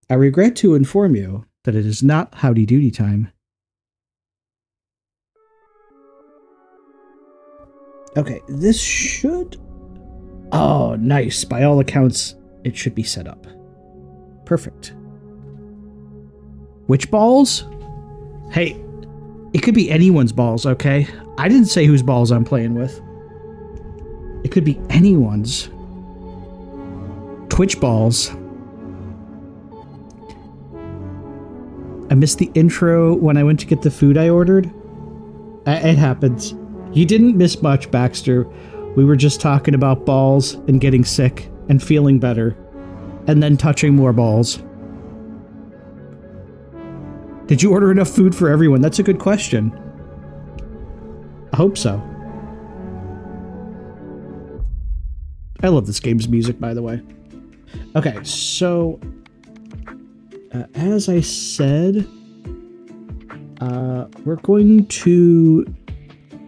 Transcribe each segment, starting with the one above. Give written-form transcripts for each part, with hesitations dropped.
I regret to inform you that it is not howdy doody time. Okay, this should... Oh, nice. By all accounts, it should be set up. Perfect. Which balls? Hey, it could be anyone's balls, okay? I didn't say whose balls I'm playing with. It could be anyone's. Twitch balls. I missed the intro when I went to get the food I ordered. It happens. You didn't miss much, Baxter. We were just talking about balls and getting sick and feeling better. And then touching more balls. Did you order enough food for everyone? That's a good question. I hope so. I love this game's music, by the way. Okay, so... as I said... we're going to...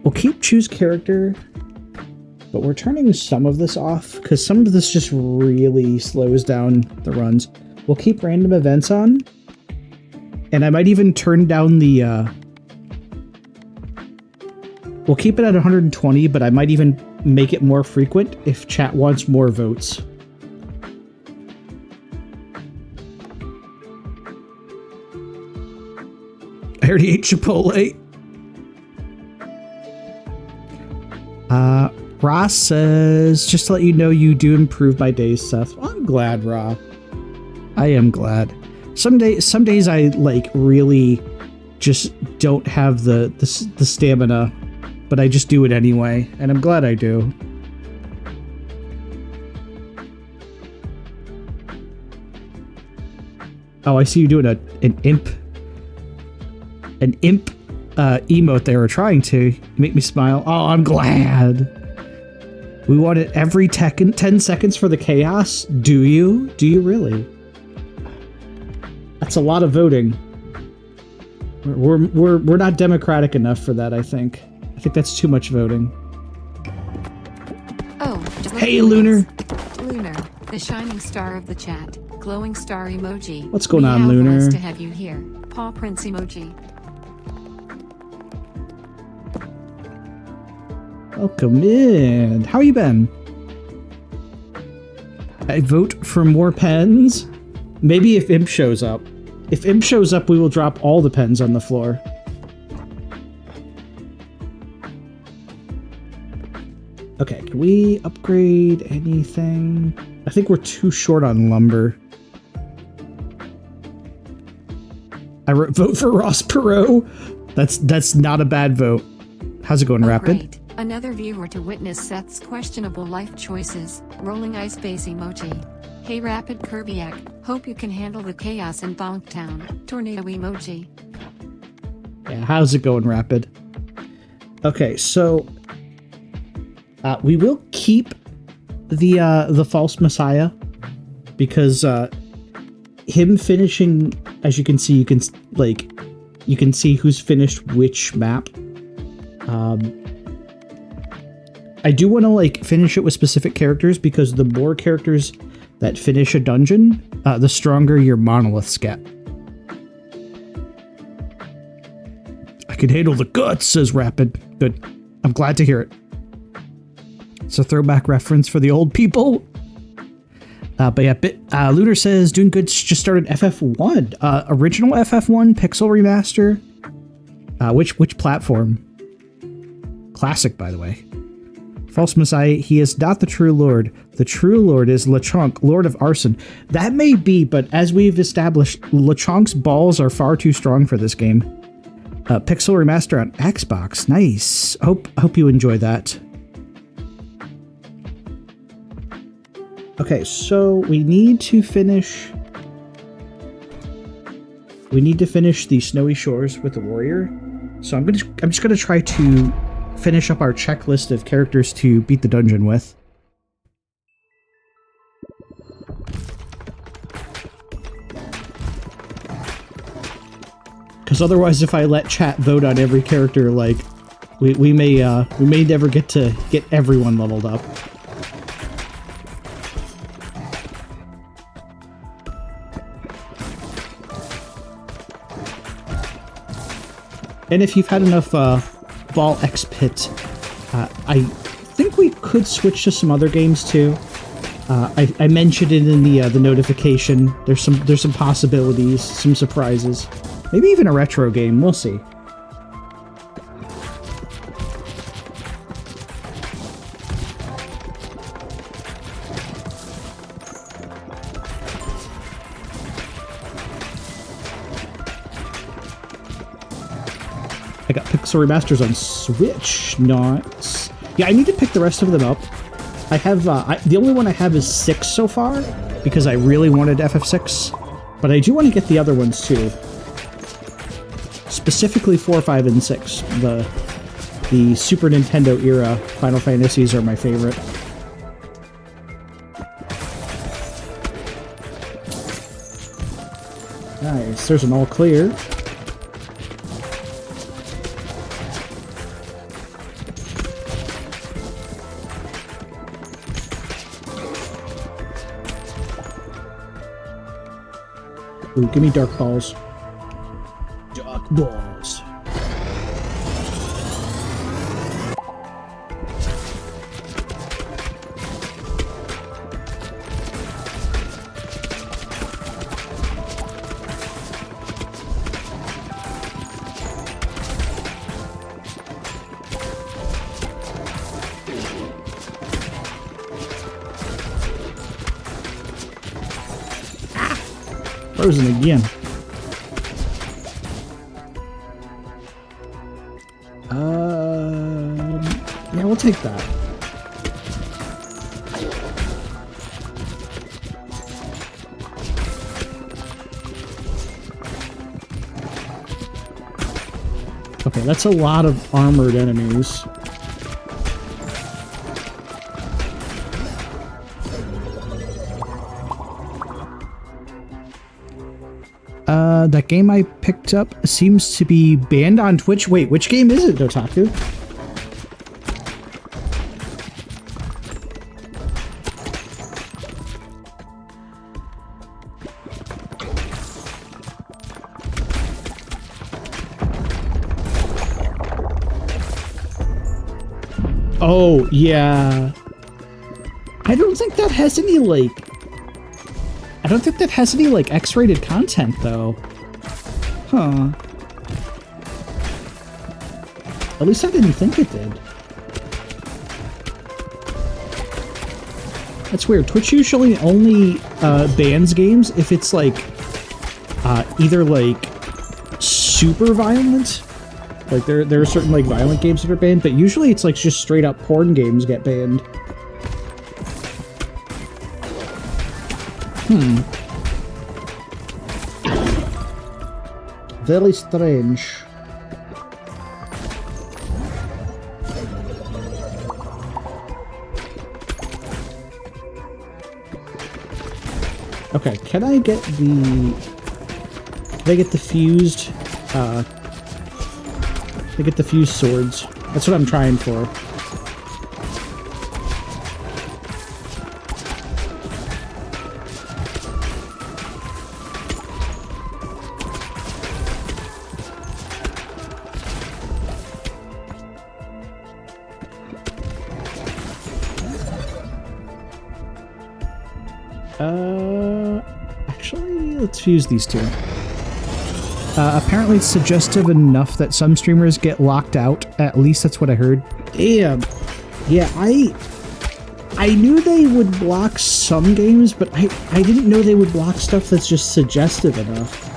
We'll keep choose character... But we're turning some of this off, because some of this just really slows down the runs. We'll keep random events on. And I might even turn down the... We'll keep it at 120, but I might even make it more frequent if chat wants more votes. I already ate Chipotle. Ross says, just to let you know, you do improve my days, Seth. Well, I'm glad, Ra. I am glad. Some days I like really just don't have the stamina, but I just do it anyway, and I'm glad I do. Oh, I see you doing an imp emote there, or trying to make me smile. Oh, I'm glad. We want it every 10 seconds for the chaos? Do you? Do you really? That's a lot of voting. We're not democratic enough for that, I think. I think that's too much voting. Oh, hey, Lunar. Lunar, the shining star of the chat. Glowing star emoji. What's going on, Lunar? Nice to have you here. Paw Prince emoji. Welcome in. How you been? I vote for more pens. Maybe if Imp shows up. If Imp shows up, we will drop all the pens on the floor. Okay, can we upgrade anything? I think we're too short on lumber. I vote for Ross Perot. That's not a bad vote. How's it going, Rapid? Great. Another viewer to witness Seth's questionable life choices. Rolling eyes face emoji. Hey Rapid Kirbiak, hope you can handle the chaos in Bonktown. Tornado emoji. Yeah, how's it going, Rapid? Okay, so we will keep the false messiah, because him finishing, as you can see, you can see who's finished which map. I do want to finish it with specific characters, because the more characters that finish a dungeon, the stronger your monoliths get. I can handle the guts, says Rapid. Good. I'm glad to hear it. It's a throwback reference for the old people. But yeah, Lunar says, doing good, just started FF1. Original FF1 Pixel Remaster. Which platform? Classic, by the way. False Messiah, he is not the true Lord. The true Lord is Lechonk, Lord of Arson. That may be, but as we've established, Lechonk's balls are far too strong for this game. Pixel Remaster on Xbox. Nice. Hope you enjoy that. Okay, so we need to finish the Snowy Shores with the warrior. So I'm just gonna try to finish up our checklist of characters to beat the dungeon with. Because otherwise, if I let chat vote on every character, we may never get to get everyone leveled up. And if you've had enough Ball X Pit, I think we could switch to some other games too. I mentioned it in the notification. There's some possibilities, some surprises, maybe even a retro game. We'll see. I got Pixel Remasters on Switch. Nice. Yeah, I need to pick the rest of them up. I have the only one I have is 6 so far because I really wanted FF6, but I do want to get the other ones too. Specifically 4, 5, and 6. The Super Nintendo era Final Fantasies are my favorite. Nice. There's an all clear. Ooh, give me dark balls. Dark balls. Frozen again. Yeah, we'll take that. Okay, that's a lot of armored enemies. That game I picked up seems to be banned on Twitch. Wait, which game is it, Dotaku? Oh, yeah. I don't think that has any, like... I don't think that has any, like, X-rated content, though. Huh. At least I didn't think it did. That's weird. Twitch usually only bans games if it's, like, either, like, super violent. Like, there are certain, like, violent games that are banned, but usually it's, like, just straight-up porn games get banned. Very strange. Okay, can I get the... Can I get the fused... Can I get the fused swords? That's what I'm trying for. Actually, let's fuse these two. Apparently it's suggestive enough that some streamers get locked out. At least that's what I heard. Damn. Yeah, I knew they would block some games, but I didn't know they would block stuff that's just suggestive enough.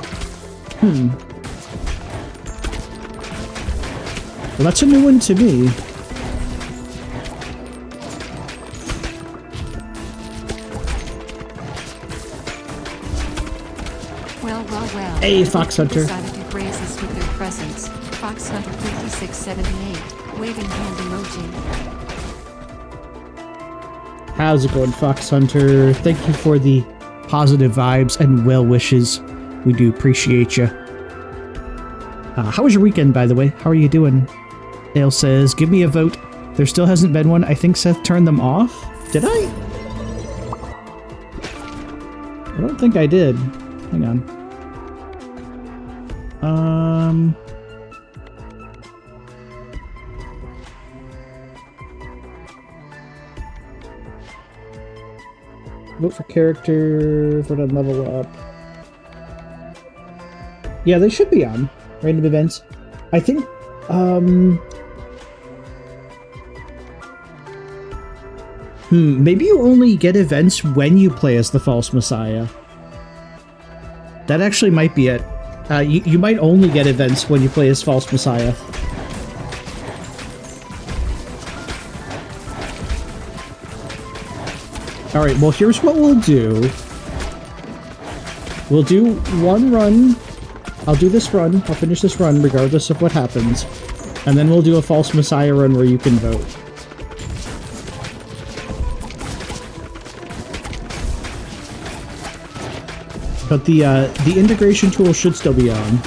Well, that's a new one to me. Well. Hey, Fox Hunter. Decided to grace us with their presence. Fox Hunter 5678, waving hand emoji. How's it going, Fox Hunter? Thank you for the positive vibes and well wishes. We do appreciate you. How was your weekend, by the way? How are you doing? Ale says, give me a vote. There still hasn't been one. I think Seth turned them off. Did I? I don't think I did. Hang on. Vote for character, vote on level up. Yeah, they should be on. Random events. I think, maybe you only get events when you play as the false messiah. That actually might be it. You might only get events when you play as false messiah. Alright, well here's what we'll do. We'll do one run. I'll do this run. I'll finish this run regardless of what happens. And then we'll do a false messiah run where you can vote. But the integration tool should still be on.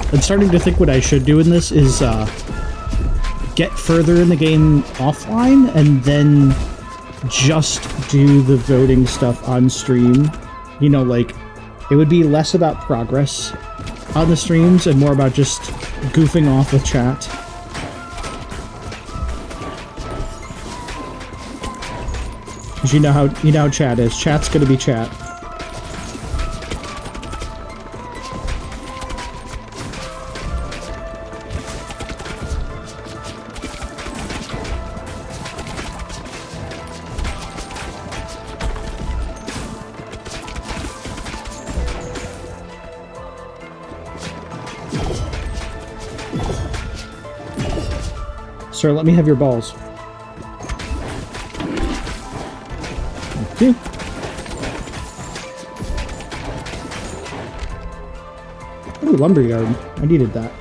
I'm starting to think what I should do in this is get further in the game offline and then just do the voting stuff on stream. You know, like, it would be less about progress on the streams and more about just goofing off with chat. Because you know how chat is. Chat's gonna be chat. Sir, let me have your balls. Thank you. Ooh, lumberyard. I needed that.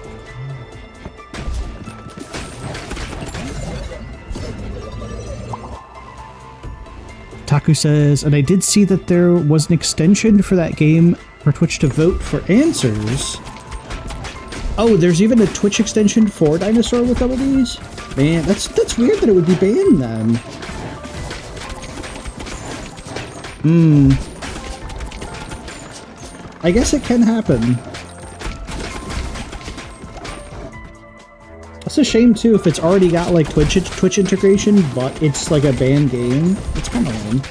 Taku says, and I did see that there was an extension for that game for Twitch to vote for answers. Oh, there's even a Twitch extension for Dinosaur with double Ds? Man, that's weird that it would be banned then. I guess it can happen. That's a shame too if it's already got like Twitch integration, but it's like a banned game. It's kind of lame.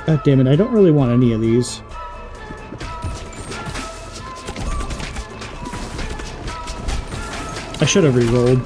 God damn it, I don't really want any of these. I should have re-rolled.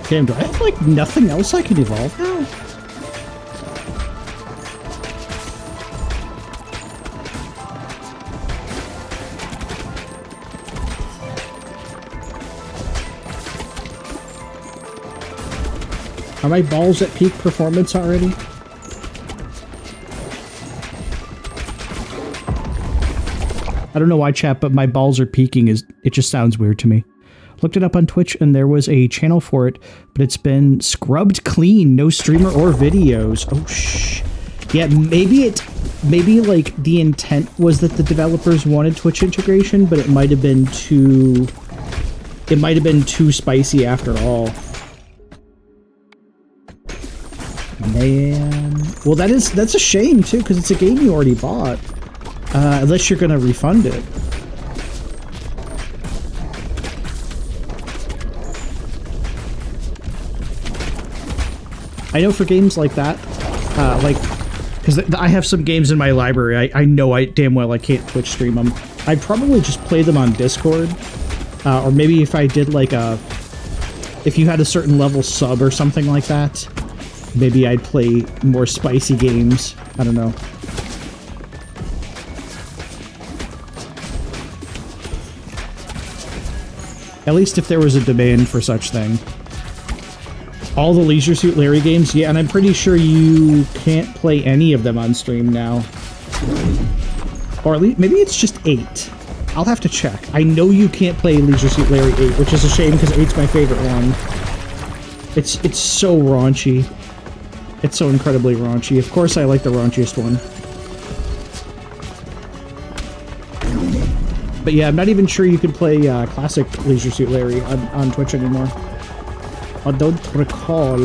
Damn, do I have, like, nothing else I can evolve now? Are my balls at peak performance already? I don't know why, chat, but my balls are peaking. It just sounds weird to me. Looked it up on Twitch and there was a channel for it, but it's been scrubbed clean. No streamer or videos. Oh, shh. Yeah, maybe like the intent was that the developers wanted Twitch integration, but it might have been too spicy after all. Man. Well, that's a shame too, because it's a game you already bought. Unless you're gonna refund it. I know for games like that, like, because I have some games in my library, I know damn well I can't Twitch stream them. I'd probably just play them on Discord, or maybe if I did like if you had a certain level sub or something like that, maybe I'd play more spicy games. I don't know. At least if there was a demand for such thing. All the Leisure Suit Larry games? Yeah, and I'm pretty sure you can't play any of them on stream now. Or at least, maybe it's just 8. I'll have to check. I know you can't play Leisure Suit Larry 8, which is a shame because 8's my favorite one. It's so raunchy. It's so incredibly raunchy. Of course I like the raunchiest one. But yeah, I'm not even sure you can play classic Leisure Suit Larry on Twitch anymore. I don't recall.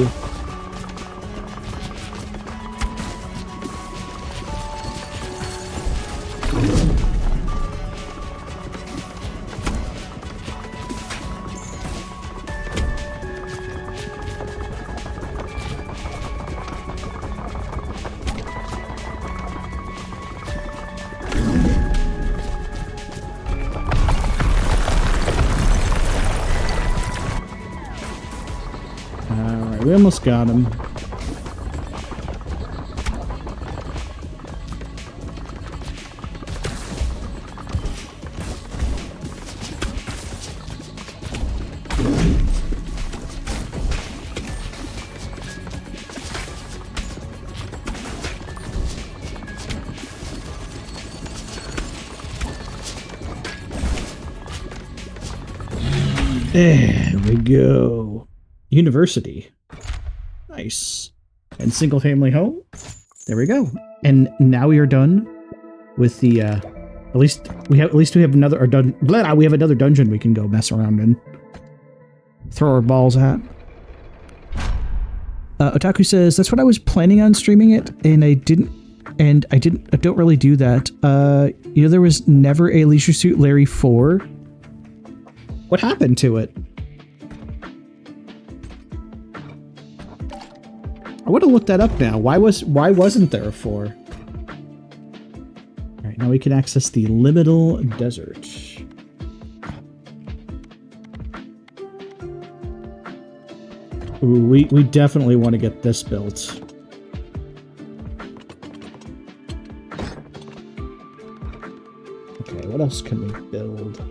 We almost got him. There we go. University. Nice. And single family home. There we go. And now we are done with the at least we have another we have another dungeon we can go mess around in. Throw our balls at. Otaku says that's what I was planning on streaming it, and I don't really do that. You know, there was never a Leisure Suit Larry 4. What happened to it? I would have looked that up now. Why wasn't there a 4? Alright, now we can access the liminal desert. Ooh, we definitely want to get this built. Okay, what else can we build?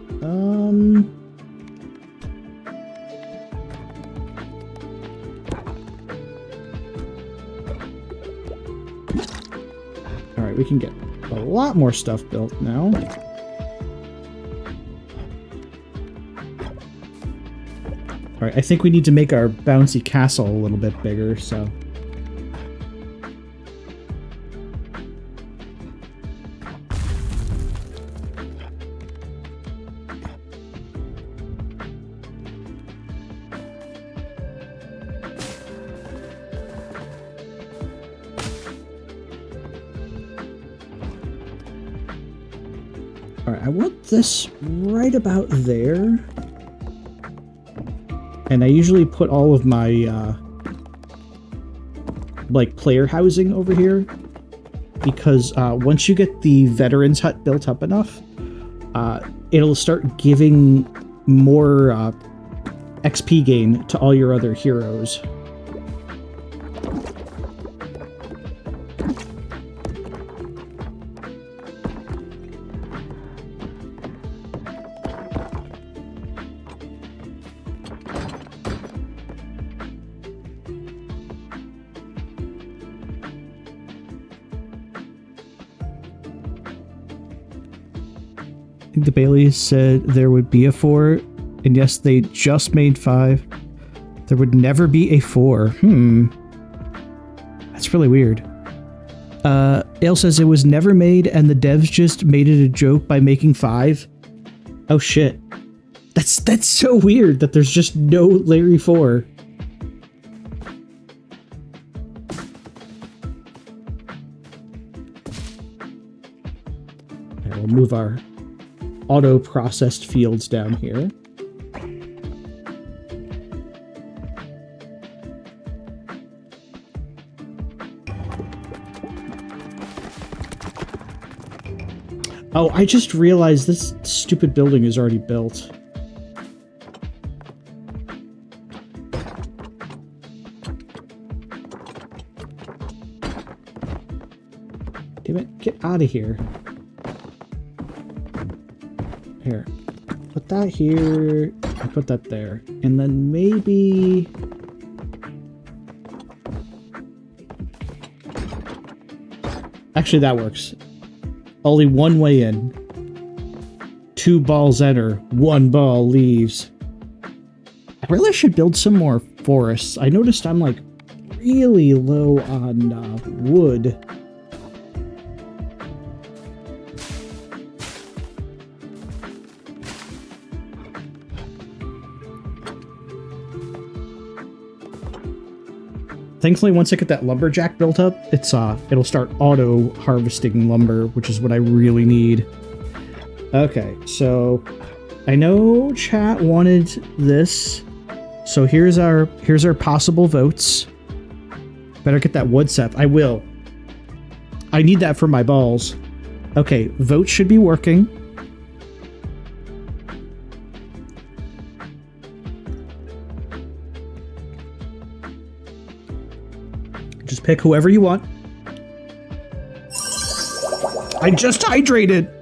Alright, we can get a lot more stuff built now. Alright, I think we need to make our bouncy castle a little bit bigger, so... Alright, I want this right about there. And I usually put all of my, like, player housing over here. Because once you get the Veterans Hut built up enough, it'll start giving more XP gain to all your other heroes. The Baileys said there would be a 4, and yes, they just made 5. There would never be a 4. That's really weird. Ale says it was never made, and the devs just made it a joke by making 5. Oh shit. That's so weird that there's just no Larry 4. We'll move our auto-processed fields down here. Oh, I just realized this stupid building is already built. Damn it, get out of here. Here. Put that here. I put that there. And then maybe... Actually, that works. Only one way in. 2 balls enter, 1 ball leaves. I really should build some more forests. I noticed I'm like really low on wood. Thankfully, once I get that lumberjack built up, it'll start auto harvesting lumber, which is what I really need. Okay, so I know chat wanted this, so here's our possible votes. Better get that wood set. I will. I need that for my balls. Okay, votes should be working. Just pick whoever you want. I just hydrated!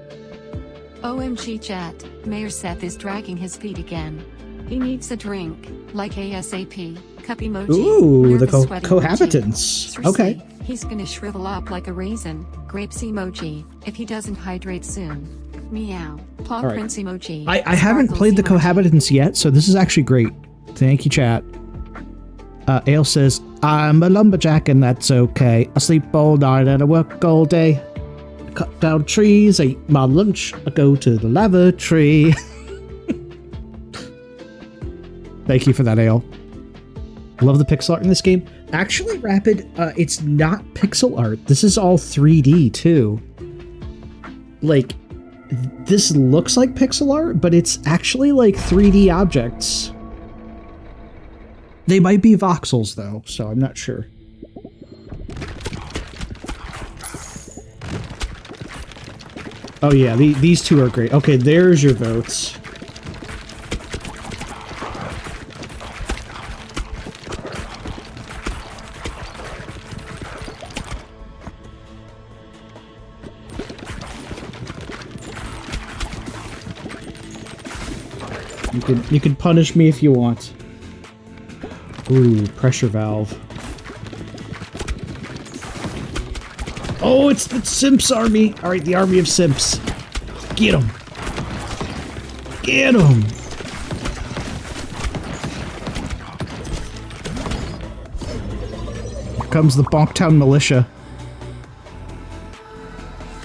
OMG chat, Mayor Seth is dragging his feet again. He needs a drink, like ASAP, cup emoji. Ooh, the nervous cohabitants. emoji. Okay. He's gonna shrivel up like a raisin, grapes emoji, if he doesn't hydrate soon. Meow, paw right. prince emoji. I haven't sparkles played the emoji. cohabitants yet, so this is actually great. Thank you, chat. Ale says, I'm a lumberjack and that's okay. I sleep all night and I work all day. I cut down trees, I eat my lunch, I go to the lavatory. Thank you for that, Ale. Love the pixel art in this game. Actually, Rapid, it's not pixel art. This is all 3D, too. Like, this looks like pixel art, but it's actually like 3D objects. They might be voxels, though, so I'm not sure. Oh yeah, these two are great. Okay, there's your votes. You can punish me if you want. Ooh, pressure valve. Oh, it's the Simps army. All right, the army of Simps. Get them. Get them. Here comes the Bonktown militia.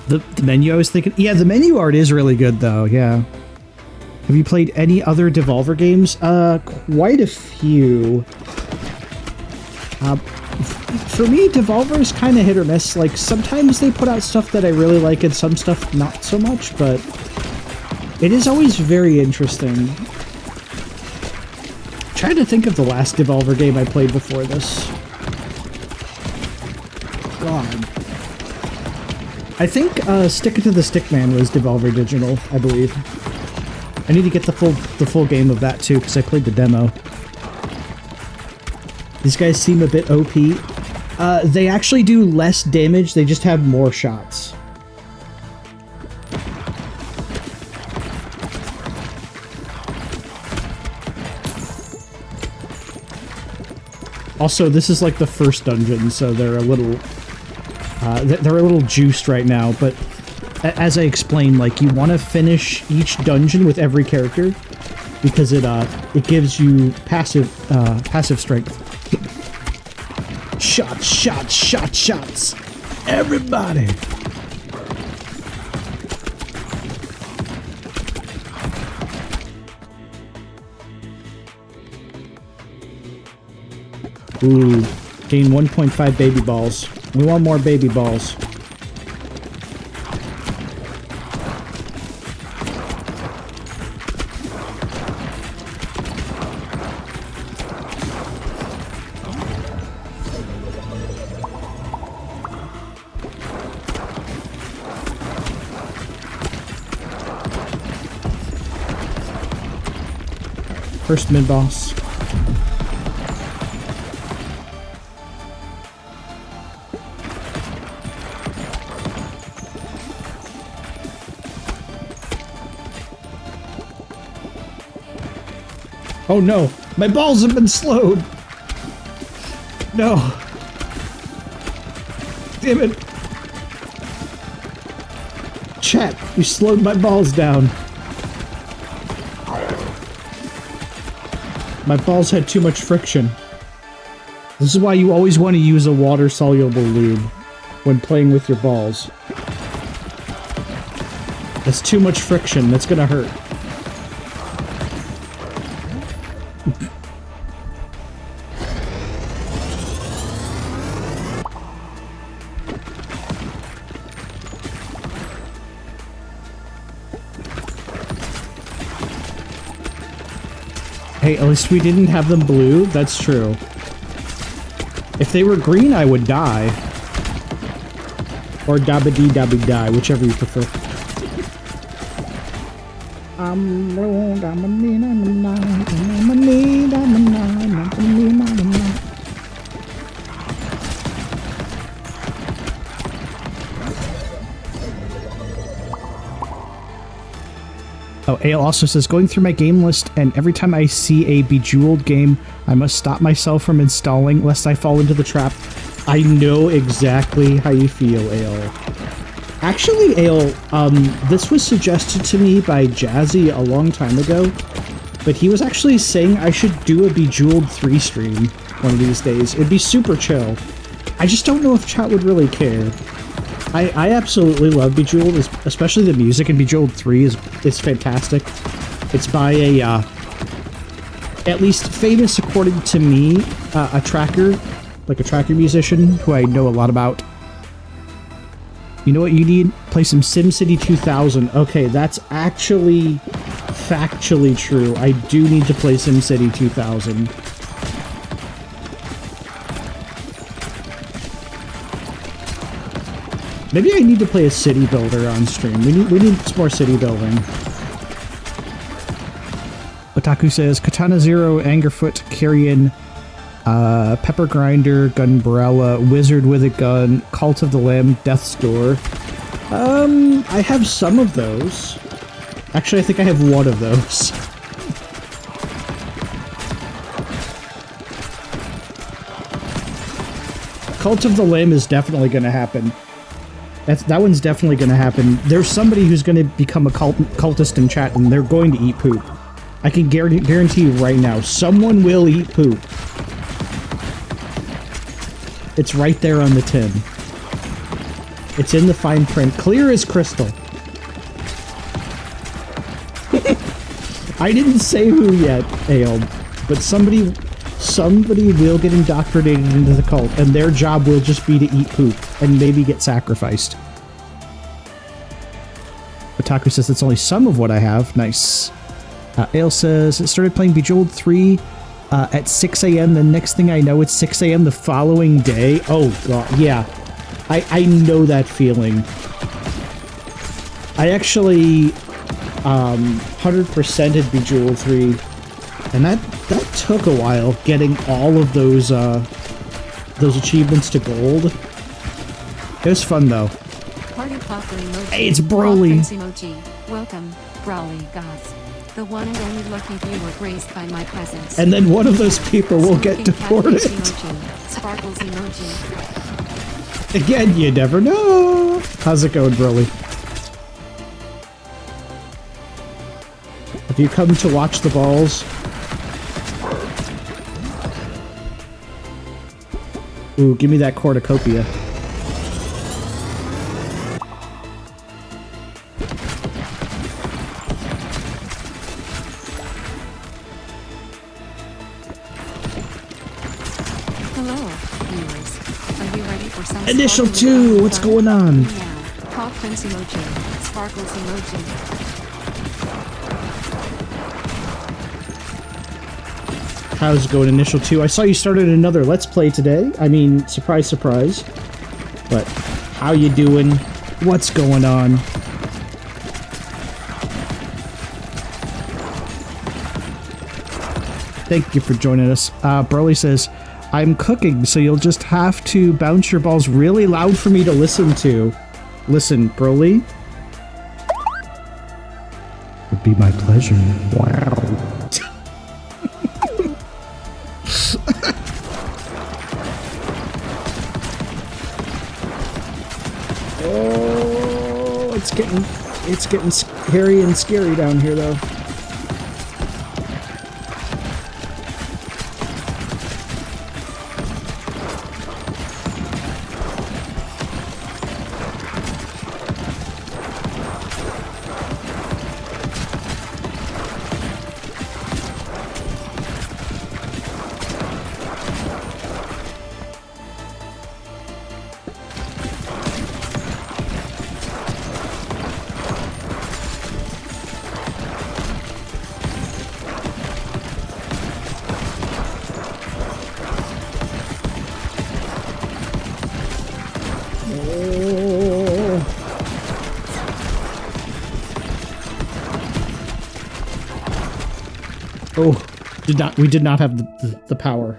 The menu, I was thinking... Yeah, the menu art is really good, though. Yeah. Have you played any other Devolver games? Quite a few. For me, Devolver is kind of hit or miss. Like, sometimes they put out stuff that I really like and some stuff not so much, but it is always very interesting. I'm trying to think of the last Devolver game I played before this. God. I think Stick It to the Stickman was Devolver Digital, I believe. I need to get the full game of that too, because I played the demo. These guys seem a bit OP. They actually do less damage, they just have more shots. Also, this is like the first dungeon, so they're a little juiced right now, but as I explained, like, you want to finish each dungeon with every character because it gives you passive strength. Shots, shots, shots, shots. Everybody. Ooh, gain 1.5 baby balls. We want more baby balls. first mid-boss. Oh no, my balls have been slowed. No. Damn it. Chat, you slowed my balls down. My balls had too much friction. This is why you always want to use a water-soluble lube when playing with your balls. That's too much friction, that's gonna hurt. Hey, at least we didn't have them blue. That's true. If they were green, I would die. Or dabba-dee-dabba-die, whichever you prefer. Oh, Ale also says, going through my game list, and every time I see a Bejeweled game, I must stop myself from installing, lest I fall into the trap. I know exactly how you feel, Ale. Actually, Ale, this was suggested to me by Jazzy a long time ago, but he was actually saying I should do a Bejeweled 3 stream one of these days. It'd be super chill. I just don't know if chat would really care. I absolutely love Bejeweled, especially the music in Bejeweled 3 is fantastic. It's by a, at least famous according to me, a tracker, like a tracker musician who I know a lot about. You know what you need? Play some SimCity 2000. Okay, that's actually factually true. I do need to play SimCity 2000. Maybe I need to play a city builder on stream. We need some more city building. Otaku says, Katana Zero, Angerfoot, Carrion, Pepper Grinder, Gunbrella, Wizard with a Gun, Cult of the Lamb, Death's Door. I have some of those. Actually, I think I have one of those. Cult of the Lamb is definitely going to happen. That one's definitely going to happen. There's somebody who's going to become a cultist in chat, and they're going to eat poop. I can guarantee you right now, someone will eat poop. It's right there on the tin. It's in the fine print, clear as crystal. I didn't say who yet, Ale, but somebody will get indoctrinated into the cult, and their job will just be to eat poop and maybe get sacrificed. Otaku says that's only some of what I have. Nice. Ale says, it started playing Bejeweled 3 at 6 a.m. The next thing I know, it's 6 a.m. the following day. Oh, God. Yeah. I know that feeling. I actually 100%ed Bejeweled 3, and that took a while, getting all of those achievements to gold. It was fun, though. Party popper emoji. Hey, it's Broly. Emoji. Welcome, Brawly gods. The one and only lucky viewer graced by my presence. And then one of those people will get deported. Emoji. Sparkles emoji. Again, you never know. How's it going, Broly? Have you come to watch the balls? Ooh, give me that cornucopia. Hello, viewers. Are you ready for some Initial 2, what's going on? Pop Prince emoji. Sparkles emoji. How's it going, Initial 2? I saw you started another Let's Play today. I mean, surprise, surprise. But, how you doing? What's going on? Thank you for joining us. Broly says, I'm cooking, so you'll just have to bounce your balls really loud for me to listen to. Listen, Broly. It'd be my pleasure. Wow. Oh, it's getting scary and scary down here, though. Oh, we did not have the power.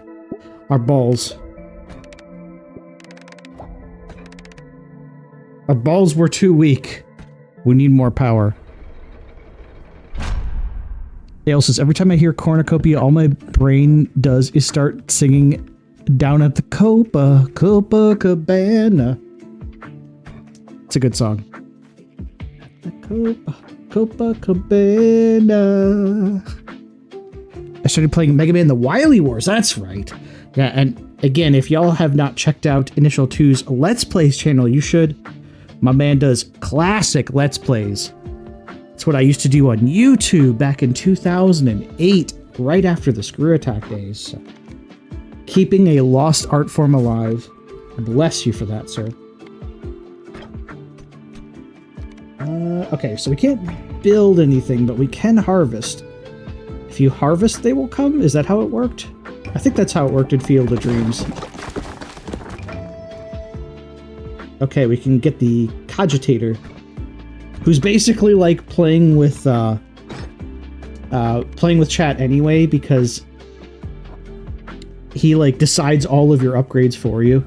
Our balls. Our balls were too weak. We need more power. Dale says, every time I hear cornucopia, all my brain does is start singing down at the Copacabana. It's a good song. At the Copacabana. I started playing Mega Man The Wily Wars, that's right. Yeah, and again, if y'all have not checked out Initial 2's Let's Plays channel, you should. My man does classic Let's Plays. That's what I used to do on YouTube back in 2008, right after the Screw Attack days. So, keeping a lost art form alive. Bless you for that, sir. Okay, so we can't build anything, but we can harvest. If you harvest, they will come? Is that how it worked? I think that's how it worked in Field of Dreams. Okay, we can get the Cogitator, who's basically like playing with chat anyway, because he like decides all of your upgrades for you.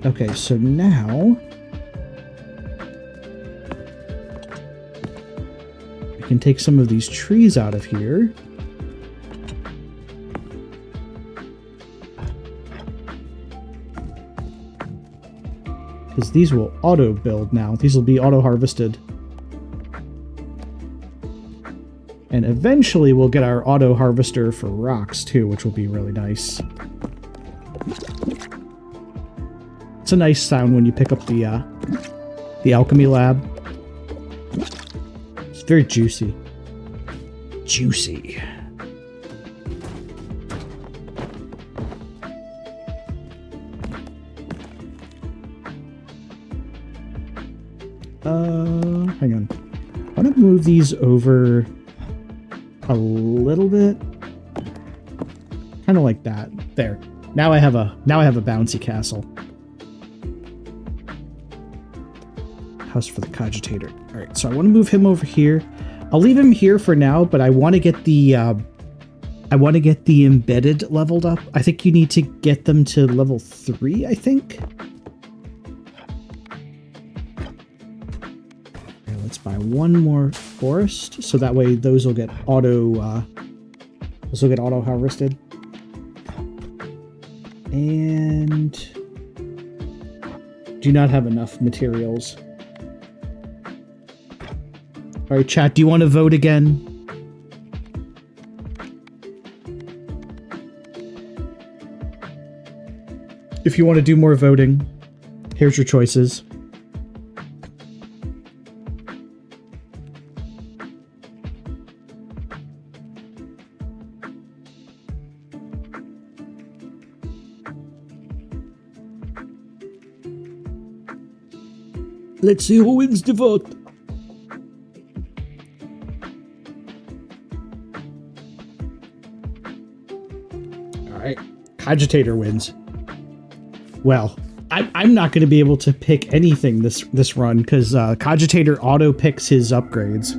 Okay, so now we can take some of these trees out of here. Because these will auto build now. These will be auto harvested. And eventually we'll get our auto harvester for rocks too, which will be really nice. It's a nice sound when you pick up the alchemy lab. It's very juicy. Juicy. Hang on. I want to move these over a little bit. Kind of like that. There. Now I have a bouncy castle. House for the Cogitator. All right, so I want to move him over here. I'll leave him here for now, but I want to get the embedded leveled up. I think you need to get them to level 3, I think. Okay, let's buy one more forest, so that way those will get auto harvested. And do not have enough materials. All right, chat, do you want to vote again? If you want to do more voting, here's your choices. Let's see who wins the vote. Cogitator wins. Well, I'm not going to be able to pick anything this run because Cogitator auto picks his upgrades.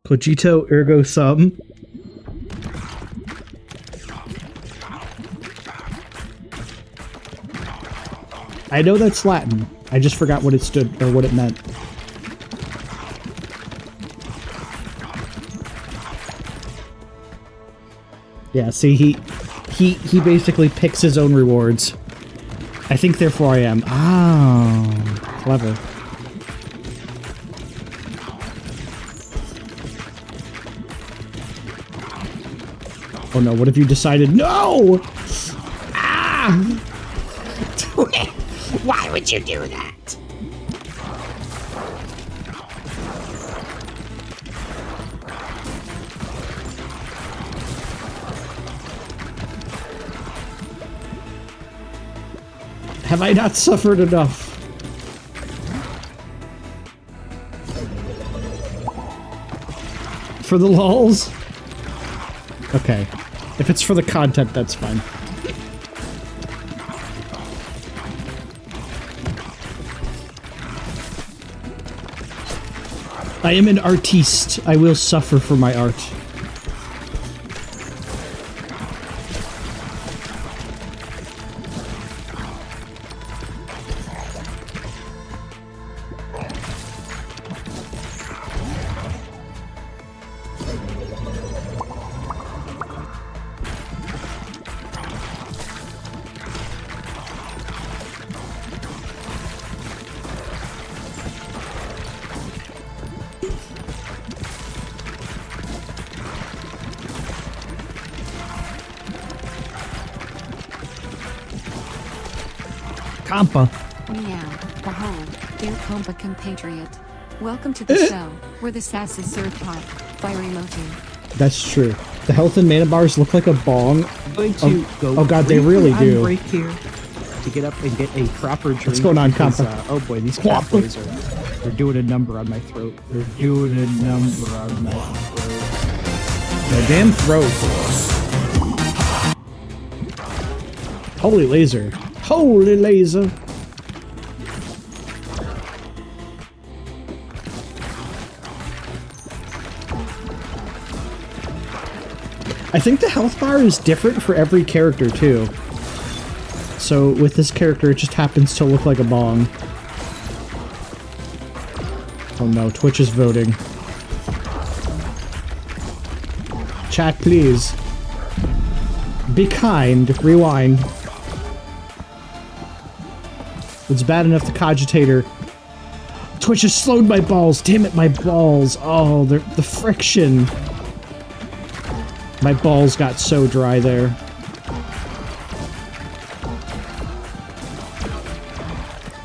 Cogito ergo sum. I know that's Latin. I just forgot what it stood or what it meant. Yeah, see, he basically picks his own rewards. I think therefore I am. Oh, clever. Oh no, what have you decided? No! Ah! Why would you do that? Have I not suffered enough? For the lulz? Okay. If it's for the content, that's fine. I am an artiste. I will suffer for my art. Compa. Meow. Behold, dear Compa compatriot. Welcome to the show, where the sass is served hot. Fire emoji. That's true. The health and mana bars look like a bong. I'm going to go. Oh god, they really do. Break here to get up and get a proper drink. What's going on, because, Compa? oh boy, these cat boys they're doing a number on my throat. They're doing a number on my throat. My damn throat. Holy laser. Holy laser. I think the health bar is different for every character too. So with this character, it just happens to look like a bong. Oh no, Twitch is voting. Chat, please. Be kind. Rewind. It's bad enough the cogitator. Twitch has slowed my balls. Damn it, my balls. Oh, the friction. My balls got so dry there.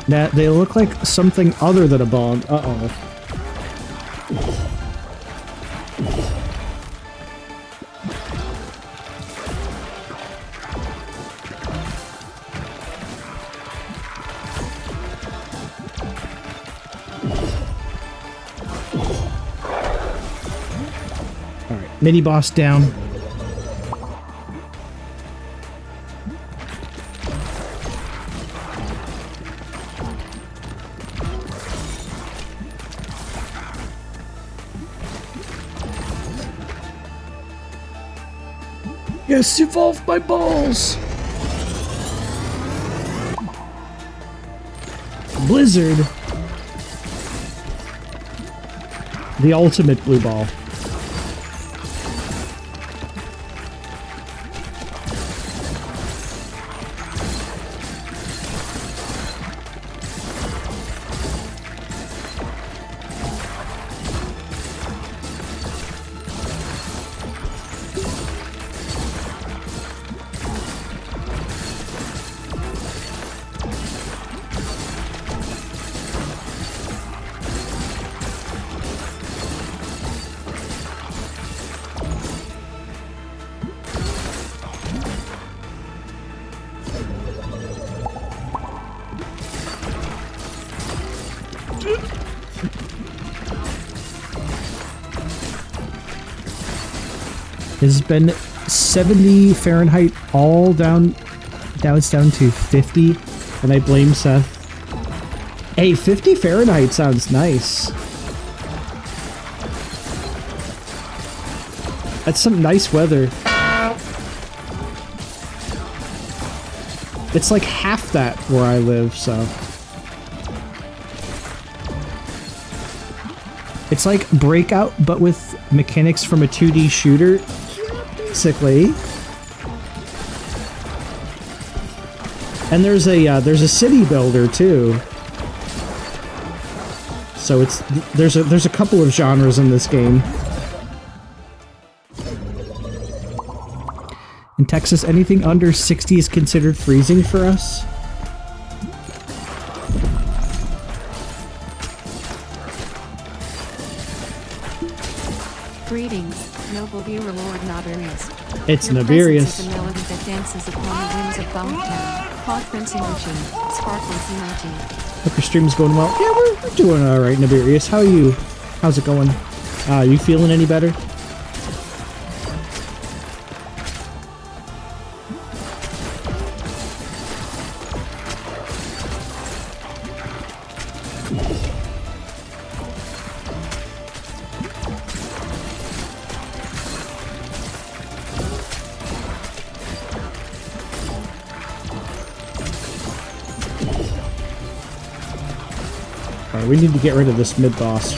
Now, they look like something other than a bong. Uh-oh. Alright, mini boss down. Yes, evolve my balls! Blizzard! The ultimate blue ball. It's been 70 Fahrenheit all down. Now it's down to 50, and I blame Seth. Hey, 50 Fahrenheit sounds nice. That's some nice weather. It's like half that where I live, so. It's like Breakout, but with mechanics from a 2D shooter, basically. And there's a city builder too. So there's a couple of genres in this game. In Texas, anything under 60 is considered freezing for us. Greetings, noble viewer Lord Naberius. It's Your Naberius. presence is a melody that dances upon the winds of Bunktown. Paw Prince Emoji, Sparkles Emoji. Hope your stream's going well. Yeah, we're doing all right, Naberius. How are you? How's it going? You feeling any better? We need to get rid of this mid-boss.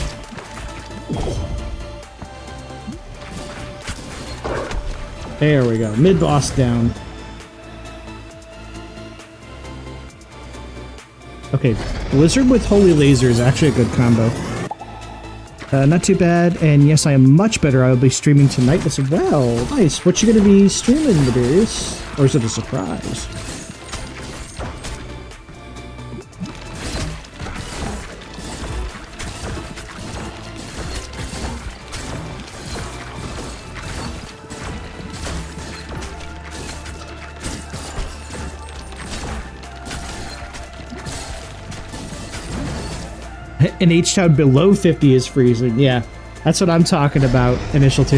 There we go. Mid-boss down. Okay, Blizzard with Holy Laser is actually a good combo. Not too bad, and yes, I am much better. I will be streaming tonight as well. Nice. What you gonna be streaming, Naberius? Or is it a surprise? An H-Town below 50 is freezing. Yeah, that's what I'm talking about, Initial 2.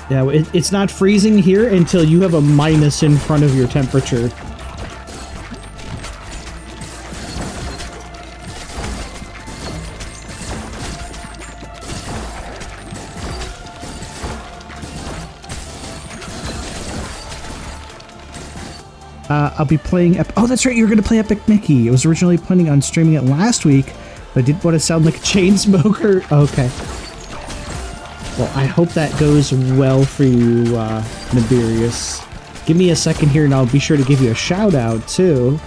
Yeah, it's not freezing here until you have a minus in front of your temperature. I'll be playing... Oh, that's right, you were going to play Epic Mickey. I was originally planning on streaming it last week, but I didn't want to sound like a chain smoker. Okay. Well, I hope that goes well for you, Naberius. Give me a second here, and I'll be sure to give you a shout-out, too.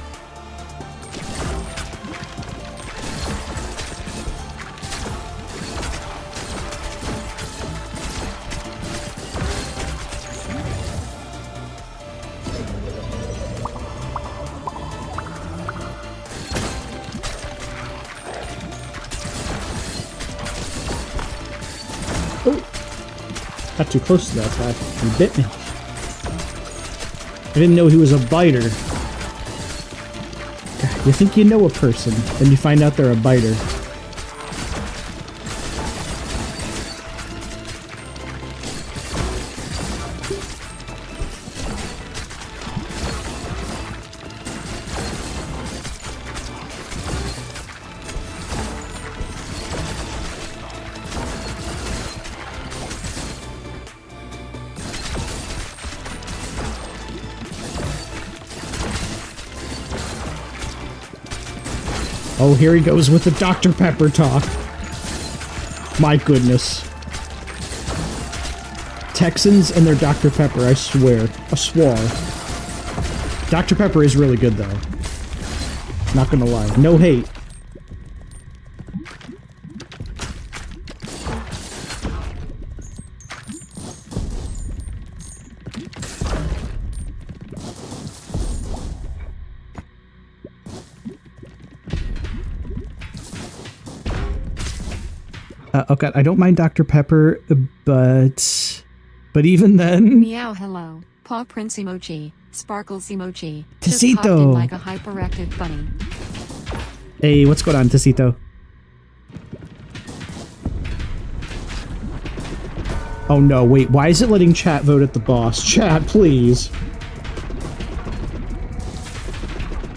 Got too close to that guy. He bit me. I didn't know he was a biter. God, you think you know a person, then you find out they're a biter. Oh, here he goes with the Dr. Pepper talk. My goodness. Texans and their Dr. Pepper, I swear. I swore. Dr. Pepper is really good, though. Not gonna lie. No hate. Oh god, I don't mind Dr. Pepper, but even then... Meow hello, Paw Prince Emoji, Sparkles Emoji. Just Tecito. popped in like a hyperactive bunny. Hey, what's going on, Tecito? Oh no, wait, why is it letting chat vote at the boss? Chat, please.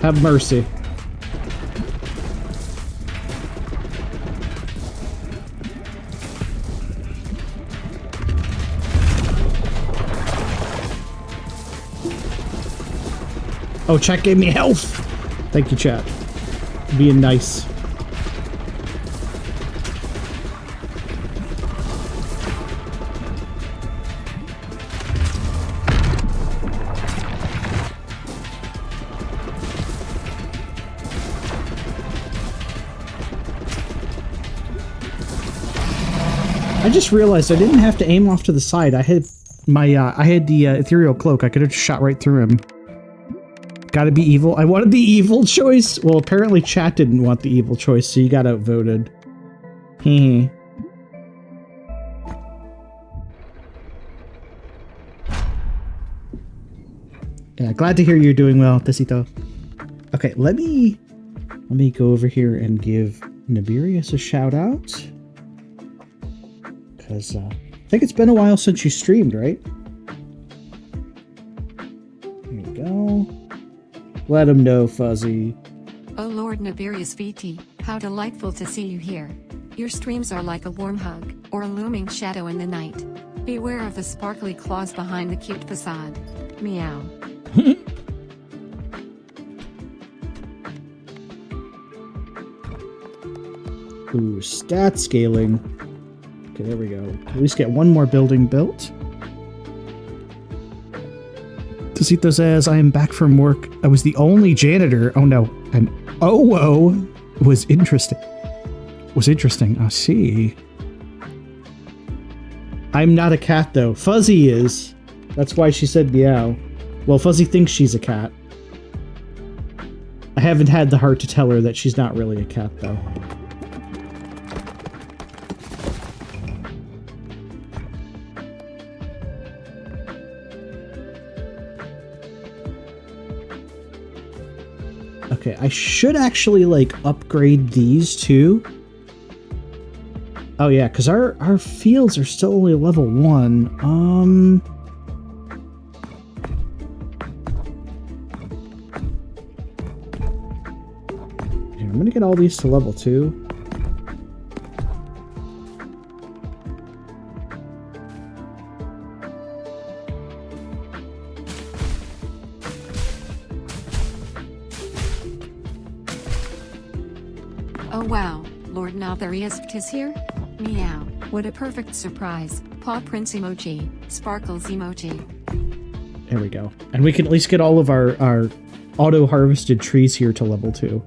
Have mercy. Oh, chat gave me health. Thank you, chat. Being nice. I just realized I didn't have to aim off to the side. I had my I had the ethereal cloak. I could have just shot right through him. Gotta be evil. I wanted the evil choice. Well, apparently chat didn't want the evil choice, so you got outvoted. Heh. Yeah, glad to hear you're doing well, Tecito. Okay, let me go over here and give Nibirius a shout out. Because I think it's been a while since you streamed, right? Here you go. Let him know, Fuzzy. Oh Lord Nibirius VT, how delightful to see you here. Your streams are like a warm hug, or a looming shadow in the night. Beware of the sparkly claws behind the cute facade. Meow. Ooh, stat scaling. Okay, there we go. At least get one more building built. Tecito says, I am back from work. I was the only janitor. Oh no. And oh, was interesting. Was interesting. I see. I'm not a cat though. Fuzzy is. That's why she said meow. Well, Fuzzy thinks she's a cat. I haven't had the heart to tell her that she's not really a cat though. Okay, I should actually, like, upgrade these too. Oh yeah, because our fields are still only level 1. Here, I'm gonna get all these to level 2. Oh wow, Lord Navarius is here? Meow, what a perfect surprise. Paw Prince emoji, sparkles emoji. There we go. And we can at least get all of our auto-harvested trees here to level 2.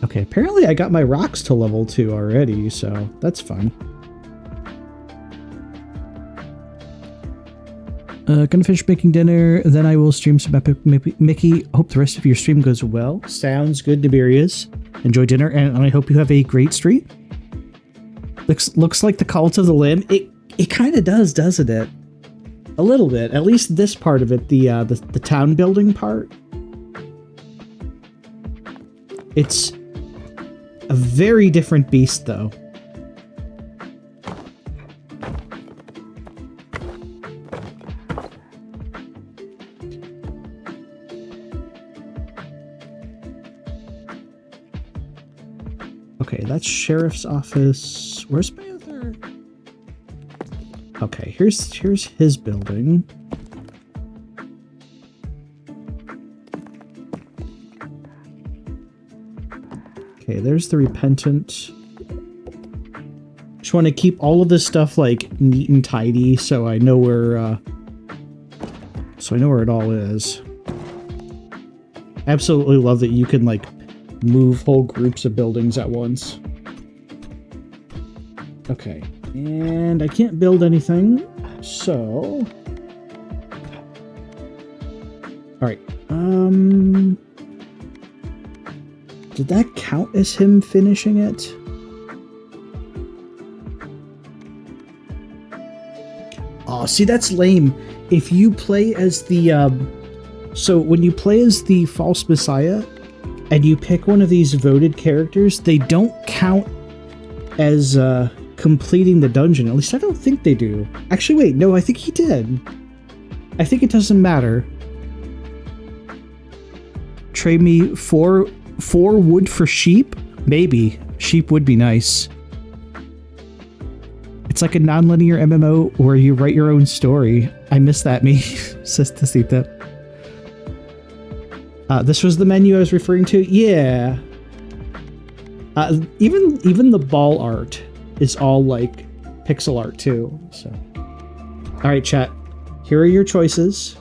Okay, apparently I got my rocks to level 2 already, so that's fun. Gonna finish making dinner, then I will stream some Epic Mickey. Hope the rest of your stream goes well. Sounds good, Tiberius. Enjoy dinner, and I hope you have a great stream. Looks like the Cult of the Lamb. It kind of does, doesn't it? A little bit. At least this part of it, the town building part. It's a very different beast, though. Okay, that's sheriff's office. Where's my other? Okay, here's his building. Okay, there's the repentant. Just want to keep all of this stuff like neat and tidy, so I know where it all is. Absolutely love that you can like move whole groups of buildings at once. Okay, and I can't build anything, so... Alright, did that count as him finishing it? Oh, see, that's lame. If you play as the, so when you play as the false messiah, and you pick one of these voted characters, they don't count as completing the dungeon. At least I don't think they do. Actually, wait, no, I think he did. I think it doesn't matter. Trade me four wood for sheep? Maybe. Sheep would be nice. It's like a non-linear MMO where you write your own story. I miss that, me, says Tacita. This was the menu I was referring to? Yeah. Even the ball art is all like pixel art too, so. All right, chat. Here are your choices.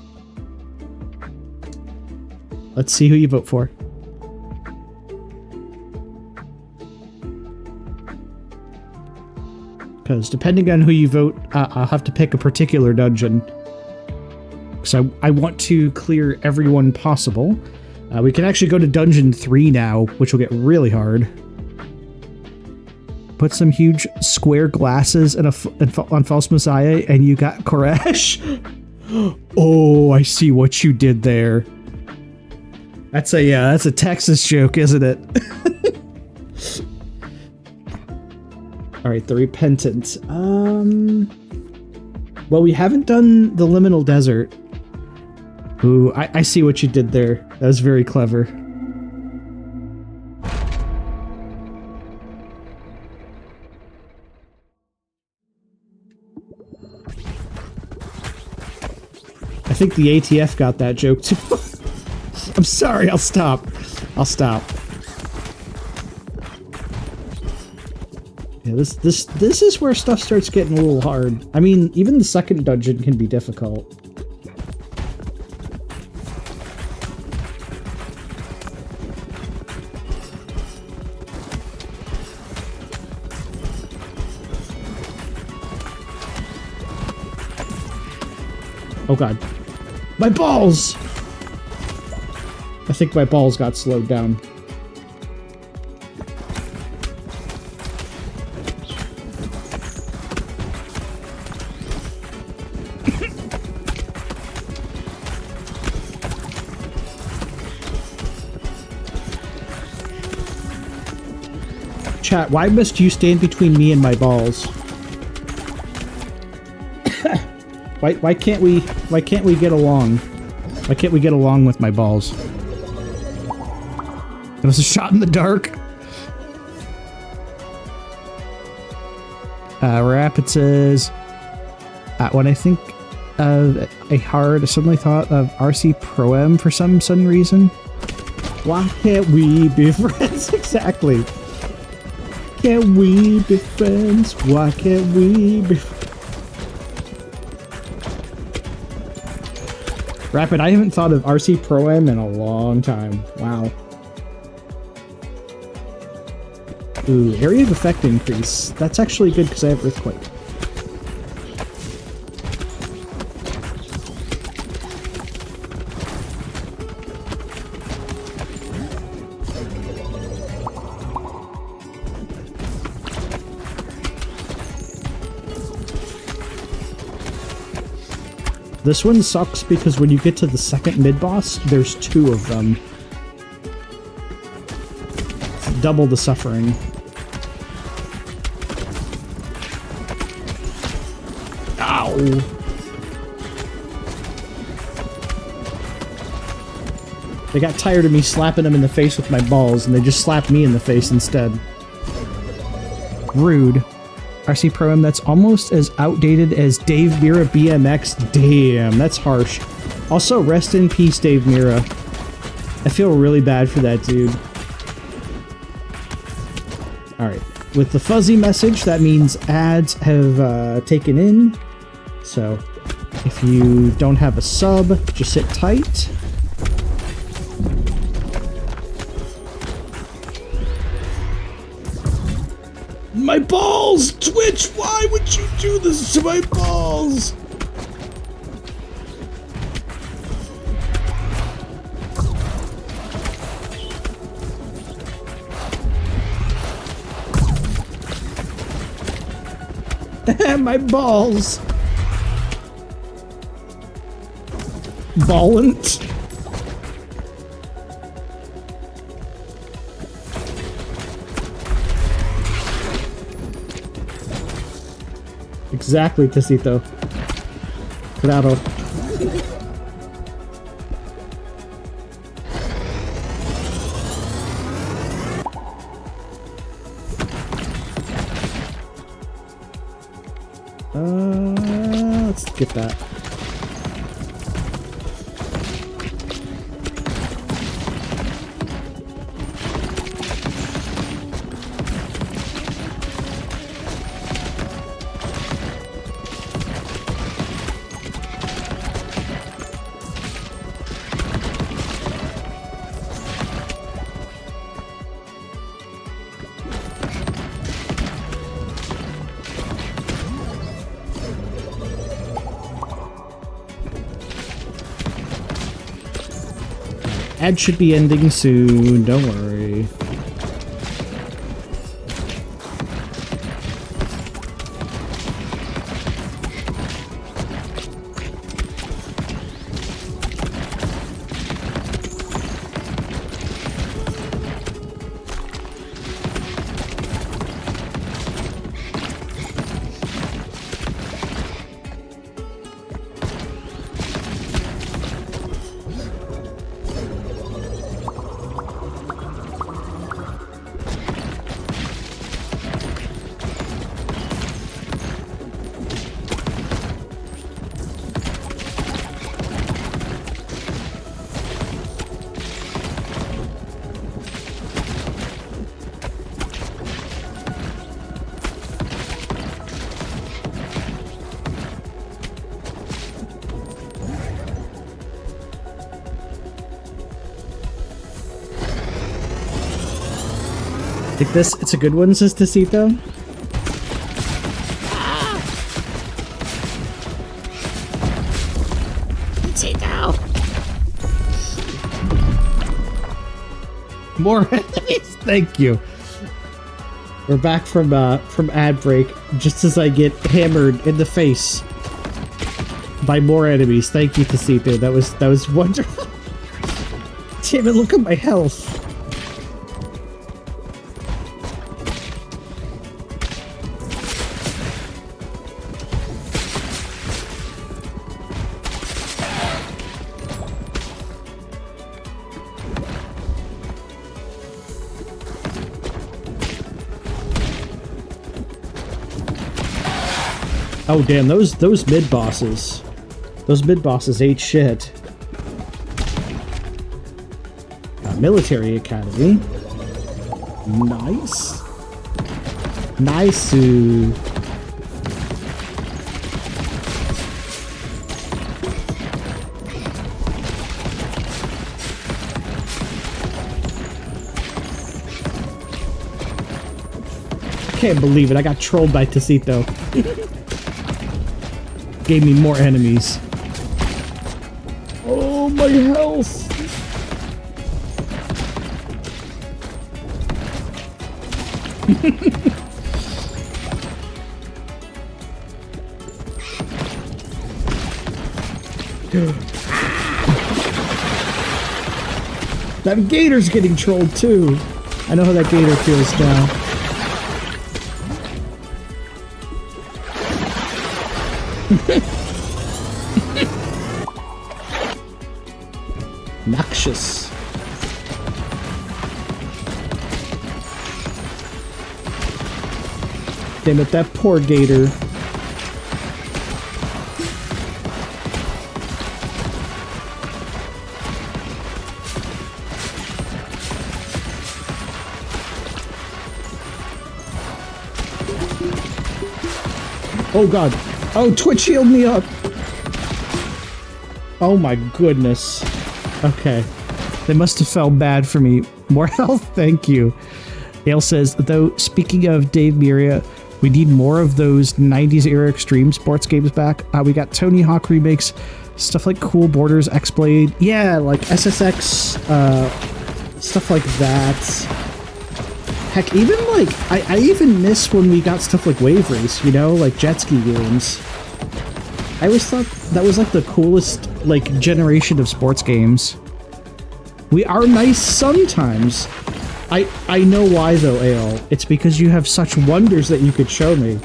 Let's see who you vote for. Because depending on who you vote, I'll have to pick a particular dungeon. So I want to clear everyone possible. We can actually go to Dungeon 3 now, which will get really hard. Put some huge square glasses on False Messiah, and you got Koresh. Oh, I see what you did there. That's a Texas joke, isn't it? All right, the Repentant. Well, we haven't done the Liminal Desert. Ooh, I see what you did there. That was very clever. I think the ATF got that joke too. I'm sorry, I'll stop. Yeah, this is where stuff starts getting a little hard. I mean, even the second dungeon can be difficult. Oh god. My balls! I think my balls got slowed down. Chat, why must you stand between me and my balls? Why can't we get along? Why can't we get along with my balls? It was a shot in the dark. Rapid says, when I think of a hard, I suddenly thought of RC Pro-M for some sudden reason. Why can't we be friends? Exactly. Can't we be friends? Why can't we be friends? Rapid, I haven't thought of RC Pro-M in a long time. Wow. Ooh, area of effect increase. That's actually good because I have Earthquake. This one sucks because when you get to the second mid-boss, there's two of them. It's double the suffering. Ow! They got tired of me slapping them in the face with my balls, and they just slapped me in the face instead. Rude. RC Pro-M, that's almost as outdated as Dave Mira BMX. Damn, that's harsh. Also, rest in peace, Dave Mira. I feel really bad for that dude. Alright, with the fuzzy message, that means ads have taken in. So, if you don't have a sub, just sit tight. My balls! Twitch, why would you do this to my balls? My balls. Ballant. Exactly, Tacito. Claro. Let's get that. Ad should be ending soon, don't worry. Like this, it's a good one, says Tacito. Tacito! More enemies, thank you. We're back from ad break, just as I get hammered in the face by more enemies. Thank you, Tacito. That was wonderful. Damn it, look at my health. Oh damn, those mid bosses. Those mid bosses ate shit. Military Academy. Nice. Nice. Can't believe it, I got trolled by Tacito. Gave me more enemies. Oh, my health! That gator's getting trolled too. I know how that gator feels now. Noxious. Damn it, that poor gator. Oh god. Oh, Twitch healed me up. Oh my goodness. Okay. They must have felt bad for me. More health, thank you. Ale says, though, speaking of Dave Miria, we need more of those 90s era extreme sports games back. We got Tony Hawk remakes, stuff like Cool Borders, X-Blade. Yeah, like SSX, stuff like that. Heck, even like, I even miss when we got stuff like Wave Race, you know, like jet ski games. I always thought that was like the coolest, like, generation of sports games. We are nice sometimes. I know why though, Ale. It's because you have such wonders that you could show me.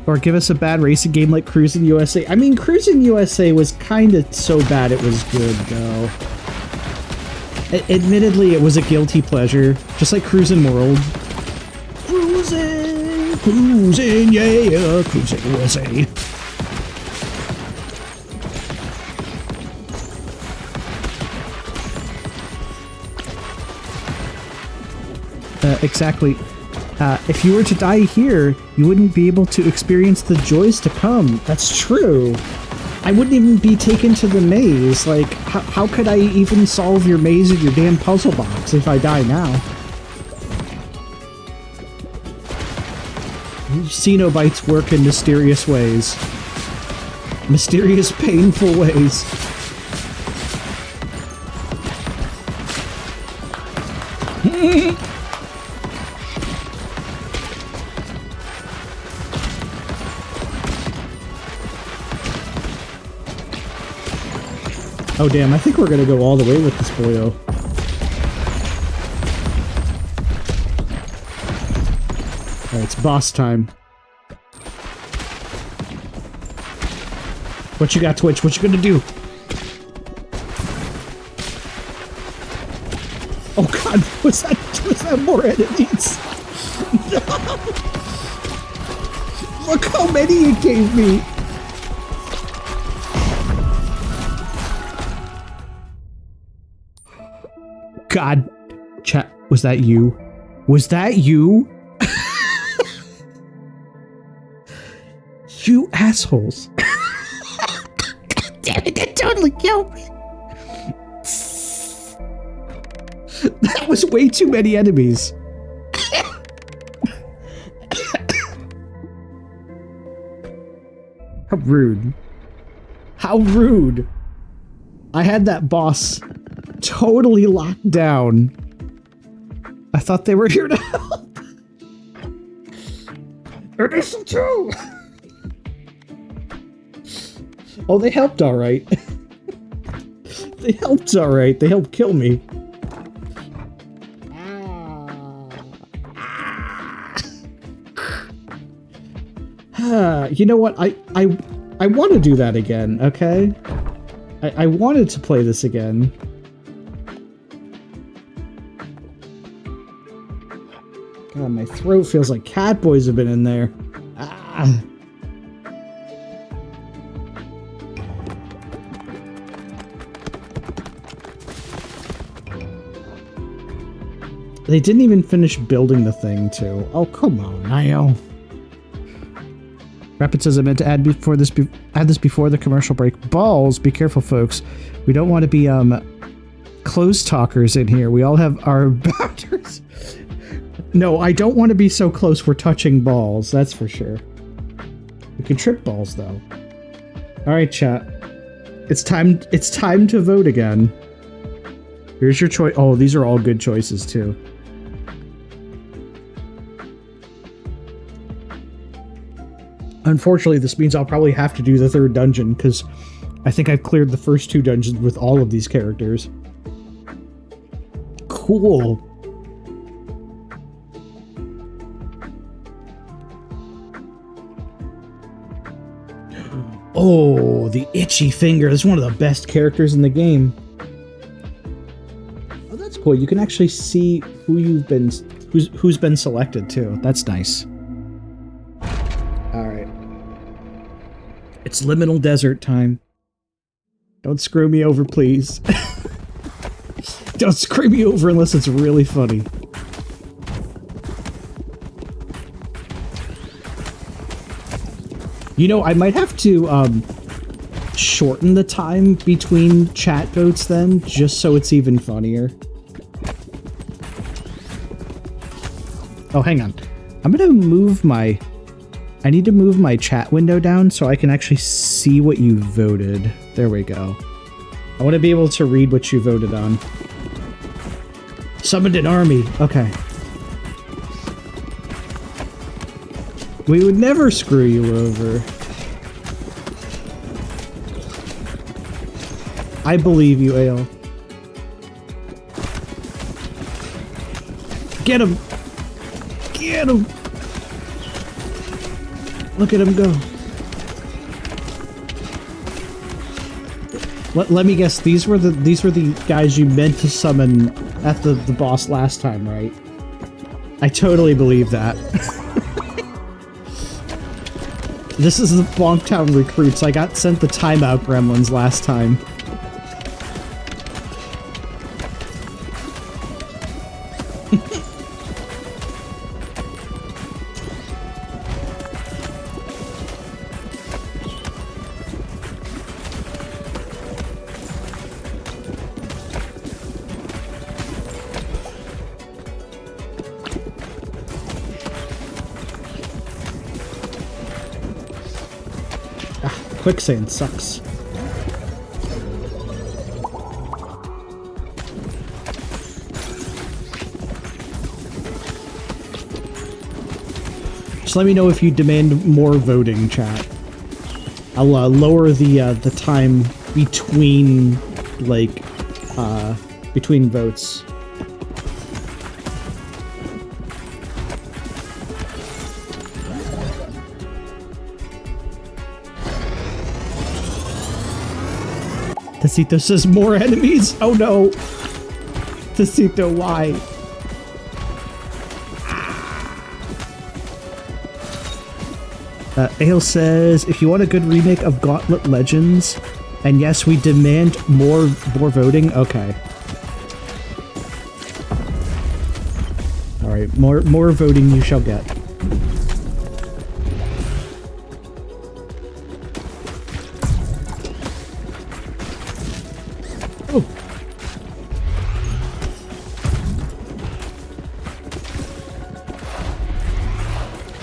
Or give us a bad racing game like Cruis'n USA. I mean, Cruis'n USA was kind of so bad it was good, though. Admittedly, it was a guilty pleasure, just like Cruis'n World. Cruis'n, yeah, Cruis'n USA. Exactly. If you were to die here, you wouldn't be able to experience the joys to come. That's true. I wouldn't even be taken to the maze. Like, how could I even solve your maze in your damn puzzle box if I die now? Cenobites work in mysterious ways. Mysterious, painful ways. Oh damn, I think we're gonna go all the way with this boyo. Alright, it's boss time. What you got, Twitch? What you gonna do? Oh god, was that more enemies? No! Look how many it gave me! God, chat, was that you? Was that you? You assholes. God damn it, that totally killed me. That was way too many enemies. How rude. How rude. I had that boss totally locked down. I thought they were here to help. Initial 2! Oh, they helped alright. They helped alright. They helped kill me. You know what? I want to do that again, okay? I wanted to play this again. God, my throat feels like cat boys have been in there. Ah. They didn't even finish building the thing, too. Oh, come on, Nio. Rapid says I meant to add this before the commercial break. Balls, be careful, folks. We don't want to be close talkers in here. We all have our boundaries. No, I don't want to be so close we're touching balls, that's for sure. We can trip balls, though. Alright, chat. It's time to vote again. Here's your choice. Oh, these are all good choices, too. Unfortunately, this means I'll probably have to do the third dungeon, because I think I've cleared the first 2 dungeons with all of these characters. Cool. Oh, the itchy finger. This is one of the best characters in the game. Oh, that's cool. You can actually see who you've been, who's been selected too. That's nice. All right. It's liminal desert time. Don't screw me over, please. Don't screw me over unless it's really funny. You know, I might have to shorten the time between chat votes then, just so it's even funnier. Oh, hang on. I'm gonna move my... I need to move my chat window down so I can actually see what you voted. There we go. I want to be able to read what you voted on. Summoned an army. Okay. We would never screw you over. I believe you, Ale. Get him! Get him! Look at him go. Let me guess. These were the guys you meant to summon at the boss last time, right? I totally believe that. This is the Bonktown recruits. I got sent the timeout gremlins last time. Quicksand sucks. Just let me know if you demand more voting, chat. I'll lower the time between, like, between votes. Tacito says more enemies. Oh no. Tacito, why? Ale says, if you want a good remake of Gauntlet Legends, and yes, we demand more voting. Okay. All right, more voting you shall get.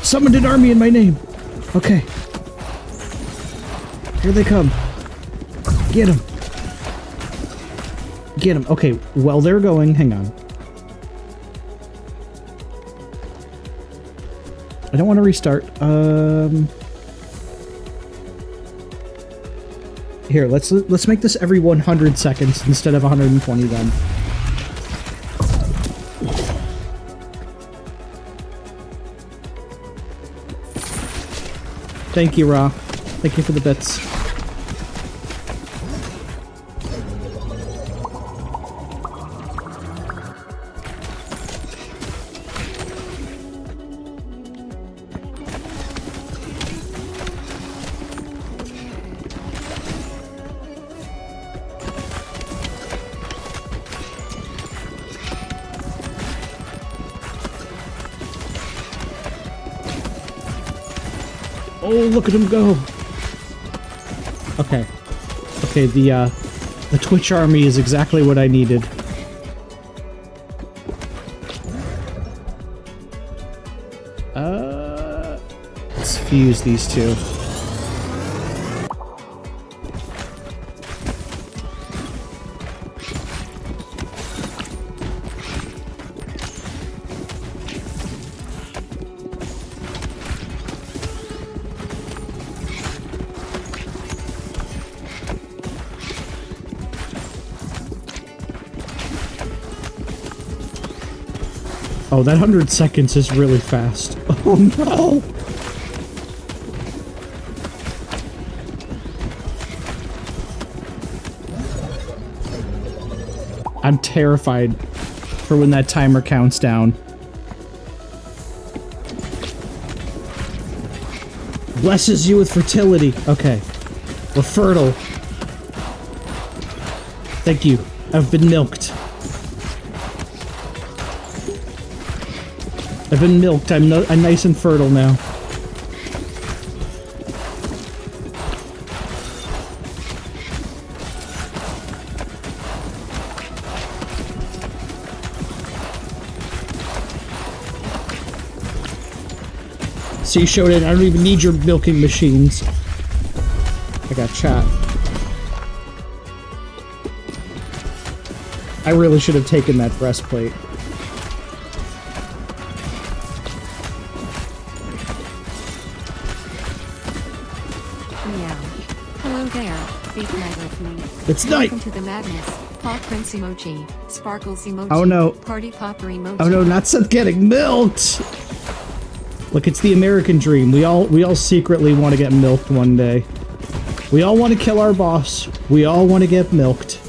Summoned an army in my name. Okay. Here they come. Get them. Get them. Okay, well, they're going. Hang on. I don't want to restart. Here, let's make this every 100 seconds instead of 120 then. Thank you, Ra. Thank you for the bits. Oh, look at him go. Okay. Okay, the Twitch army is exactly what I needed. Let's fuse these two. Oh, that 100 seconds is really fast. Oh no! I'm terrified for when that timer counts down. Blesses you with fertility. Okay. We're fertile. Thank you. I've been milked. I've been milked. I'm nice and fertile now. See, Shonen, I don't even need your milking machines. I got chat. I really should have taken that breastplate. It's night! Welcome to the madness. Paw Prince emoji. Sparkles emoji. Oh no. Party popper emoji. Oh no, not Seth getting milked! Look, it's the American dream. We all secretly want to get milked one day. We all want to kill our boss. We all want to get milked.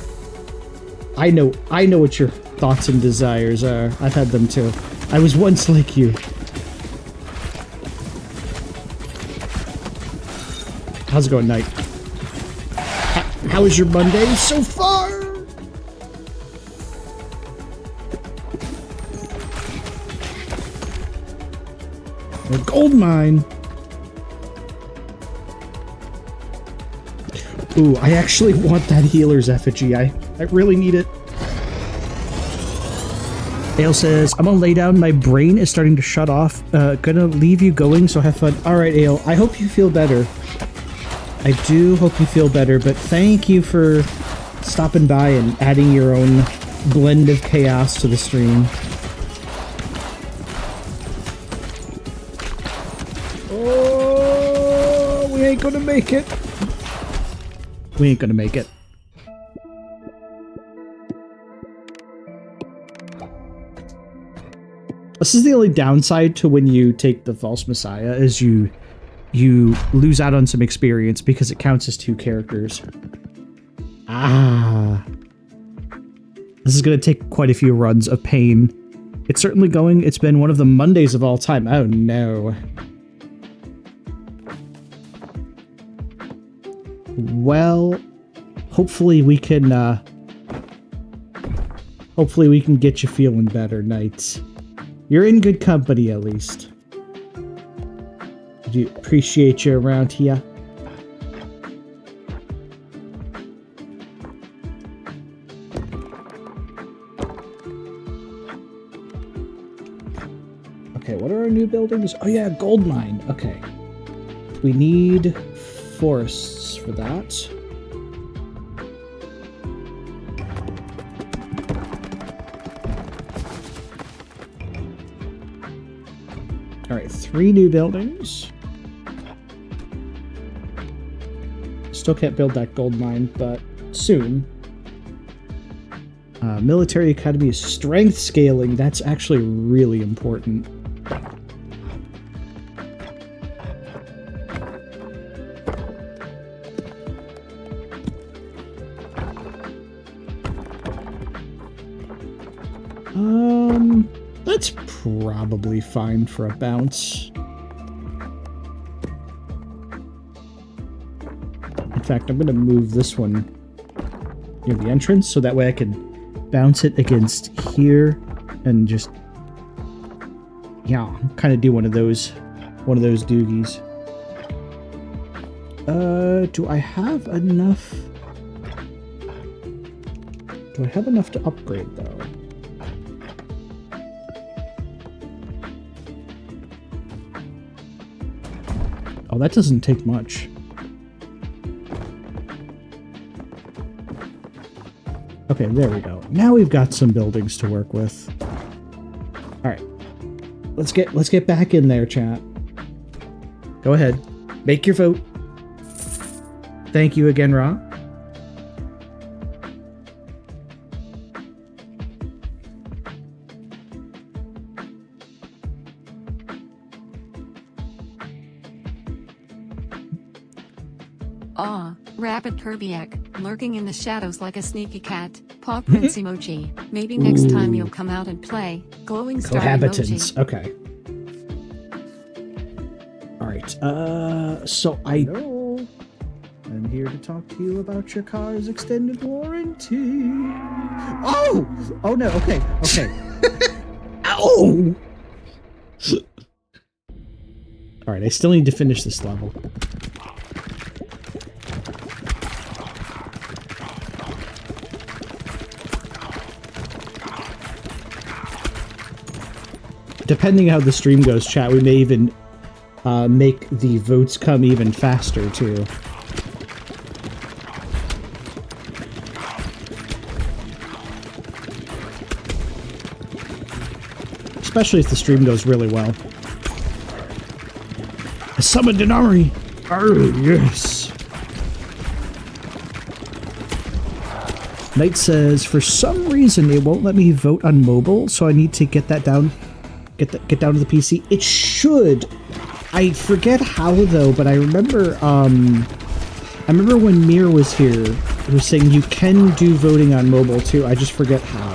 I know what your thoughts and desires are. I've had them too. I was once like you. How's it going, Knight? How is your Monday so far? A gold mine. Ooh, I actually want that healer's effigy. I really need it. Ale says, I'm gonna lay down. My brain is starting to shut off. Gonna leave you going, so have fun. Alright, Ale, I hope you feel better. I do hope you feel better, but thank you for stopping by and adding your own blend of chaos to the stream. Oh, we ain't gonna make it. We ain't gonna make it. This is the only downside to when you take the false messiah, is you lose out on some experience because it counts as 2 characters. Ah. This is gonna take quite a few runs of pain. It's certainly going. It's been one of the Mondays of all time. Oh no. Well, hopefully we can get you feeling better, Knights. You're in good company, at least. Do appreciate you around here. Okay, what are our new buildings? Oh yeah, gold mine. Okay. We need forests for that. Alright, 3 new buildings. Still can't build that gold mine, but soon. Military Academy is strength scaling. That's actually really important. That's probably fine for a bounce. In fact, I'm going to move this one near the entrance so that way I can bounce it against here and just, yeah, kind of do one of those doogies. Do I have enough? Do I have enough to upgrade though? Oh, that doesn't take much. Okay, there we go. Now we've got some buildings to work with. All right, let's get back in there, chat. Go ahead, make your vote. Thank you again, Ra. Aw, Rapid Kirbiak, lurking in the shadows like a sneaky cat. Paw Prince emoji. Maybe next time you'll come out and play. Glowing star Cohabitants. emoji. Okay. All right. So I'm here to talk to you about your car's extended warranty. Oh! Oh no. Okay. Okay. Ow! All right. I still need to finish this level. Depending how the stream goes, chat, we may even make the votes come even faster, too. Especially if the stream goes really well. I summoned an army! Oh, yes! Knight says, for some reason it won't let me vote on mobile, so I need to get that down get down to the PC. It should. I forget how though, but I remember when Mir was here, he was saying you can do voting on mobile too. I just forget how.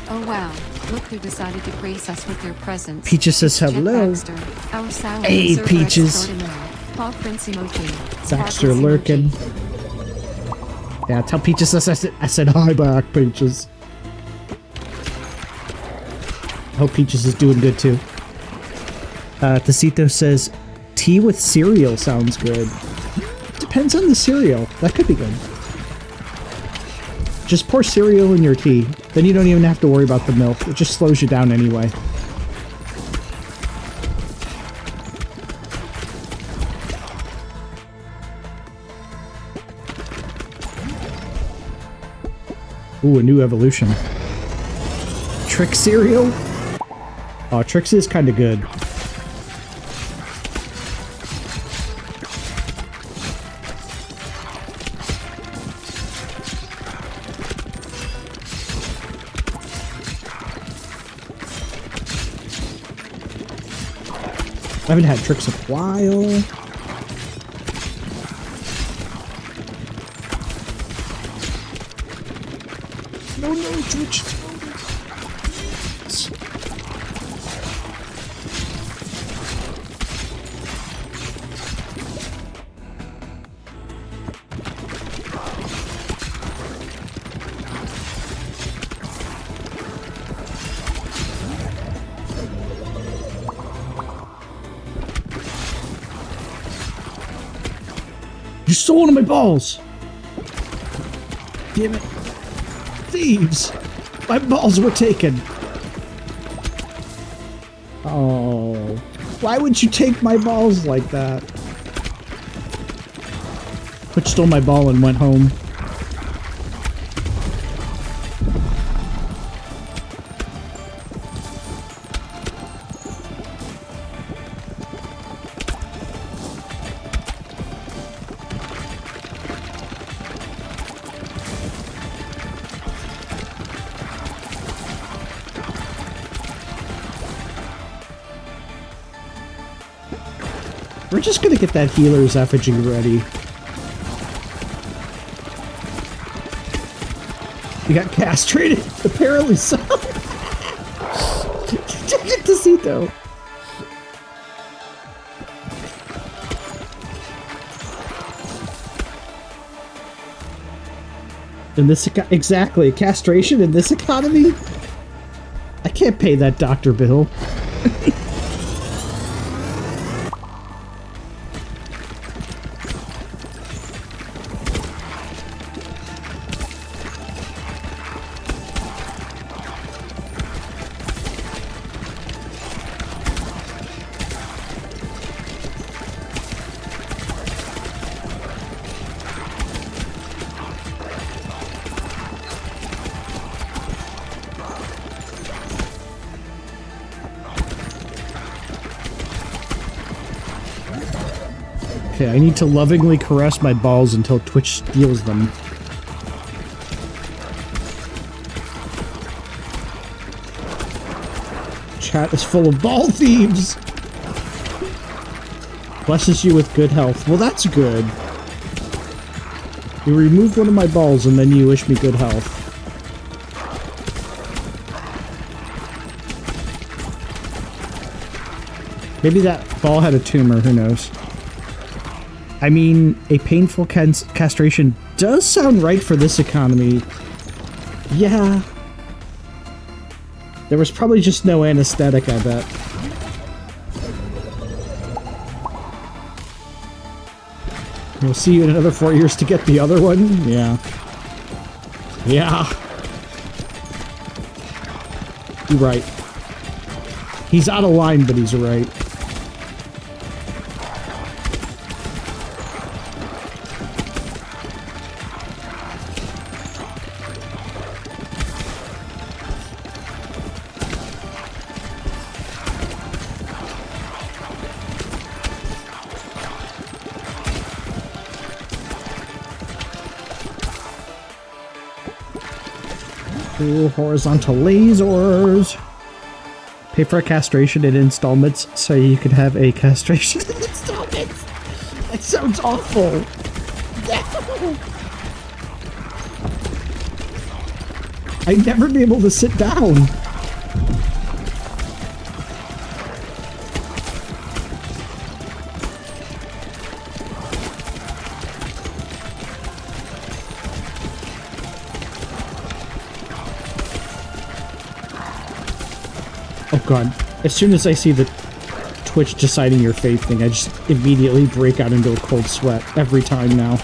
Oh wow, look who decided to grace us with their presence. Peaches says Jet hello. Baxter, our silent Hey, server Peaches. extraordinaire. Paul Prince emoji. Baxter Sparkles lurking. emoji. Yeah, tell Peaches I said hi back, Peaches. Hope Peaches is doing good too. Tacito says, tea with cereal sounds good. Depends on the cereal. That could be good. Just pour cereal in your tea. Then you don't even have to worry about the milk. It just slows you down anyway. Ooh, a new evolution. Trick cereal? Oh, Trix is kind of good. I haven't had Trix in a while. No, Twitch. You stole one of my balls! Damn it. Thieves! My balls were taken! Oh. Why would you take my balls like that? Twitch stole my ball and went home. We're just gonna get that healer's effigy ready. You got castrated? Apparently so. Tacito. In this exactly, castration in this economy? I can't pay that doctor bill. Okay, I need to lovingly caress my balls until Twitch steals them. Chat is full of ball thieves! Blesses you with good health. Well, that's good. You removed one of my balls and then you wish me good health. Maybe that ball had a tumor, who knows? I mean, a painful castration does sound right for this economy. Yeah. There was probably just no anesthetic, I bet. We'll see you in another 4 years to get the other one? Yeah. Yeah. You're right. He's out of line, but he's right. Ooh, horizontal lasers. Pay for a castration in installments so you could have a castration in installments. That sounds awful. No. I'd never be able to sit down. Oh god. As soon as I see the Twitch deciding your fate thing, I just immediately break out into a cold sweat every time now.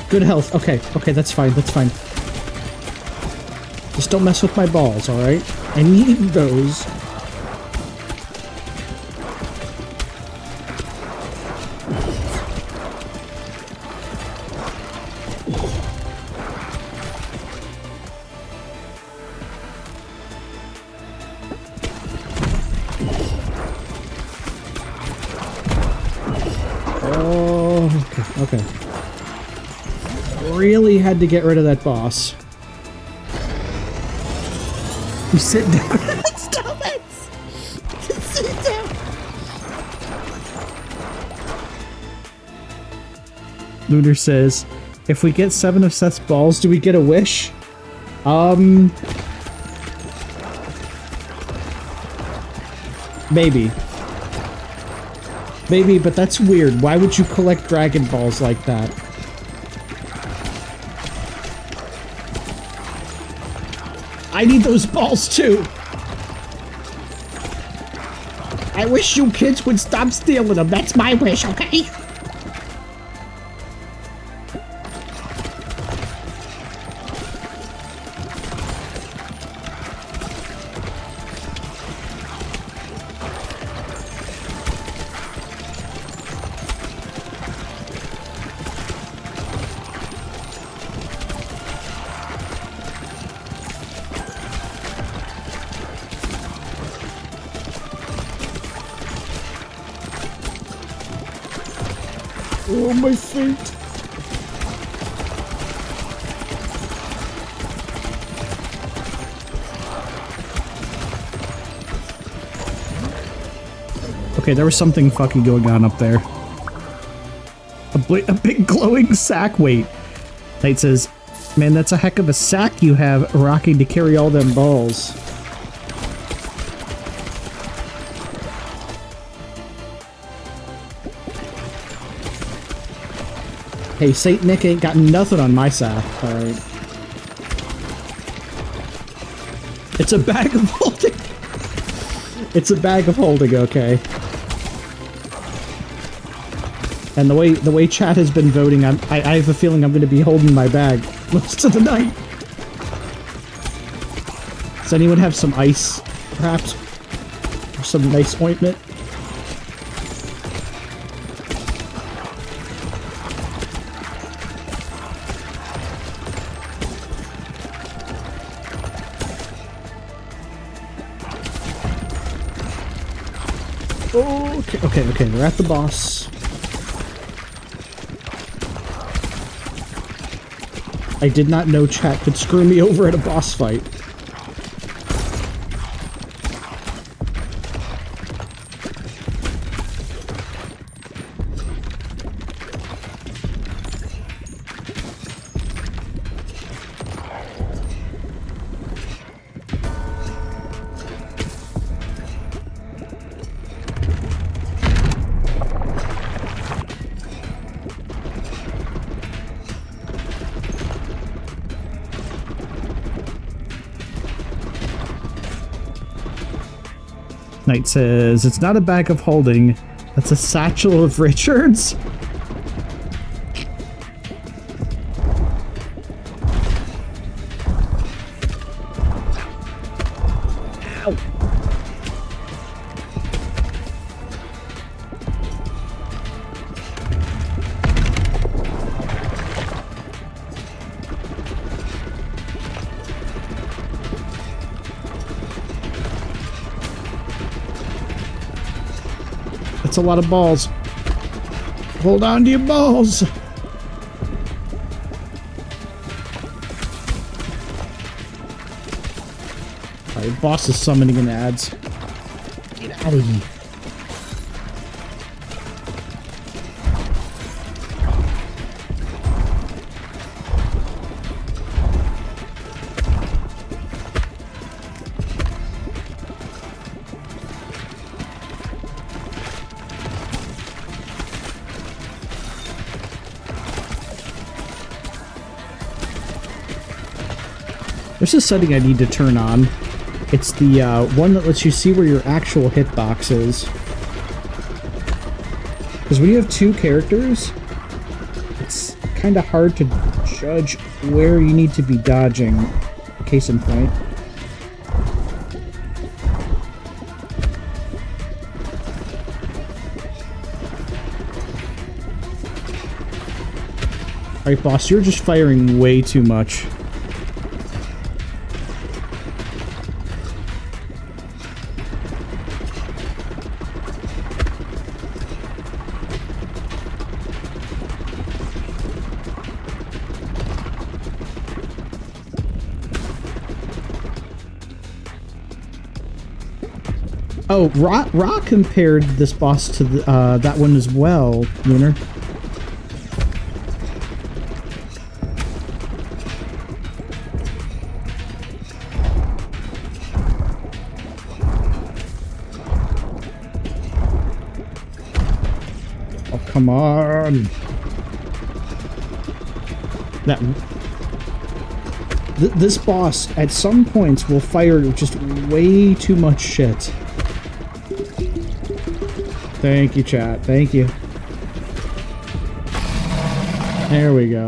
Good health. Okay, okay, that's fine, that's fine. Just don't mess with my balls, alright? I need those. Oh, okay, okay. Really had to get rid of that boss. You sit down. Stop it! Sit down. Lunar says, if we get 7 of Seth's balls, do we get a wish? Maybe. Maybe, but that's weird. Why would you collect Dragon Balls like that? I need those balls too! I wish you kids would stop stealing them. That's my wish, okay? Oh, my feet. Okay, there was something fucking going on up there. A big glowing sack weight. Knight says, man, that's a heck of a sack you have rocking to carry all them balls. Hey, Saint Nick ain't got nothing on my sack, alright. It's a bag of holding. It's a bag of holding, okay. And the way chat has been voting, I have a feeling I'm going to be holding my bag most of the night. Does anyone have some ice, perhaps? Or some nice ointment? Okay, we're at the boss. I did not know chat could screw me over at a boss fight. Knight says, it's not a bag of holding, that's a satchel of Richards? Ow. That's a lot of balls. Hold on to your balls. Alright, boss is summoning in ads. Get out of here. There's a setting I need to turn on. It's the one that lets you see where your actual hitbox is. Because when you have two characters, it's kind of hard to judge where you need to be dodging. Case in point. Alright, boss, you're just firing way too much. Oh, Ra compared this boss to the, that one as well, Lunar. Oh, come on. That... This boss, at some points, will fire just way too much shit. Thank you, chat. Thank you. There we go.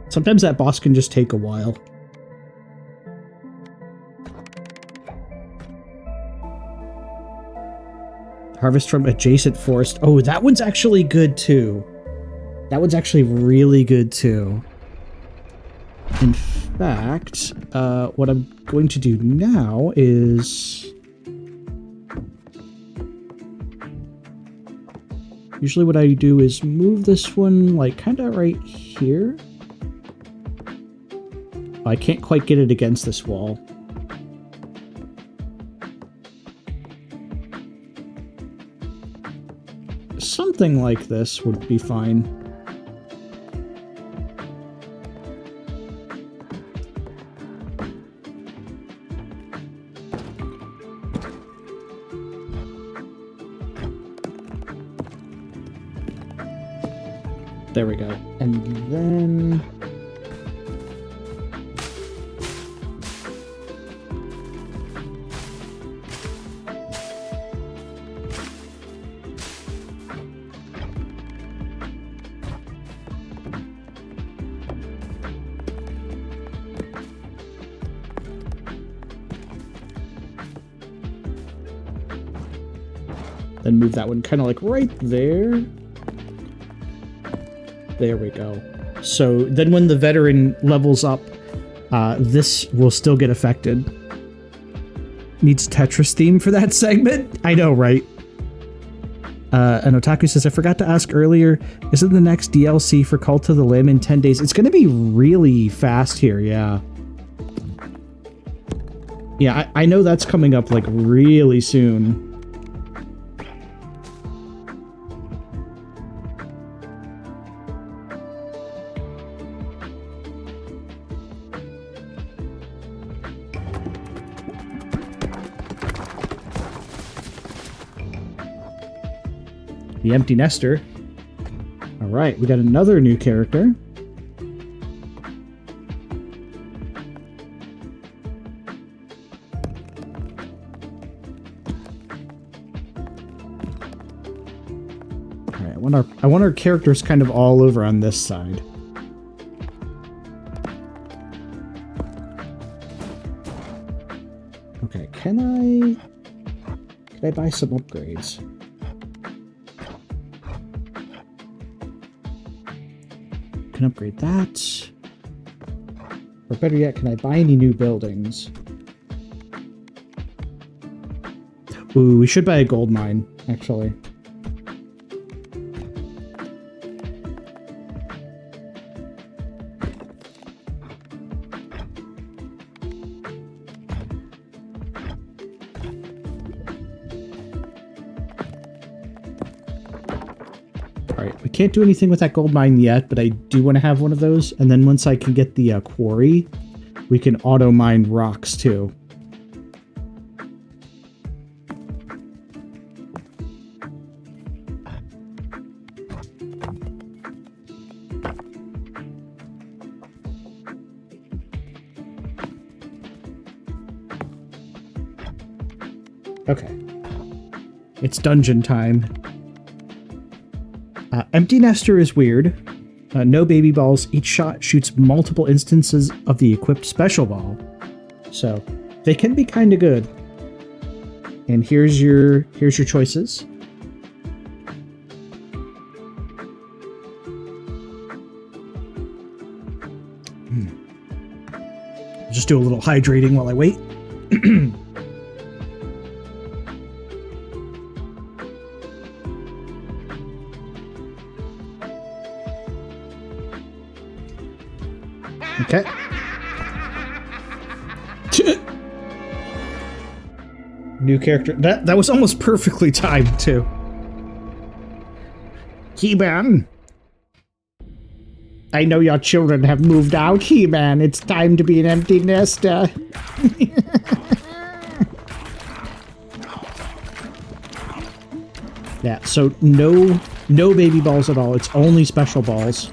Sometimes that boss can just take a while. Harvest from adjacent forest. Oh, that one's actually good too. That one's actually really good too. In fact, what I'm going to do now is... Usually what I do is move this one, like, kind of right here. I can't quite get it against this wall. Something like this would be fine. There we go. And then... then move that one kind of like right there. There we go. So then when the veteran levels up, this will still get affected. Needs Tetris theme for that segment? I know, right? And Otaku says, I forgot to ask earlier, isn't the next DLC for Cult of the Lamb in 10 days? It's going to be really fast here, yeah. Yeah, I know that's coming up like really soon. The Empty Nester. All right, we got another new character. All right, I want our characters kind of all over on this side. Okay, can I buy some upgrades? Can upgrade that. Or better yet, can I buy any new buildings? Ooh, we should buy a gold mine, actually. Alright, we can't do anything with that gold mine yet, but I do want to have one of those. And then once I can get the quarry, we can auto mine rocks too. Okay. It's dungeon time. Empty Nester is weird. No baby balls. Each shot shoots multiple instances of the equipped special ball. So they can be kind of good. And here's your choices. Just do a little hydrating while I wait. Okay. New character. That was almost perfectly timed too. He-Man. I know your children have moved out, He-Man. It's time to be an empty nester. Yeah, so no baby balls at all. It's only special balls.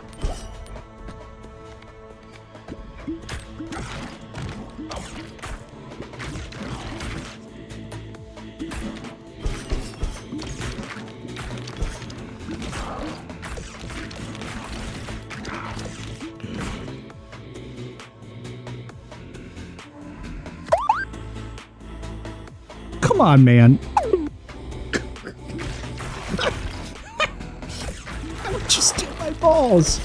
Come on, man. Why would you steal my balls?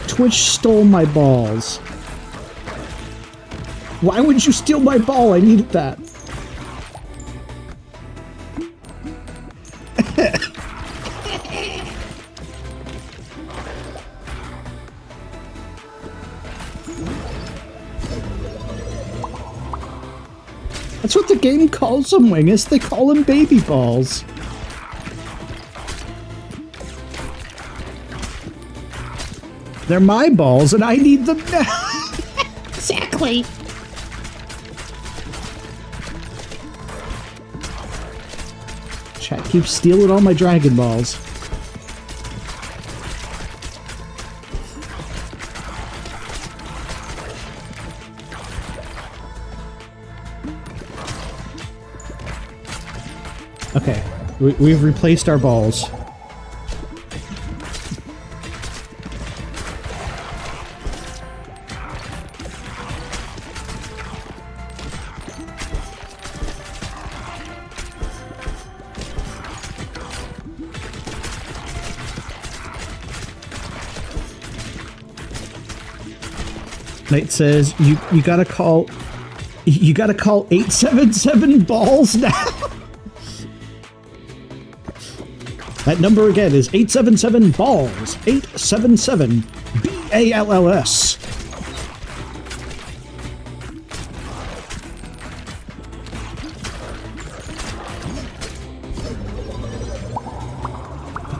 Twitch stole my balls. Why would you steal my ball? I needed that. That's what the game calls them, Wingus. They call them baby balls. They're my balls, and I need them now. Exactly. Chat keeps stealing all my Dragon Balls. Okay, we've replaced our balls. Knight says you gotta call 877 balls now. That number again is 877 balls. 877 BALLS.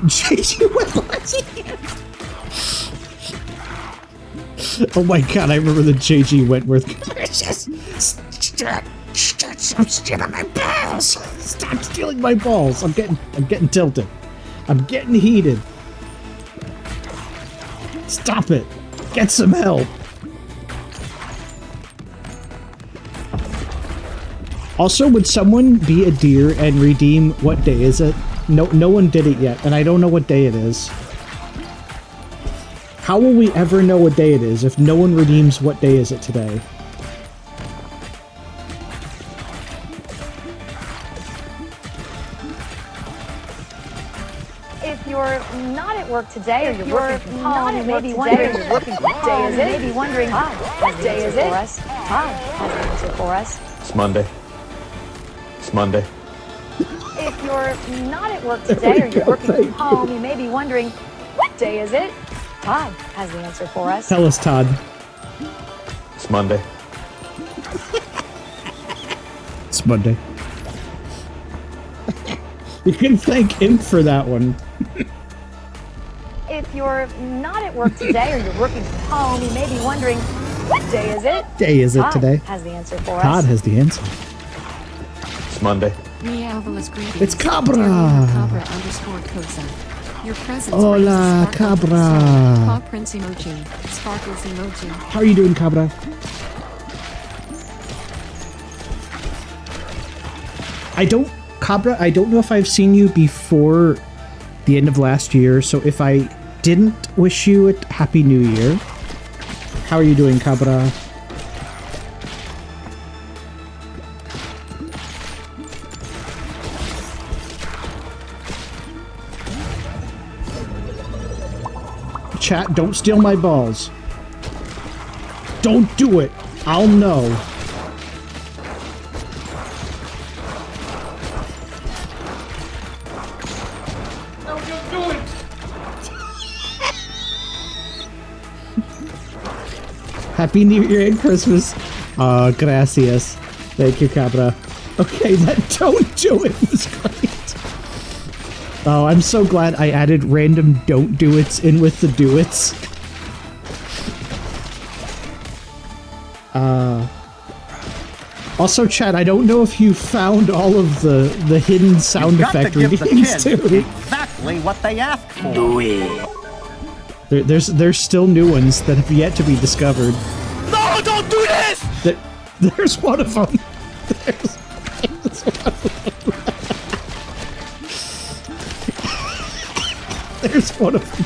JG Wentworth. Oh my god, I remember the JG Wentworth. Stop stealing my balls! Stop stealing my balls! I'm getting tilted. I'm getting heated. Stop it. Get some help. Also, would someone be a deer and redeem what day is it? No one did it yet, and I don't know what day it is. How will we ever know what day it is if no one redeems what day is it today? If you're not at work today or you're working from home, you may be wondering what day is it? You may be wondering what day is it? Todd has the answer for us. It's Monday. It's Monday. If you're not at work today or you're working from home, you may be wondering what day is it? Todd has the answer for us. Tell us, Todd. It's Monday. It's Monday. You can thank him for that one. If you're not at work today or you're working from home, you may be wondering what day is it? Day is it Todd today? has the answer for us. Todd has the answer. It's Monday. Meowvelous greetings. It's Cabra. Cabra_Cosa. Your presence Hola, Cabra. Paw Prince emoji. Sparkles emoji. How are you doing, Cabra? Cabra, I don't know if I've seen you before the end of last year, so if I didn't wish you a Happy New Year, how are you doing, Cabra? Chat, don't steal my balls. Don't do it. I'll know. Happy New Year and Christmas. Gracias. Thank you, Cabra. Okay, that don't do it was great. Oh, I'm so glad I added random don't do it's in with the do it's. Also, Chad, I don't know if you found all of the hidden sound effect readings too. Exactly what they asked for. Do it. There's still new ones that have yet to be discovered. No, don't do this! There's one of them. There's one of them. There's one of them.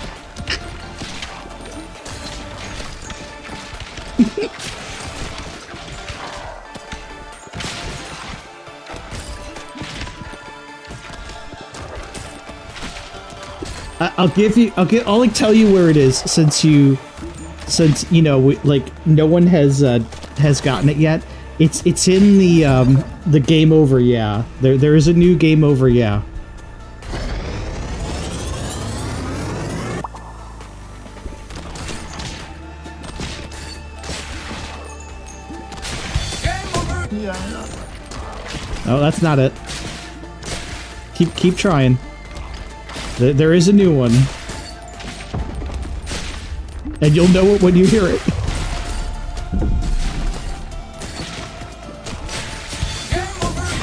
I'll like tell you where it is since you know no one has gotten it yet. It's in the game over, yeah. There is a new game over, yeah. Oh, that's not it. Keep trying. There is a new one. And you'll know it when you hear it.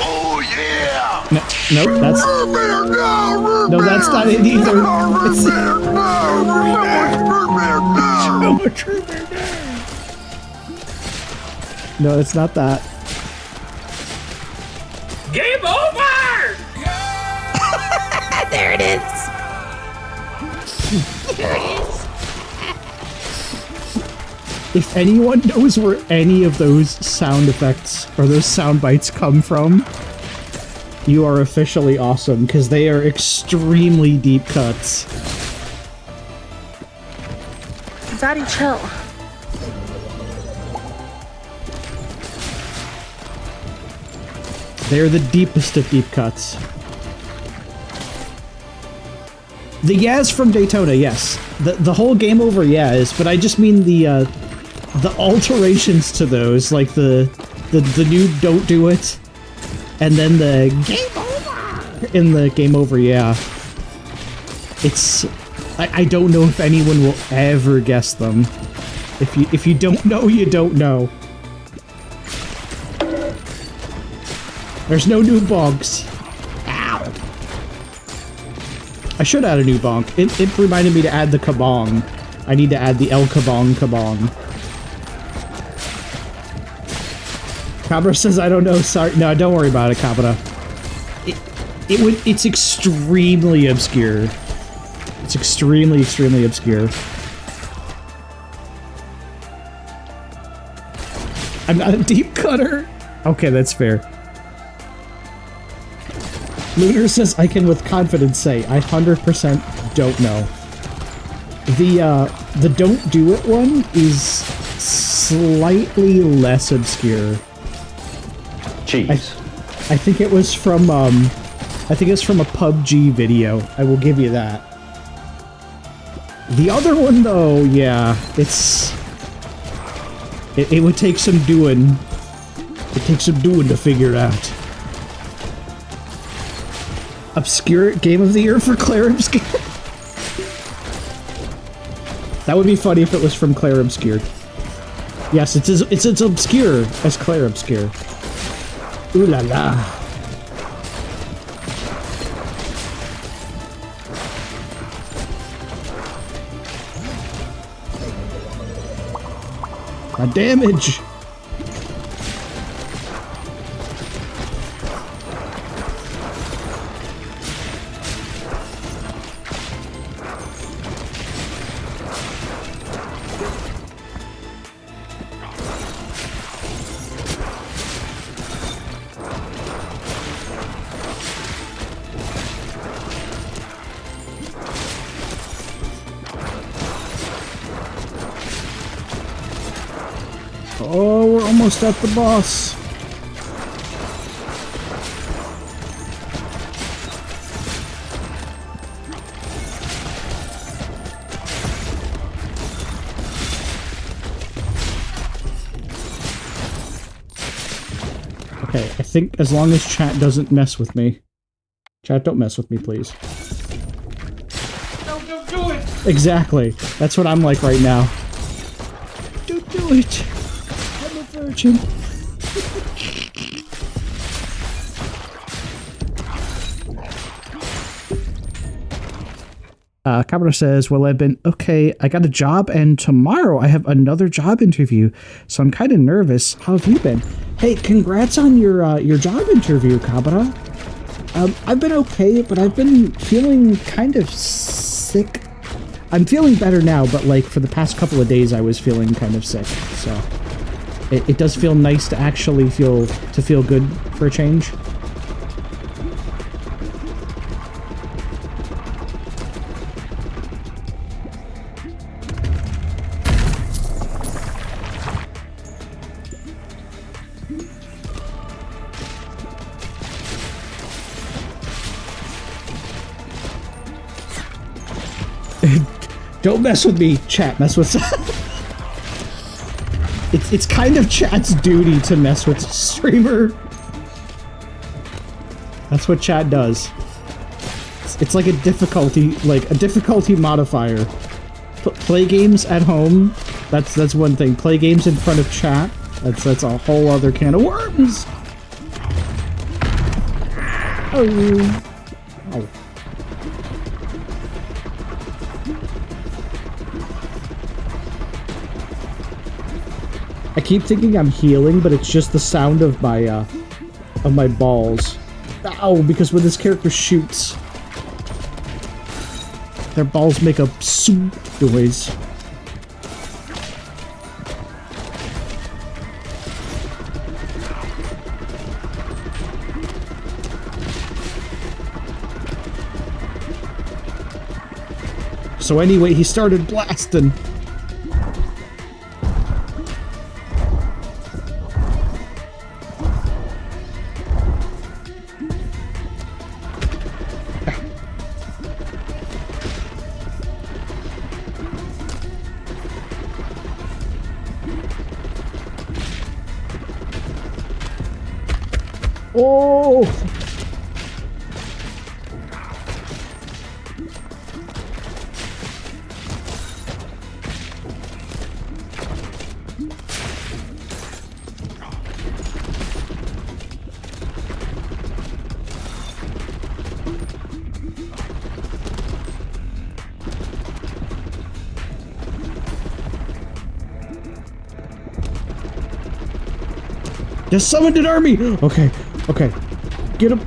Oh yeah! Nope, that's not it either. No, it's not that. Game over! There it is. There it is. If anyone knows where any of those sound effects or those sound bites come from, you are officially awesome, because they are extremely deep cuts. Daddy, chill. They're the deepest of deep cuts. The Yaz from Daytona, yes. The whole game over, yeah, is, but I just mean the alterations to those, like the new don't do it, and then the game over in the game over, yeah. It's I don't know if anyone will ever guess them. If you don't know, you don't know. There's no new bonks. Ow! I should add a new bonk. It reminded me to add the kabong. I need to add the El Kabong Kabong. Cabra says, I don't know, sorry. No, don't worry about it, Cabra. It's extremely obscure. It's extremely, extremely obscure. I'm not a deep cutter. Okay, that's fair. Lunar says, I can with confidence say, I 100% don't know. The don't do it one is slightly less obscure. Cheese. I think it was from I think it's from a PUBG video. I will give you that. The other one though, yeah, it would take some doing. It takes some doing to figure it out. Obscure Game of the Year for Claire Obscure. That would be funny if it was from Claire Obscured. Yes, it's as obscure as Claire Obscure. Ooh la la. My damage. Oh, we're almost at the boss. Okay, I think as long as chat doesn't mess with me. Chat, don't mess with me, please. No, don't do it! Exactly. That's what I'm like right now. Don't do it. I'm a virgin. Cabra says, well, I've been, okay, I got a job and tomorrow I have another job interview, so I'm kind of nervous. How have you been? Hey, congrats on your job interview, Cabra. I've been okay, but I've been feeling kind of sick. I'm feeling better now, but like for the past couple of days I was feeling kind of sick, so it does feel nice to actually feel good for a change. Don't mess with me, chat. Mess with... It's kind of chat's duty to mess with streamer. That's what chat does. It's like a difficulty modifier. Play games at home. That's one thing. Play games in front of chat. That's a whole other can of worms. Oh. Oh. I keep thinking I'm healing, but it's just the sound of my balls. Ow, because when this character shoots, their balls make a soup noise. So anyway, he started blasting. Oh! Just summoned an army! Okay, okay. Get him.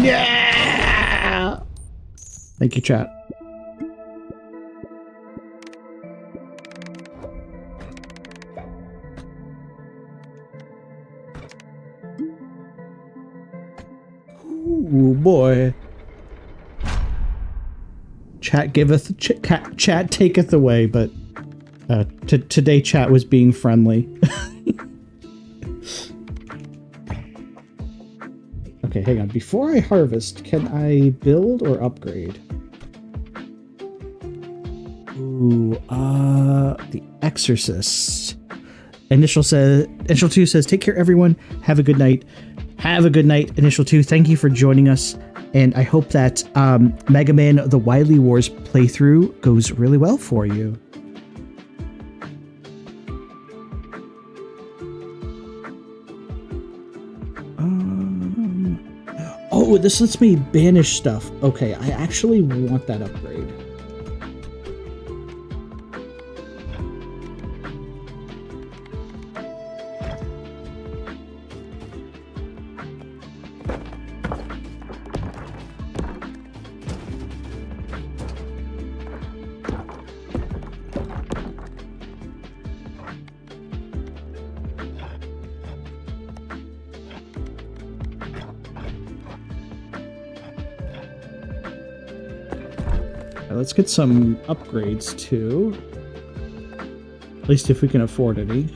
Yeah! Thank you, chat. Ooh, boy. Chat giveth, chat taketh away, but today chat was being friendly. Okay, hang on. Before I harvest, can I build or upgrade? Ooh, The Exorcist. Initial 2 says, take care, everyone. Have a good night. Have a good night, Initial 2. Thank you for joining us. And I hope that Mega Man The Wily Wars playthrough goes really well for you. Oh, this lets me banish stuff. Okay, I actually want that upgrade. Let's get some upgrades too. At least if we can afford any.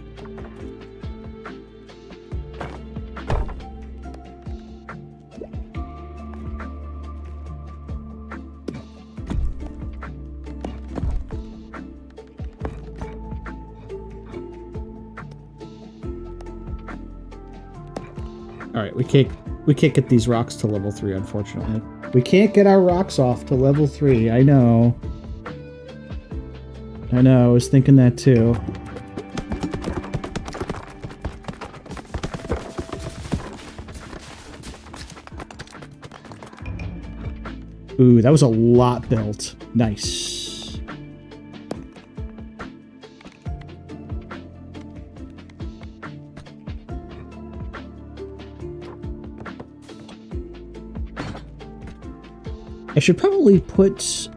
All right, we can't get these rocks to level 3, unfortunately. We can't get our rocks off to level 3. I know. I was thinking that too. Ooh, that was a lot built. Nice. I should probably put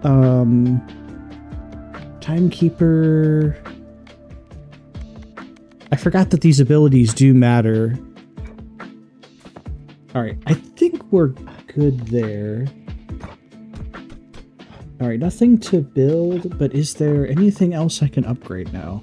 Timekeeper. I forgot that these abilities do matter. Alright, I think we're good there. Alright, nothing to build, but is there anything else I can upgrade now?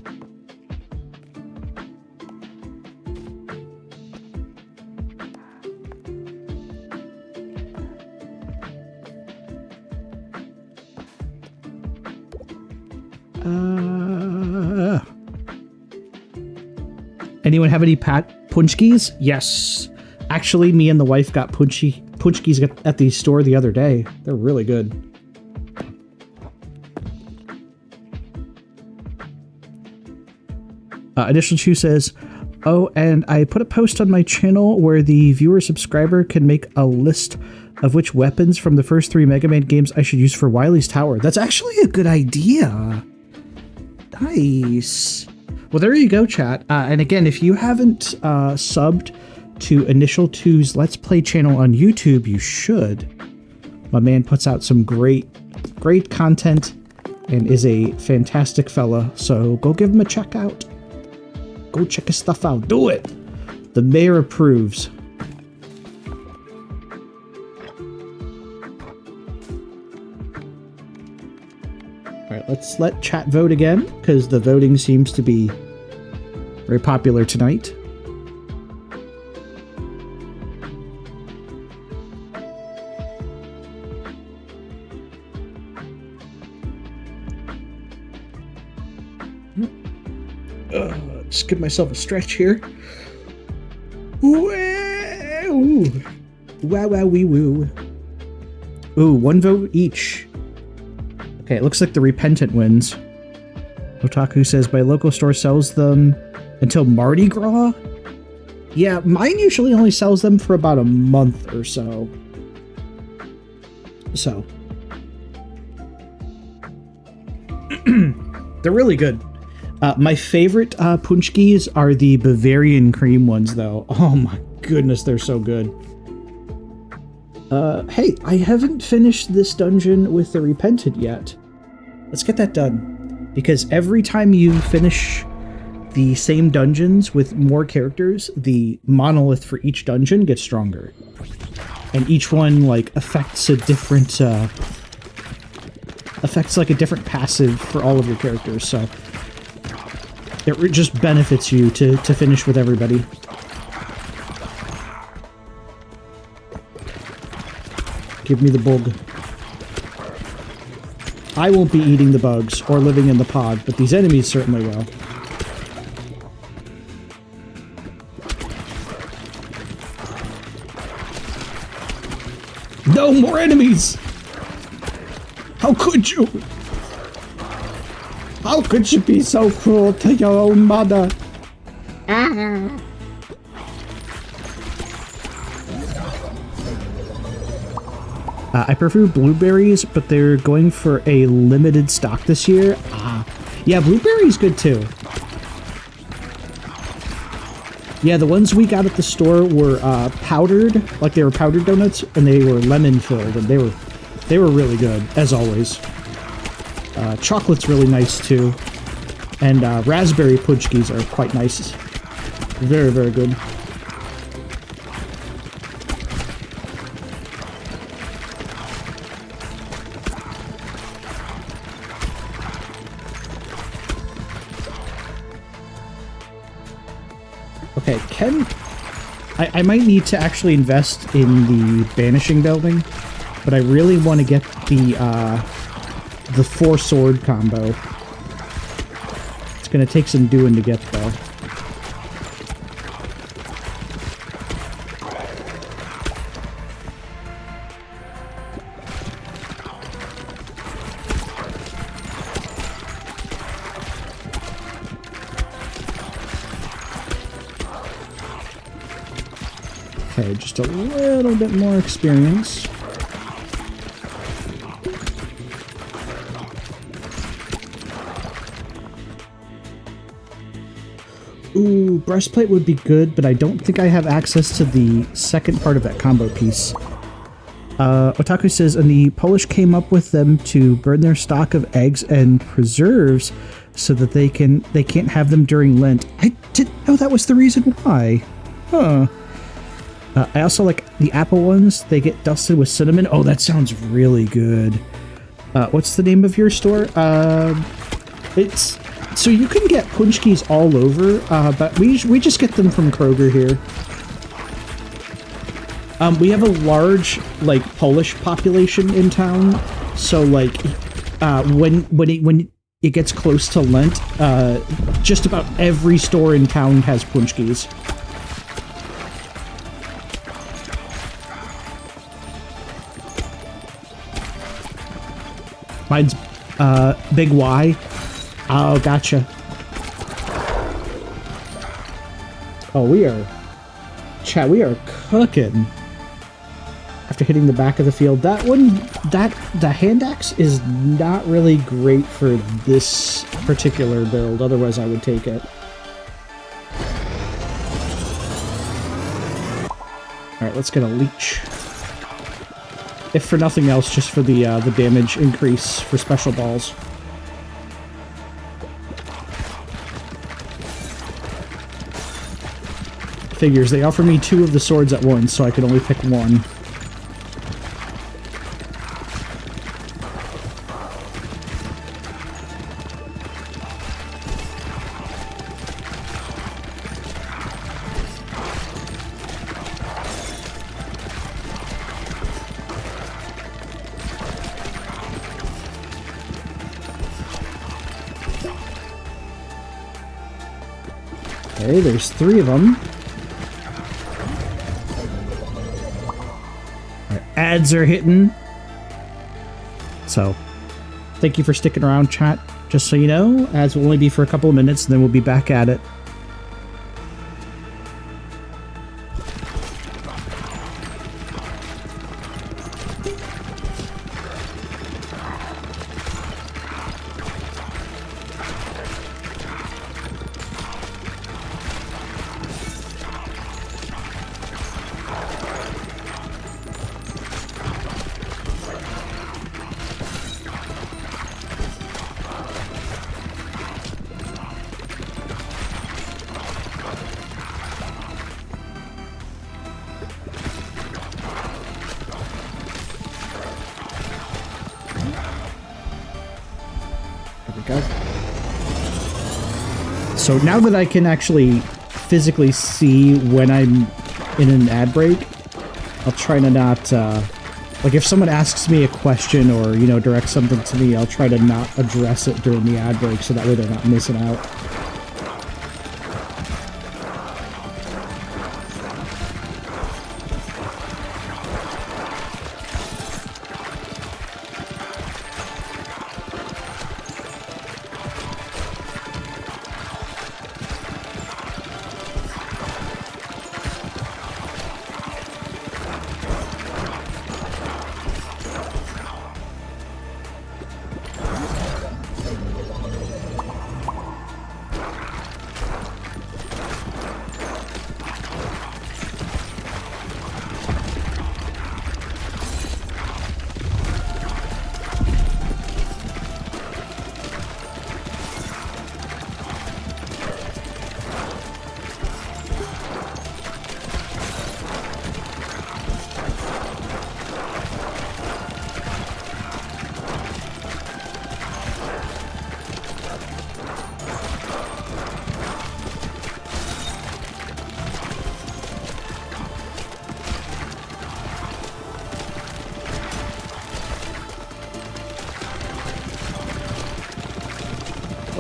Anyone have any punchkis? Yes. Actually, me and the wife got punchkis at the store the other day. They're really good. Initial Chew says, oh, and I put a post on my channel where the viewer subscriber can make a list of which weapons from the first 3 Mega Man games I should use for Wily's Tower. That's actually a good idea. Nice. Well, there you go, chat. And again, if you haven't subbed to Initial 2's Let's Play channel on YouTube, you should. My man puts out some great content and is a fantastic fella. So go give him a check out. Go check his stuff out. Do it. The mayor approves. All right, let's let chat vote again, because the voting seems to be very popular tonight. Just give myself a stretch here. Ooh. Wow, wee woo. Ooh, 1 vote each. Okay, it looks like the Repentant wins. Otaku says, my local store sells them until Mardi Gras? Yeah, mine usually only sells them for about a month or so. They're really good. My favorite punchkis are the Bavarian cream ones, though. Oh my goodness, they're so good. Hey, I haven't finished this dungeon with the Repentant yet. Let's get that done. Because every time you finish the same dungeons with more characters, the monolith for each dungeon gets stronger. and each one like affects a different affects like a different passive for all of your characters. So it just benefits you to finish with everybody. Give me the bug. I won't be eating the bugs or living in the pod, but these enemies certainly will. No more enemies! How could you? How could you be so cruel to your own mother? I prefer blueberries, but they're going for a limited stock this year. Yeah, blueberries good too. Yeah, the ones we got at the store were powdered, like they were powdered donuts, and they were lemon filled, and they were really good as always. Chocolate's really nice too, and raspberry pudgkis are quite nice. Very, very good. Okay, I might need to actually invest in the banishing building, but I really want to get the 4-sword combo. It's gonna take some doing to get though. Okay, just a little bit more experience. Ooh, breastplate would be good, but I don't think I have access to the second part of that combo piece. Otaku says, and the Polish came up with them to burn their stock of eggs and preserves so that they can't have them during Lent. I didn't know that was the reason why. Huh. I also like the apple ones. They get dusted with cinnamon. Oh, that sounds really good. What's the name of your store? It's... So you can get punchkis all over, but we just get them from Kroger here. We have a large, like, Polish population in town, so, like, when it gets close to Lent, just about every store in town has punchkis. Mine's, Big Y. Oh, gotcha. Oh, we are cooking. After hitting the back of the field, that one, the hand axe is not really great for this particular build. Otherwise, I would take it. All right, let's get a leech. If for nothing else, just for the damage increase for special balls. Figures, they offer me 2 of the swords at once, so I could only pick one. Okay, there's 3 of them. Ads are hitting. So, thank you for sticking around, chat. Just so you know, ads will only be for a couple of minutes, and then we'll be back at it. go. So now that I can actually physically see when I'm in an ad break, I'll try to not, like if someone asks me a question or, you know, directs something to me, I'll try to not address it during the ad break so that way they're not missing out.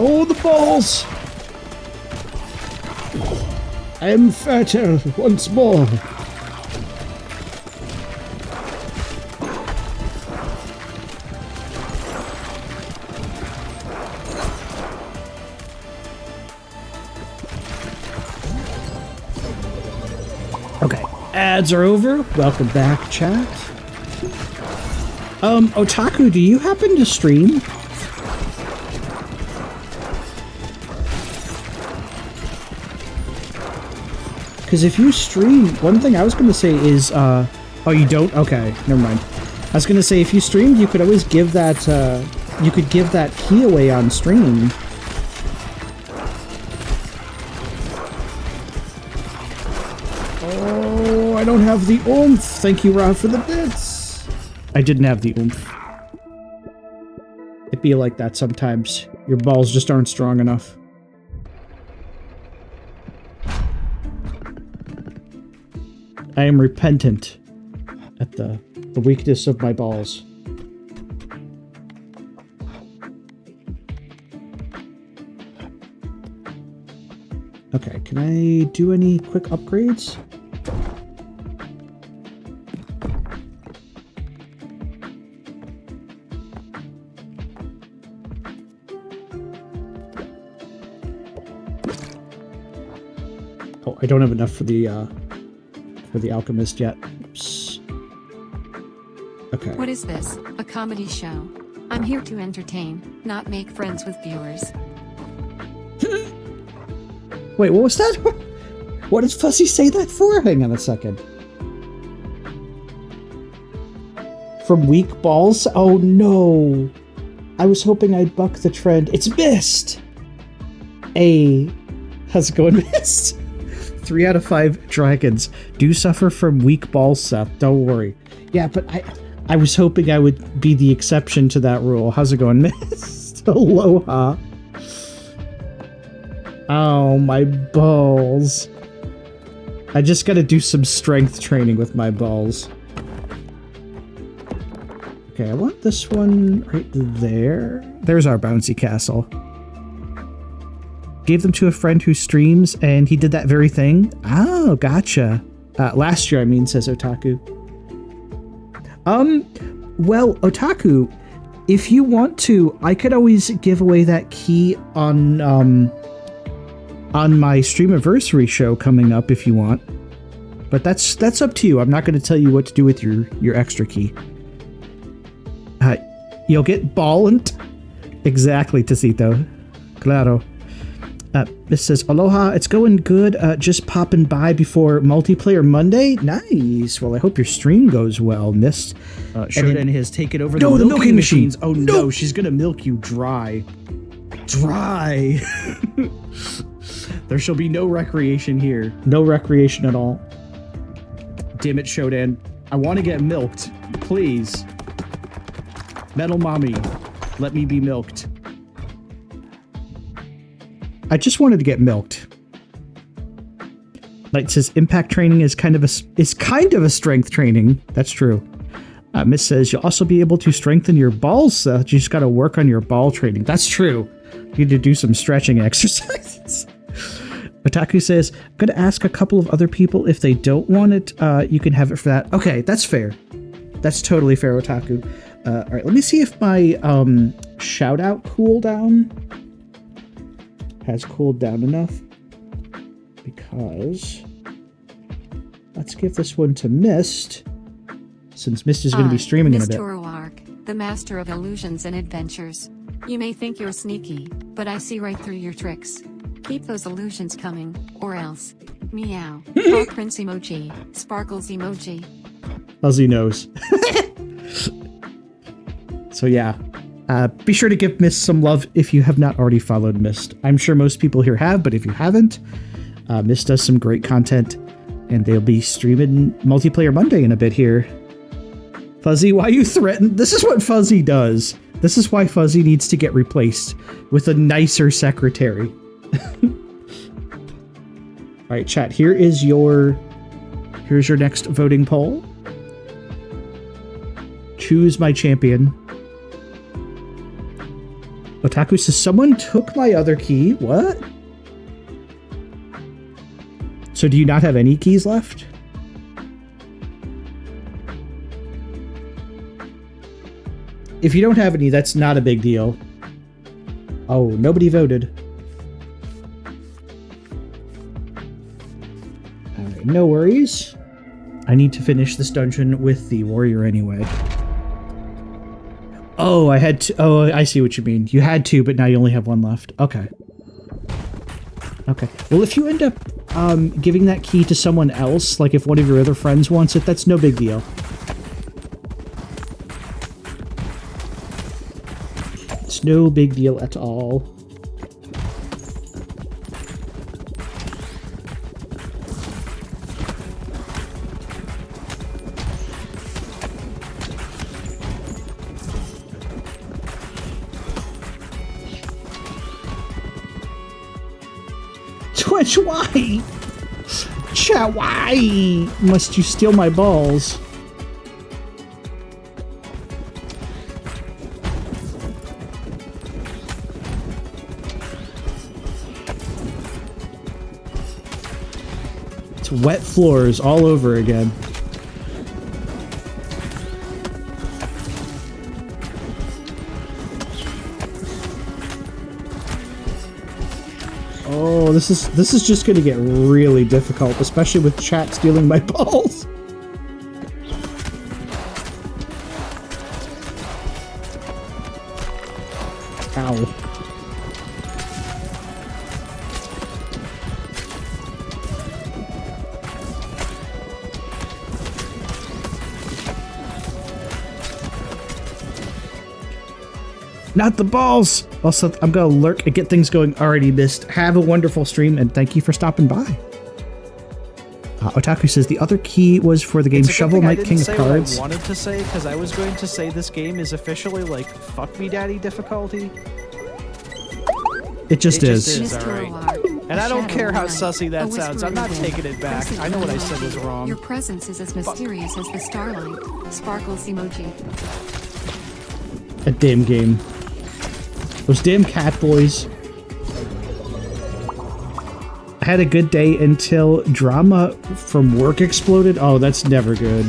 Oh, the balls! I am fertile once more. Okay, ads are over. Welcome back, chat. Otaku, do you happen to stream? Because if you stream, one thing I was going to say is, oh, you don't? Okay, never mind. I was going to say, if you streamed, you could always give that, you could give that key away on stream. Oh, I don't have the oomph. Thank you, Rob, for the bits. I didn't have the oomph. It'd be like that sometimes. Your balls just aren't strong enough. I am repentant at the weakness of my balls. Okay, can I do any quick upgrades? Oh, I don't have enough for the alchemist yet. Oops. Okay. What is this? A comedy show? I'm here to entertain, not make friends with viewers. Wait, what was that? What did Fuzzy say that for? Hang on a second. From weak balls? Oh no. I was hoping I'd buck the trend. It's missed! Hey, how's it going, Mist? 3 out of 5 dragons do suffer from weak balls, Seth. Don't worry. Yeah, but I was hoping I would be the exception to that rule. How's it going, Mist? Aloha. Oh, my balls. I just gotta do some strength training with my balls. Okay, I want this one right there. There's our bouncy castle. Gave them to a friend who streams, and he did that very thing. Oh, gotcha. Last year, I mean, says Otaku. Well, Otaku, if you want to, I could always give away that key on my Streamiversary show coming up if you want. But that's up to you. I'm not going to tell you what to do with your extra key. You'll get ballant. Exactly, Tacito. Claro. This says, Aloha, it's going good. Just popping by before multiplayer Monday. Nice. Well, I hope your stream goes well, Mist. Shodan has taken over the milking machines. Oh no, she's gonna milk you dry. Dry. There shall be no recreation here. No recreation at all. Damn it, Shodan. I want to get milked. Please. Metal Mommy, let me be milked. I just wanted to get milked. Light says impact training is kind of a strength training. That's true. Miss says you'll also be able to strengthen your balls. You just got to work on your ball training. That's true. You need to do some stretching exercises. Otaku says, I'm going to ask a couple of other people if they don't want it. You can have it for that. Okay, that's fair. That's totally fair, Otaku. All right, let me see if my shout out cooldown has cooled down enough. Because let's give this one to Mist, since Mist is going to be streaming in a bit. Mr. Ark, the master of illusions and adventures. You may think you're sneaky, but I see right through your tricks. Keep those illusions coming, or else. Meow. Frog Prince emoji. Sparkles emoji. Fuzzy knows. So yeah, be sure to give Mist some love if you have not already followed Mist. I'm sure most people here have, but if you haven't, Mist does some great content, and they'll be streaming Multiplayer Monday in a bit here. Fuzzy, why you threaten? This is what Fuzzy does. This is why Fuzzy needs to get replaced with a nicer secretary. All right, chat. Here's your next voting poll. Choose my champion. Otaku says someone took my other key. What? So do you not have any keys left? If you don't have any, that's not a big deal. Oh, nobody voted. All right, no worries. I need to finish this dungeon with the warrior anyway. Oh, I had to. Oh, I see what you mean. You had two, but now you only have one left. Okay. Okay. Well, if you end up giving that key to someone else, like if one of your other friends wants it, that's no big deal. It's no big deal at all. Twitch, why? Chat, why must you steal my balls? It's wet floors all over again. Oh, this is just gonna get really difficult, especially with chat stealing my balls. Ow. Not the balls! Also, I'm gonna lurk and get things going. Already missed. Have a wonderful stream, and thank you for stopping by. Otaku says the other key was for the game Shovel Knight King of Cards. I wanted to say, because I was going to say this game is officially like fuck me daddy difficulty. It just is. Alright. And I don't care how sussy that sounds. I'm not taking it back. I know what I said was wrong. Your presence is as mysterious as the starlight. Sparkles emoji. A damn game. Those damn cat boys. I had a good day until drama from work exploded. Oh, that's never good.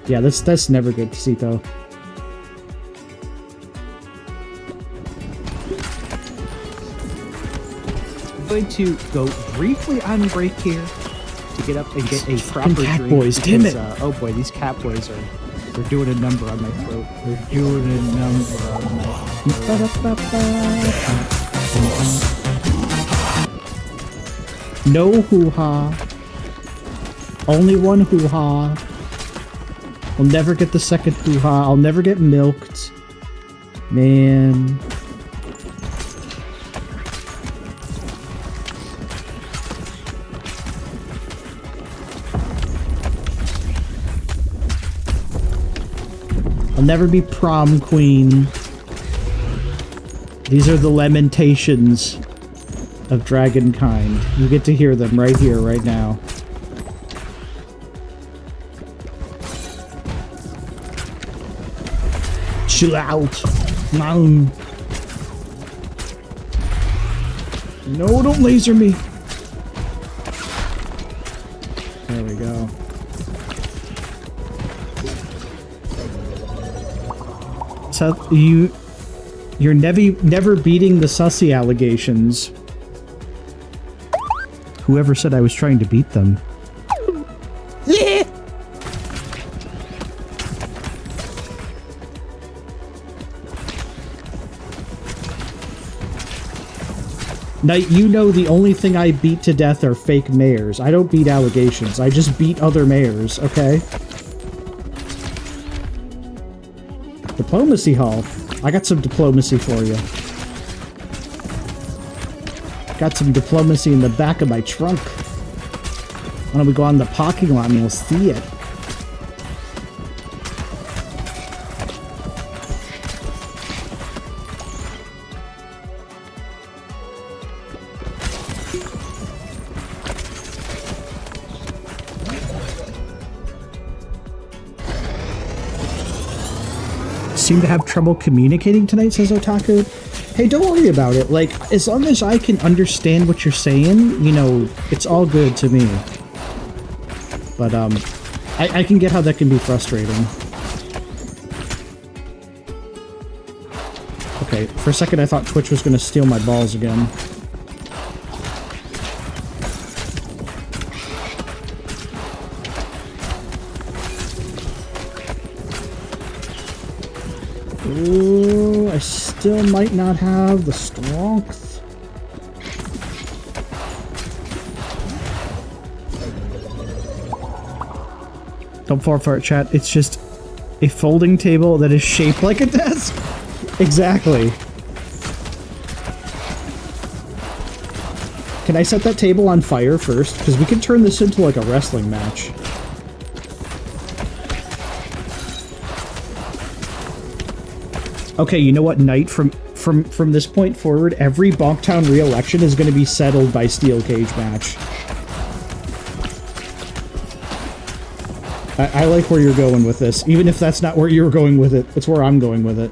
Yeah, that's never good to see, though. I'm going to go briefly on break here to get up and get a proper cat drink. Boys, damn it! Oh boy, these cat boys they're doing a number on my throat. They're doing a number on my No hoo-ha. Only one hoo-ha. I'll never get the second hoo-ha. I'll never get milked. Man. I'll never be prom queen. These are the lamentations of dragonkind. You get to hear them right here, right now. Chill out. No, don't laser me. There we go. So you're never beating the sussy allegations. Whoever said I was trying to beat them? Knight, you know the only thing I beat to death are fake mayors. I don't beat allegations. I just beat other mayors, okay? Diplomacy Hall. I got some diplomacy for you. Got some diplomacy in the back of my trunk. Why don't we go on the parking lot and you'll see it. Seem to have trouble communicating tonight, says Otaku. Hey, don't worry about it. Like, as long as I can understand what you're saying, you know, it's all good to me. But, I can get how that can be frustrating. Okay, for a second I thought Twitch was going to steal my balls again. Ooh, I still might not have the strength. Don't fall for it, chat. It's just a folding table that is shaped like a desk. Exactly. Can I set that table on fire first? Because we can turn this into like a wrestling match. Okay, you know what, Knight? From this point forward, every Bonktown re-election is going to be settled by steel cage match. I like where you're going with this. Even if that's not where you were going with it, it's where I'm going with it.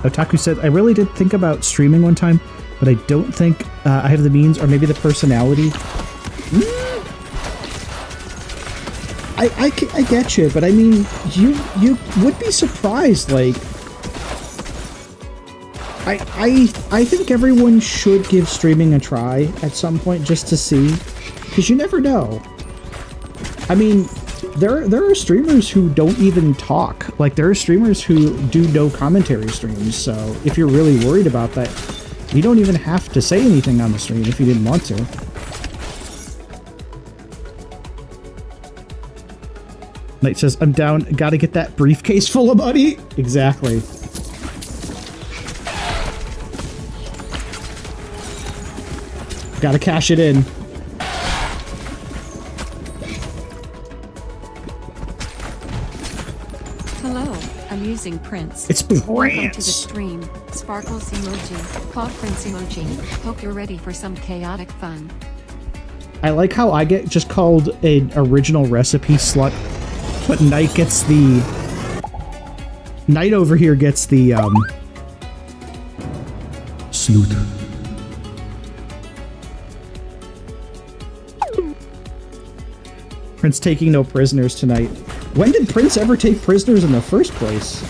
Otaku said, I really did think about streaming one time, but I don't think I have the means or maybe the personality. I get you, but I mean, you would be surprised. Like, I think everyone should give streaming a try at some point just to see, because you never know. I mean, there are streamers who don't even talk. Like, there are streamers who do no commentary streams. So if you're really worried about that, you don't even have to say anything on the stream if you didn't want to. Knight says, I'm down. Gotta get that briefcase full of money. Exactly. Gotta cash it in. Hello, amusing Prince. It's Prince. Welcome to the stream. Sparkles emoji. Cloud Prince emoji. Hope you're ready for some chaotic fun. I like how I get just called an original recipe slut, but Knight gets the... Knight over here gets the, Snoot. Prince taking no prisoners tonight. When did Prince ever take prisoners in the first place?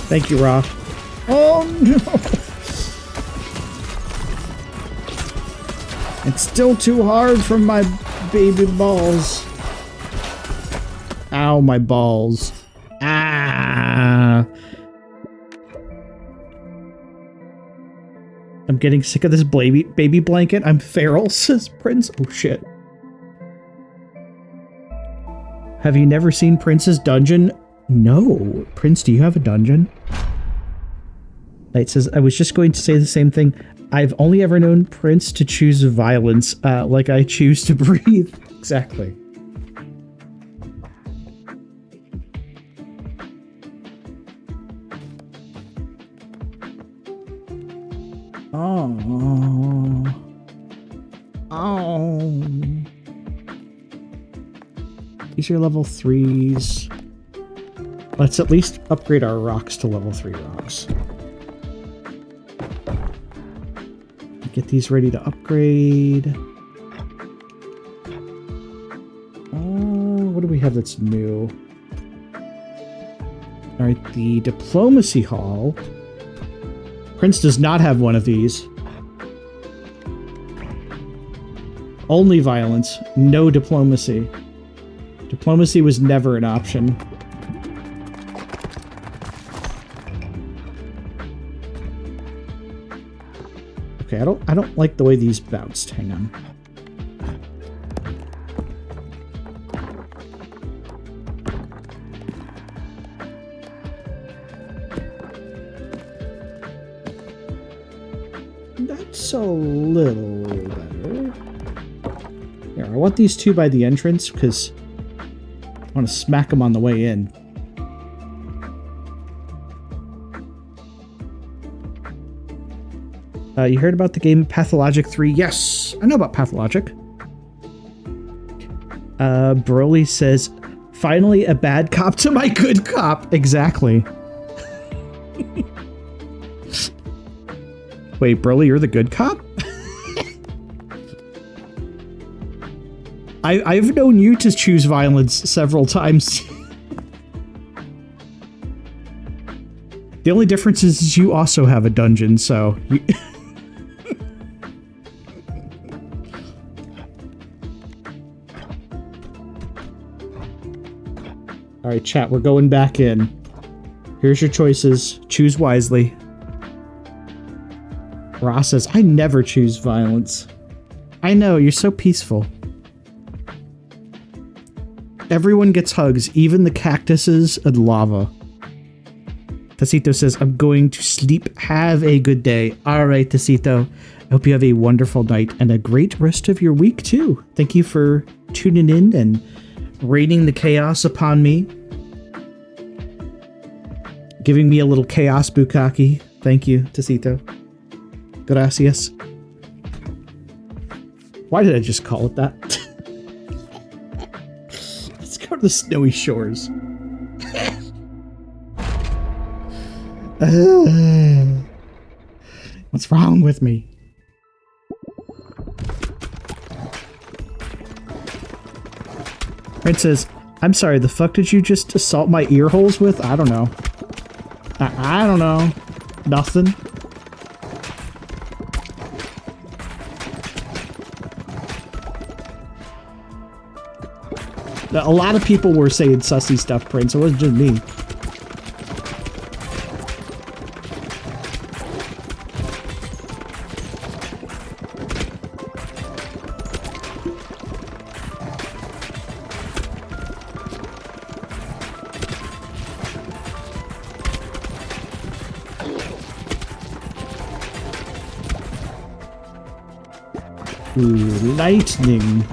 Thank you, Ra. Oh no! It's still too hard for my baby balls. Ow, my balls. Ah. I'm getting sick of this baby blanket. I'm feral, says Prince. Oh, shit. Have you never seen Prince's dungeon? No. Prince, do you have a dungeon? Knight says, I was just going to say the same thing. I've only ever known Prince to choose violence, like I choose to breathe. Exactly. Oh. Oh. These are level 3s. Let's at least upgrade our rocks to level 3 rocks. Get these ready to upgrade. Oh, what do we have that's new? Alright, the Diplomacy Hall. Prince does not have one of these. Only violence, no diplomacy. Diplomacy was never an option. Okay, I don't like the way these bounced. Hang on. That's a little better. Here, I want these two by the entrance because I want to smack them on the way in. You heard about the game Pathologic 3? Yes, I know about Pathologic. Broly says, finally a bad cop to my good cop. Exactly. Wait, Broly, you're the good cop? I've known you to choose violence several times. The only difference is you also have a dungeon, so... Alright, chat, we're going back in. Here's your choices. Choose wisely. Ross says, I never choose violence. I know, you're so peaceful. Everyone gets hugs, even the cactuses and lava. Tacito says, I'm going to sleep. Have a good day. Alright, Tacito. I hope you have a wonderful night and a great rest of your week, too. Thank you for tuning in and raining the chaos upon me. Giving me a little chaos bukkake. Thank you, Tacito. Gracias. Why did I just call it that? Let's go to the snowy shores. What's wrong with me? Prince says, I'm sorry, the fuck did you just assault my ear holes with? I don't know. I don't know. Nothing. A lot of people were saying sussy stuff, Prince. It wasn't just me. Ooh, lightning.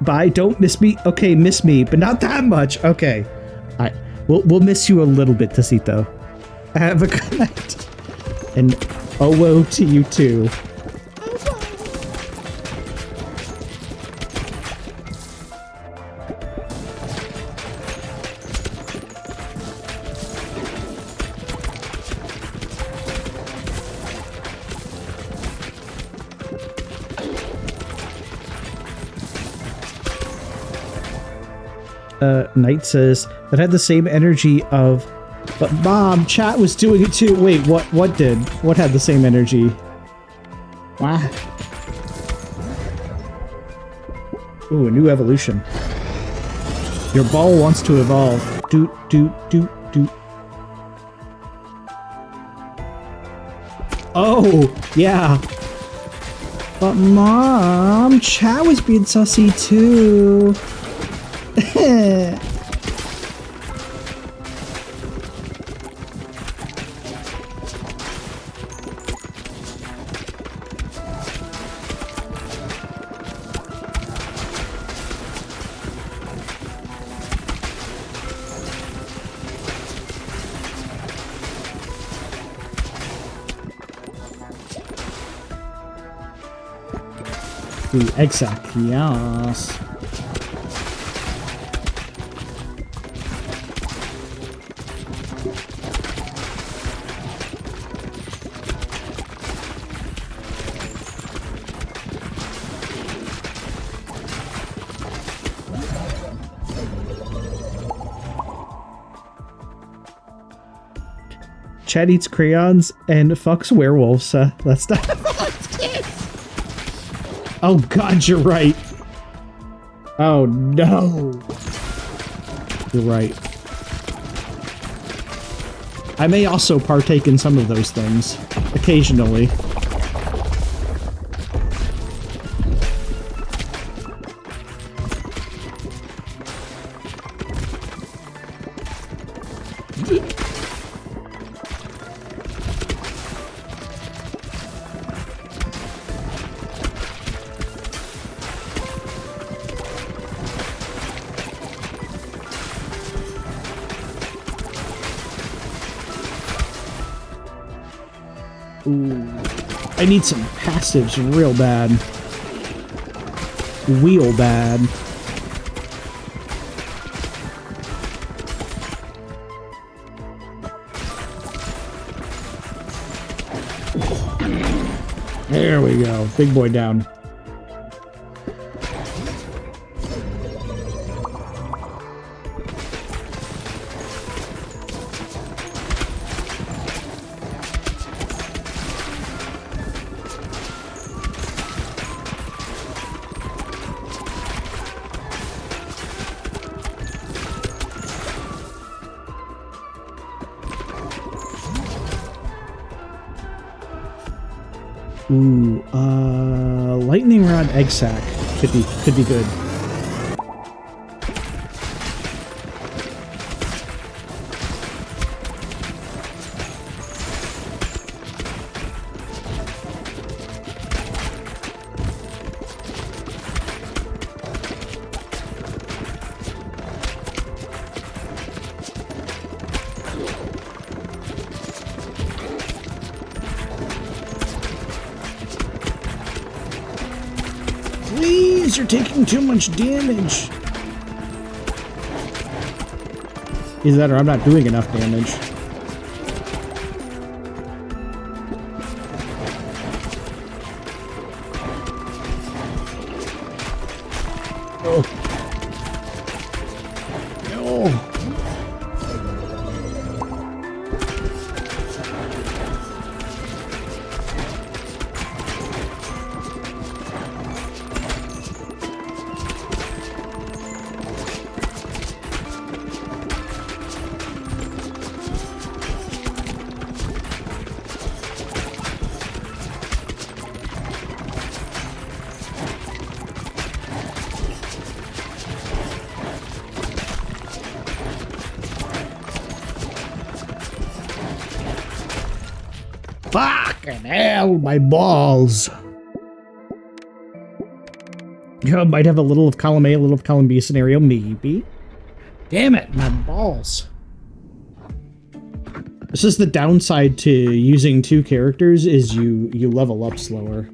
Bye, don't miss me. Okay, miss me, but not that much. Okay. Alright. We'll miss you a little bit, Tacito. Have a good night. And oh to you too. Knight says that had the same energy of But Mom, chat was doing it too. Wait, what did? What had the same energy? Wow. Ooh, a new evolution. Your ball wants to evolve. Doot, doot, doot, doot. Oh, yeah. But Mom, chat was being sussy too. Ooh, exact, yes. Chad eats crayons and fucks werewolves. That's not. Oh God, you're right. Oh no. You're right. I may also partake in some of those things occasionally. Ooh, I need some passives real bad. Real bad. There we go. Big boy down. Ooh, lightning rod egg sack could be good. Please, you're taking too much damage. Either that or I'm not doing enough damage. Oh. No. Fucking hell, my balls. Yeah, might have a little of column A, a little of column B scenario, maybe. Damn it, my balls. This is the downside to using two characters, is you level up slower.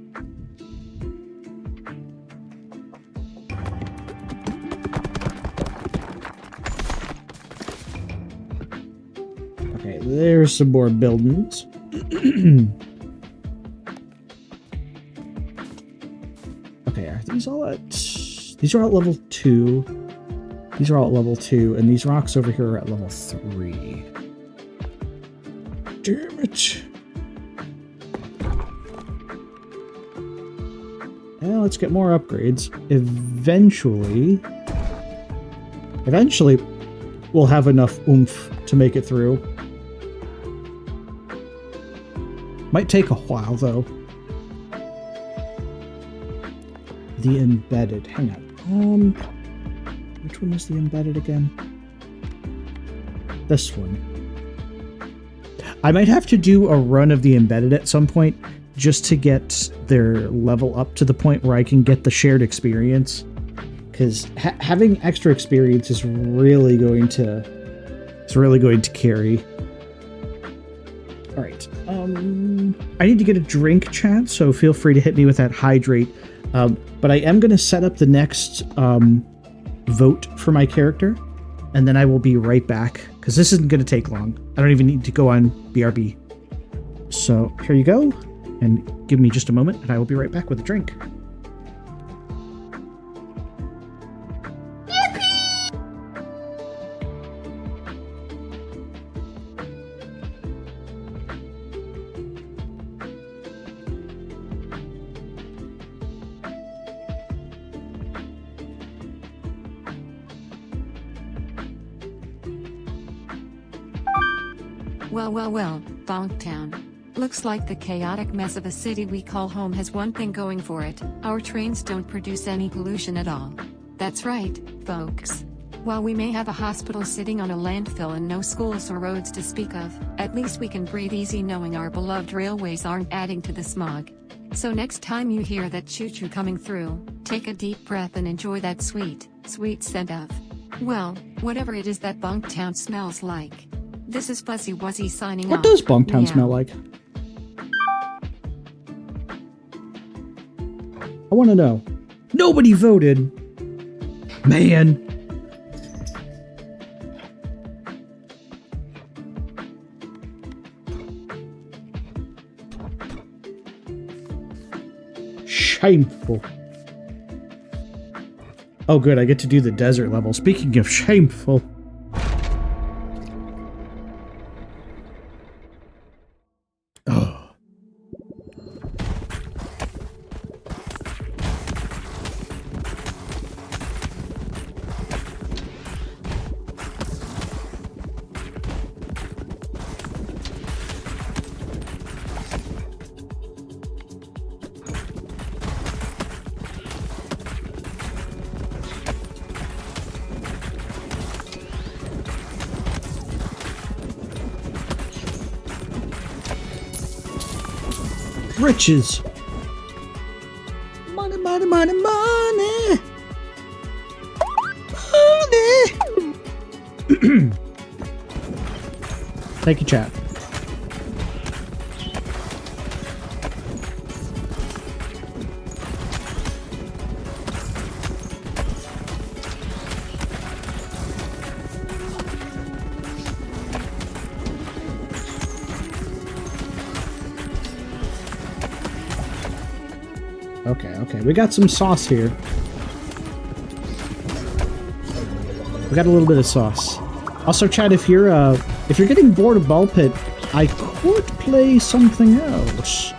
Okay, there's some more buildings. Okay, are these all at... These are at level 2. These are all at level 2, and these rocks over here are at level 3. damn it. Well, let's get more upgrades. Eventually, we'll have enough oomph to make it through. Might take a while, though. The embedded. Hang on. Which one is the embedded again? This one. I might have to do a run of the embedded at some point just to get their level up to the point where I can get the shared experience. Because having extra experience is really going to carry. All right. I need to get a drink, chat, so feel free to hit me with that hydrate. But I am going to set up the next vote for my character, and then I will be right back, because this isn't going to take long. I don't even need to go on BRB. So here you go, and give me just a moment, and I will be right back with a drink. Well, Bonktown. Looks like the chaotic mess of a city we call home has one thing going for it: our trains don't produce any pollution at all. That's right, folks. While we may have a hospital sitting on a landfill and no schools or roads to speak of, at least we can breathe easy knowing our beloved railways aren't adding to the smog. So next time you hear that choo-choo coming through, take a deep breath and enjoy that sweet, sweet scent of, well, whatever it is that Bonktown smells like. This is Fuzzy Wuzzy signing off. What does Bonktown Meow. smell like? I want to know. Nobody voted. Man. Shameful. Oh, good. I get to do the desert level. Speaking of shameful. Riches. Money, money, money, money. Money. Thank you, chat. Okay, we got some sauce here. We got a little bit of sauce. Also, chat, if you're getting bored of Ball Pit, I could play something else.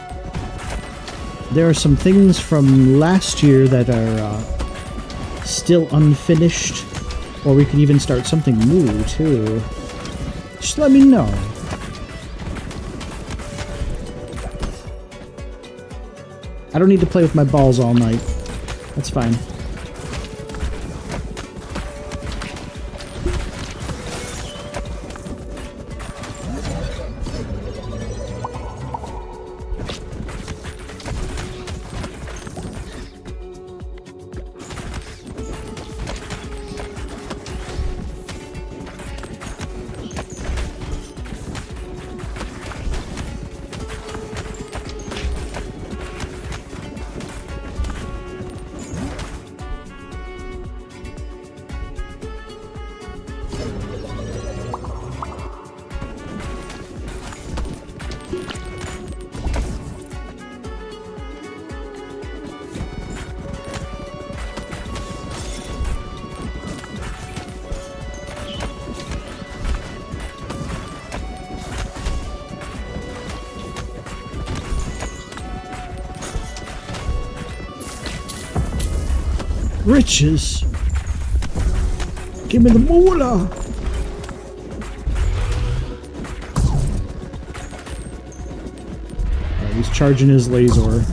There are some things from last year that are still unfinished, or we could even start something new too. Just let me know. I don't need to play with my balls all night. That's fine. Riches. Give me the moolah. Oh, he's charging his laser.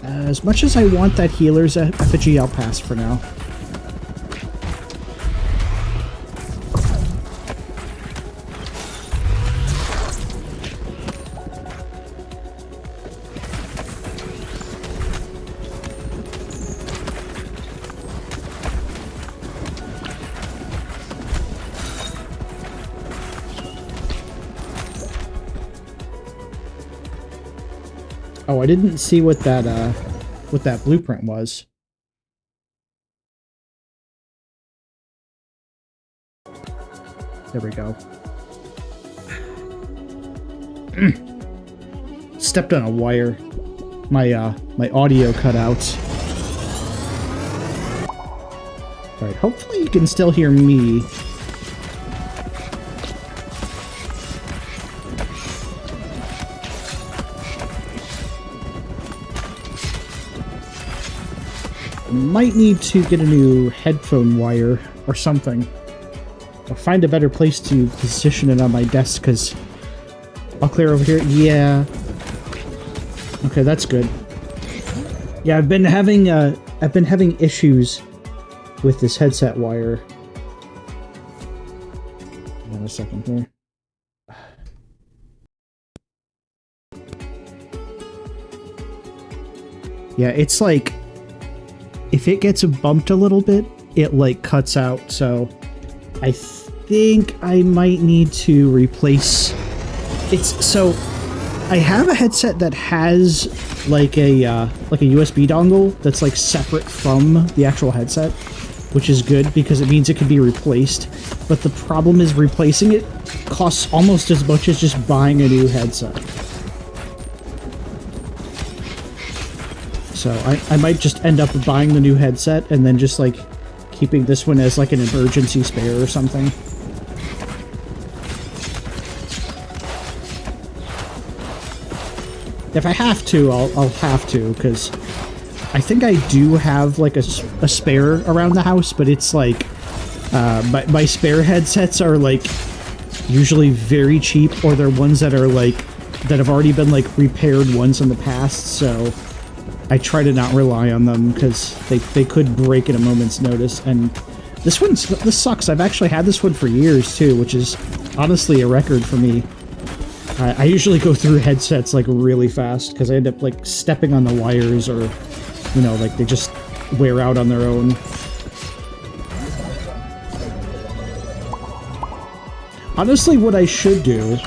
As much as I want that healer's effigy, I'll pass for now. Oh, I didn't see what that blueprint was. There we go. Stepped on a wire. My audio cut out. All right, hopefully you can still hear me. Might need to get a new headphone wire or something. I'll find a better place to position it on my desk, because I'll clear over here. Yeah. Okay, that's good. Yeah, I've been having issues with this headset wire. Hold on a second here. Yeah, it's like, if it gets bumped a little bit, it like cuts out, so I think I might need to replace. So I have a headset that has like a USB dongle that's like separate from the actual headset, which is good because it means it can be replaced. But the problem is replacing it costs almost as much as just buying a new headset. So I might just end up buying the new headset and then just like keeping this one as like an emergency spare or something. If I have to, I'll have to, because I think I do have like a spare around the house, but it's like my spare headsets are like usually very cheap, or they're ones that are like that have already been like repaired once in the past, so I try to not rely on them because they could break at a moment's notice. And this sucks. I've actually had this one for years too, which is honestly a record for me. I usually go through headsets like really fast because I end up like stepping on the wires, or you know, like they just wear out on their own. Honestly, what I should do,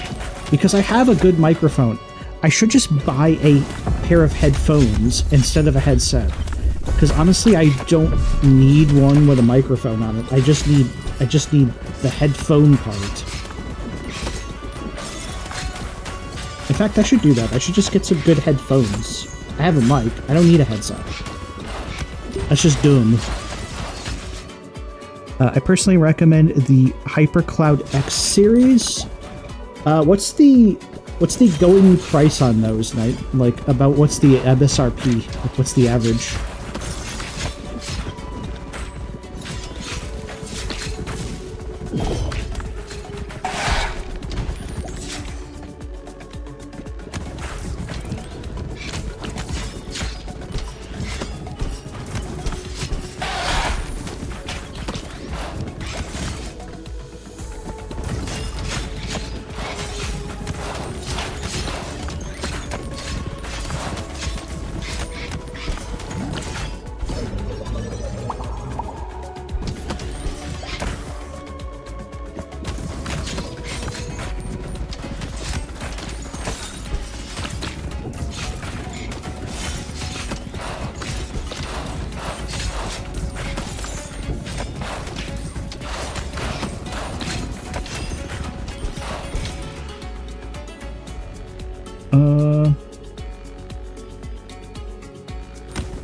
because I have a good microphone, I should just buy a pair of headphones instead of a headset. Because honestly, I don't need one with a microphone on it. I just need the headphone part. In fact, I should do that. I should just get some good headphones. I have a mic. I don't need a headset. That's just dumb. I personally recommend the HyperCloud X series. What's the going price on those, Knight? Like, about what's the MSRP? Like, what's the average?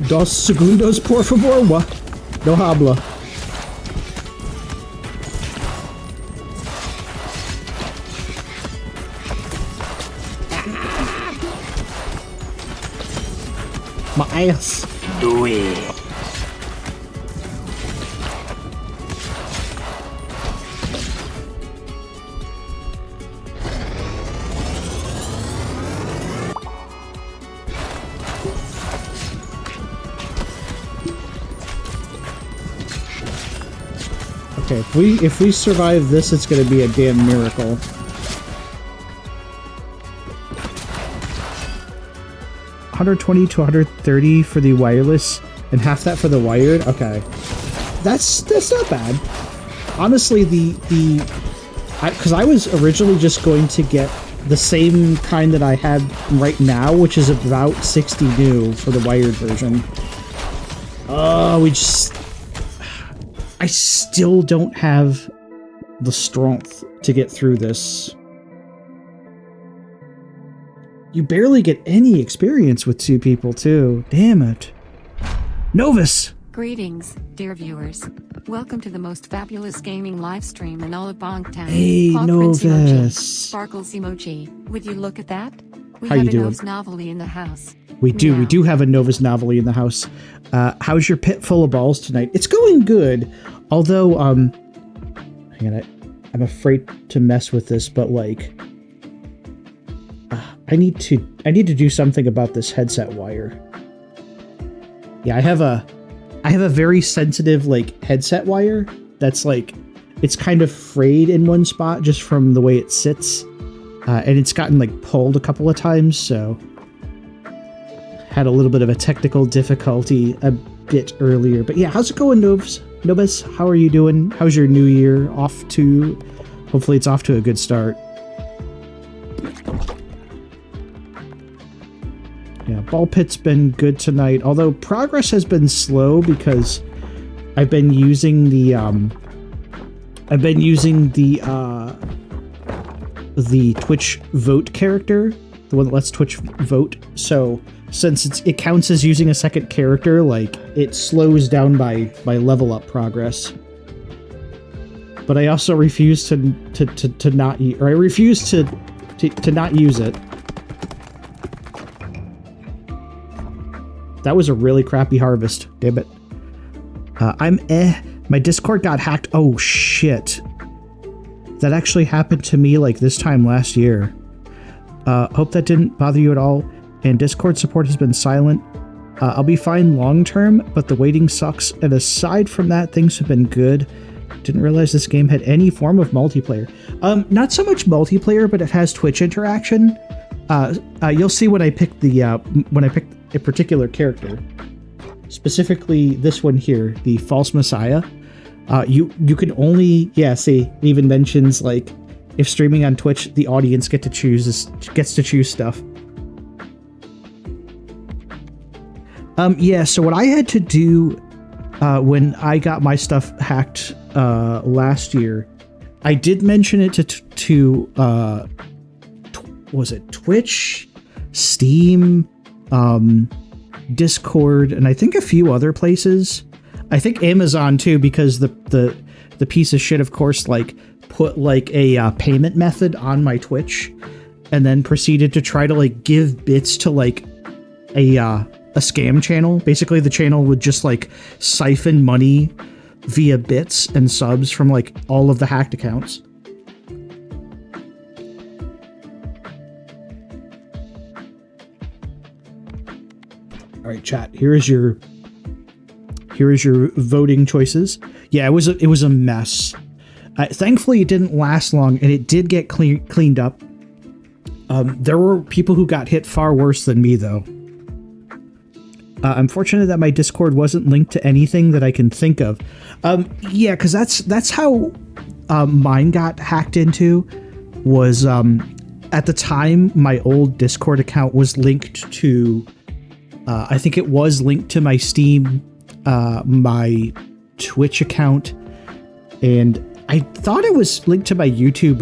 Dos segundos, por favor. What? No habla. My ass. Do it. Okay, if we survive this, it's gonna be a damn miracle. $120 to $130 for the wireless, and half that for the wired. Okay, that's not bad. Honestly, because I was originally just going to get the same kind that I had right now, which is about 60 new for the wired version. I still don't have the strength to get through this. You barely get any experience with 2 people, too. Damn it. Novus! Greetings, dear viewers. Welcome to the most fabulous gaming live stream in all of Bongtown. Hey, Paw Prince emoji, Novus. Sparkles emoji. Would you look at that? We How have you a doing? Novus novelty in the house. We do Meow. have a Novus novelty in the house. How's your pit full of balls tonight? It's going good. Although, hang on, I'm afraid to mess with this, but like, I need to do something about this headset wire. Yeah, I have a very sensitive like headset wire that's like, it's kind of frayed in one spot just from the way it sits, and it's gotten like pulled a couple of times, so had a little bit of a technical difficulty a bit earlier. But yeah, how's it going, Novus? How are you doing? How's your new year off to? Hopefully it's off to a good start. Yeah, ball pit's been good tonight, although progress has been slow because I've been using the Twitch vote character, the one that lets Twitch vote. So since it counts as using a second character, like it slows down by level up progress. But I also refuse to not use it. That was a really crappy harvest. Damn it. My Discord got hacked. Oh shit. That actually happened to me like this time last year. Hope that didn't bother you at all. And Discord support has been silent. I'll be fine long term, but the waiting sucks. And aside from that, things have been good. Didn't realize this game had any form of multiplayer. Not so much multiplayer, but it has Twitch interaction. You'll see when I pick a particular character, specifically this one here, the False Messiah. You can only, yeah, see, it even mentions like if streaming on Twitch, the audience gets to choose stuff. Yeah, so what I had to do when I got my stuff hacked last year, I did mention it to was it Twitch, Steam, Discord, and I think a few other places. I think Amazon too, because the piece of shit, of course, like put like a payment method on my Twitch, and then proceeded to try to like give bits to like a scam channel. Basically, the channel would just like siphon money via bits and subs from like all of the hacked accounts. All right, chat. Here is your voting choices. Yeah, it was a mess. Thankfully, it didn't last long, and it did get cleaned up. There were people who got hit far worse than me, though. I'm fortunate that my Discord wasn't linked to anything that I can think of. Yeah, because that's how mine got hacked into. Was at the time my old Discord account was linked to. I think it was linked to my Steam, my Twitch account, and I thought it was linked to my YouTube,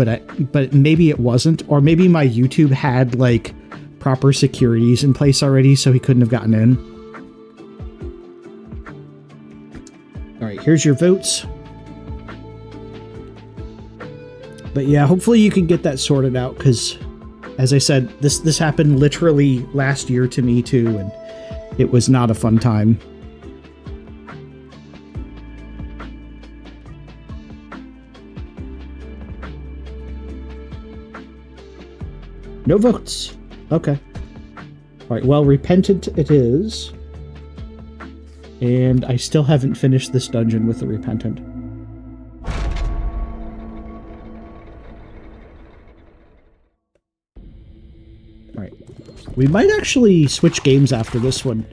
but maybe it wasn't, or maybe my YouTube had like proper securities in place already, so he couldn't have gotten in. All right, here's your votes. But yeah, hopefully you can get that sorted out, because as I said, this happened literally last year to me too, and it was not a fun time. No votes. Okay. All right, well, repentant it is. And I still haven't finished this dungeon with the repentant. All right. We might actually switch games after this one.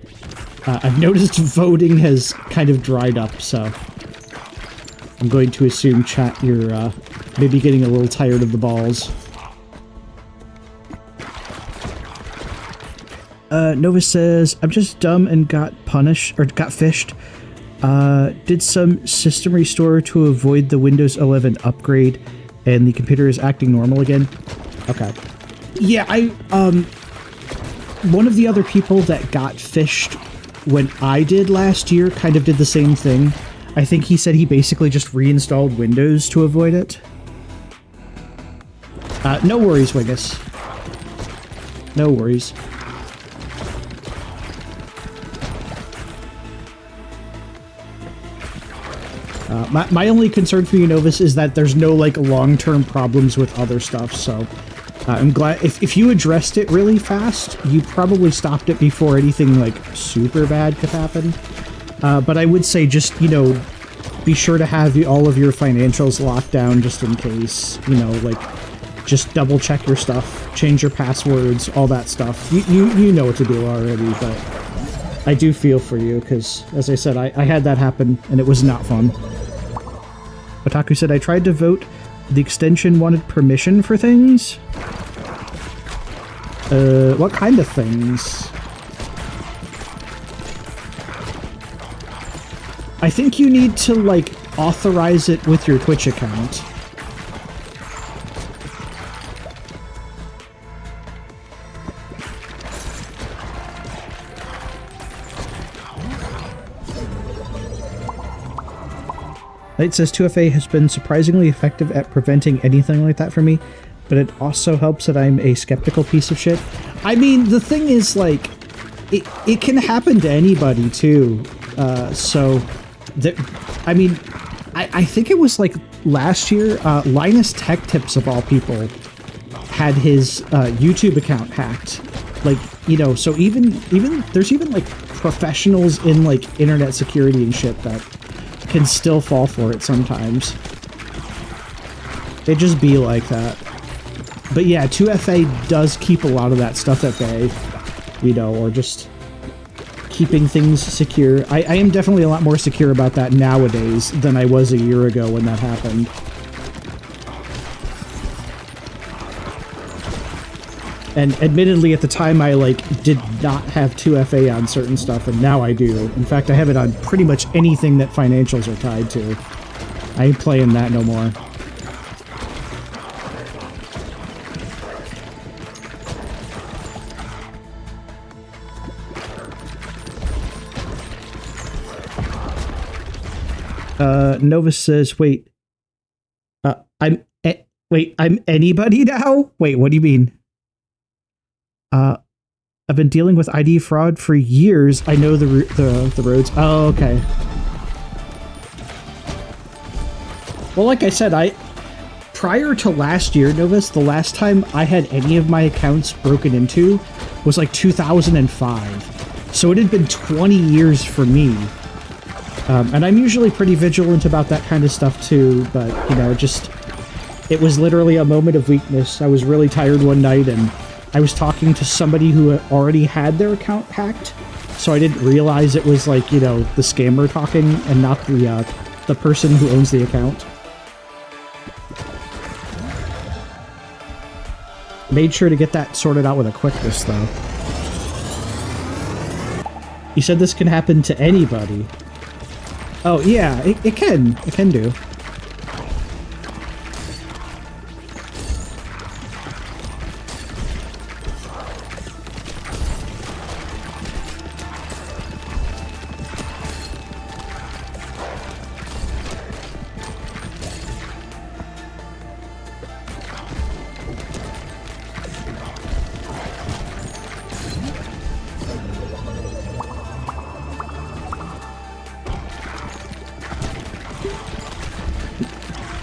I've noticed voting has kind of dried up, so I'm going to assume, chat, you're maybe getting a little tired of the balls. Nova says, I'm just dumb and got punished, or got fished. Did some system restore to avoid the Windows 11 upgrade, and the computer is acting normal again. Okay. Yeah, one of the other people that got fished when I did last year kind of did the same thing. I think he said he basically just reinstalled Windows to avoid it. No worries, Wiggis. No worries. My only concern for you, Novus, is that there's no, like, long-term problems with other stuff, so I'm glad if you addressed it really fast, you probably stopped it before anything, like, super bad could happen. But I would say just, you know, be sure to have all of your financials locked down just in case, you know, like, just double-check your stuff, change your passwords, all that stuff. You know what to do already, but I do feel for you, because, as I said, I had that happen, and it was not fun. Otaku said, I tried to vote. The extension wanted permission for things? What kind of things? I think you need to, like, authorize it with your Twitch account. Light says 2FA has been surprisingly effective at preventing anything like that from me, but it also helps that I'm a skeptical piece of shit. I mean, the thing is, like, it can happen to anybody, too. I mean, I think it was, like, last year, Linus Tech Tips, of all people, had his YouTube account hacked. Like, you know, so even there's even, like, professionals in, like, internet security and shit that can still fall for it sometimes. They just be like that. But yeah, 2FA does keep a lot of that stuff at bay, you know, or just keeping things secure. I am definitely a lot more secure about that nowadays than I was a year ago when that happened. And admittedly, at the time, I, like, did not have 2FA on certain stuff, and now I do. In fact, I have it on pretty much anything that financials are tied to. I ain't playing that no more. Nova says, wait. I'm anybody now? Wait, what do you mean? I've been dealing with ID fraud for years. I know the roads. Oh, okay. Well, like I said, prior to last year, Novus, the last time I had any of my accounts broken into was like 2005. So it had been 20 years for me. And I'm usually pretty vigilant about that kind of stuff too, but, you know, it was literally a moment of weakness. I was really tired one night, and I was talking to somebody who already had their account hacked, so I didn't realize it was, like, you know, the scammer talking and not the person who owns the account. Made sure to get that sorted out with a quickness, though. You said this can happen to anybody. Oh, yeah, it can. It can do.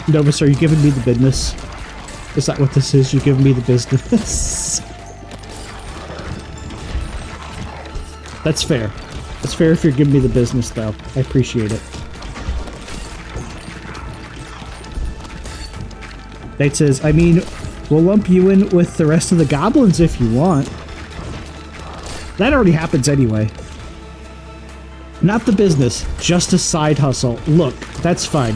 Novus, are you giving me the business? Is that what this is? You're giving me the business? That's fair. That's fair if you're giving me the business, though. I appreciate it. Nate says, I mean, we'll lump you in with the rest of the goblins if you want. That already happens anyway. Not the business, just a side hustle. Look, that's fine.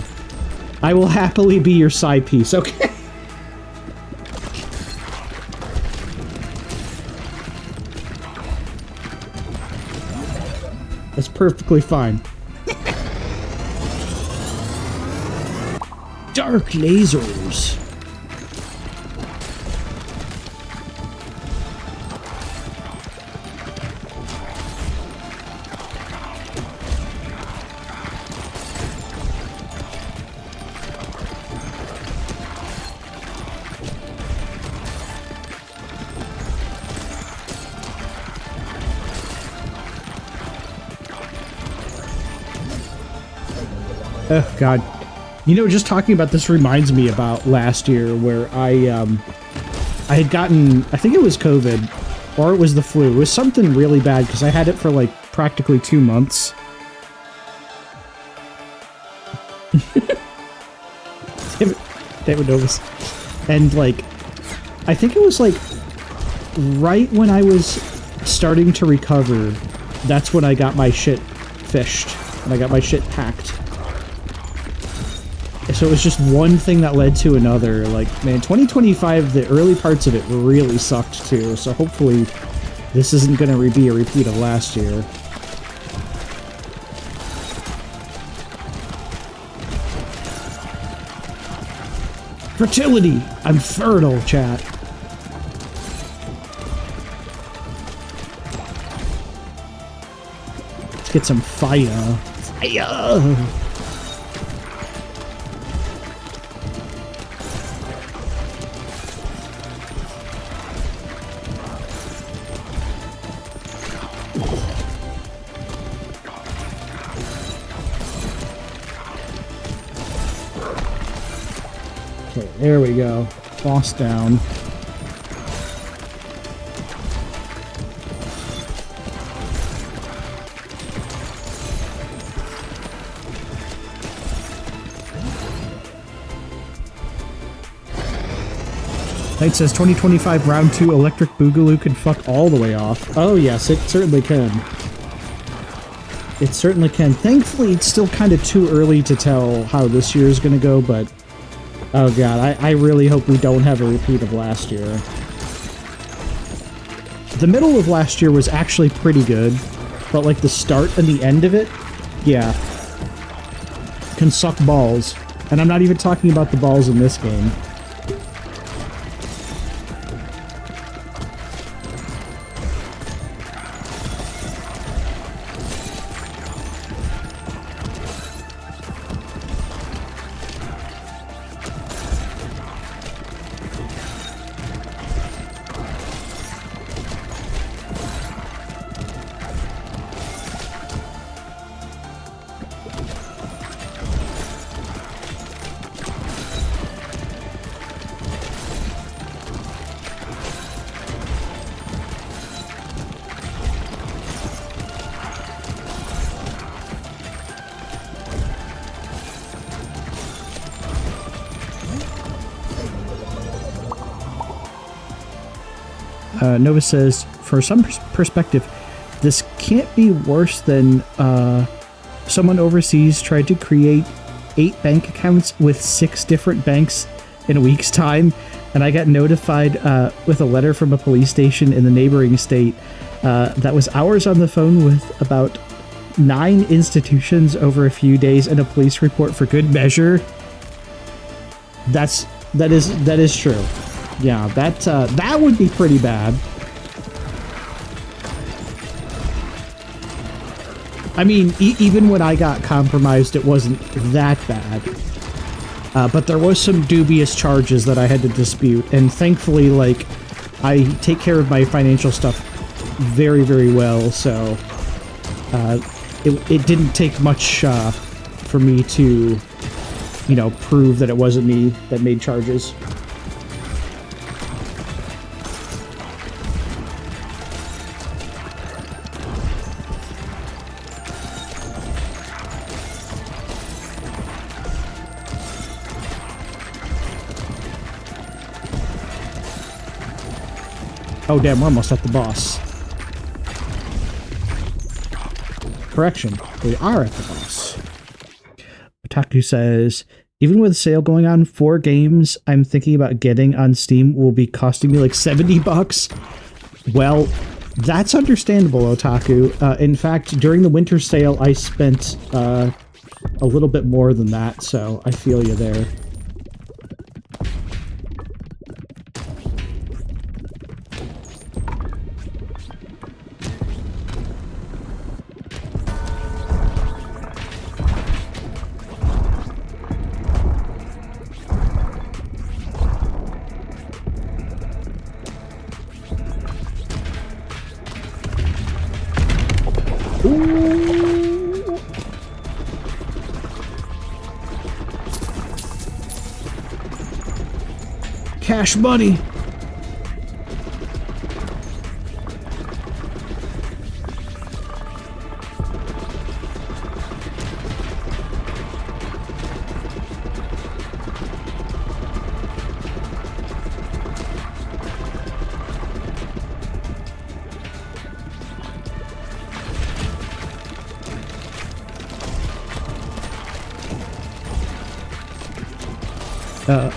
I will happily be your side piece, okay? That's perfectly fine. Dark lasers. Oh, God. You know, just talking about this reminds me about last year where I had gotten, I think it was COVID, or it was the flu. It was something really bad because I had it for, like, practically 2 months. David Novus. And, like, I think it was, like, right when I was starting to recover, that's when I got my shit fished. And I got my shit packed. So it was just one thing that led to another. Like, man, 2025, the early parts of it really sucked too. So hopefully this isn't going to be a repeat of last year. Fertility! I'm fertile, chat. Let's get some fire. Fire! There we go. Boss down. Knight says 2025 round 2 electric boogaloo can fuck all the way off. Oh yes, it certainly can. It certainly can. Thankfully, it's still kind of too early to tell how this year is going to go, but oh god, I really hope we don't have a repeat of last year. The middle of last year was actually pretty good, but like the start and the end of it, yeah, can suck balls. And I'm not even talking about the balls in this game. Nova says, for some perspective, this can't be worse than someone overseas tried to create 8 bank accounts with 6 different banks in a week's time, and I got notified with a letter from a police station in the neighboring state that was hours on the phone with about 9 institutions over a few days and a police report for good measure. That is true. Yeah, that would be pretty bad. I mean, even when I got compromised, it wasn't that bad. But there was some dubious charges that I had to dispute, and thankfully, like, I take care of my financial stuff very, very well, so it didn't take much for me to you know, prove that it wasn't me that made charges. Oh damn, we're almost at the boss. Correction, we are at the boss. Otaku says, even with a sale going on, 4 games I'm thinking about getting on Steam will be costing me like $70. Well, that's understandable, Otaku. In fact, during the winter sale, I spent a little bit more than that, so I feel you there. Cash money.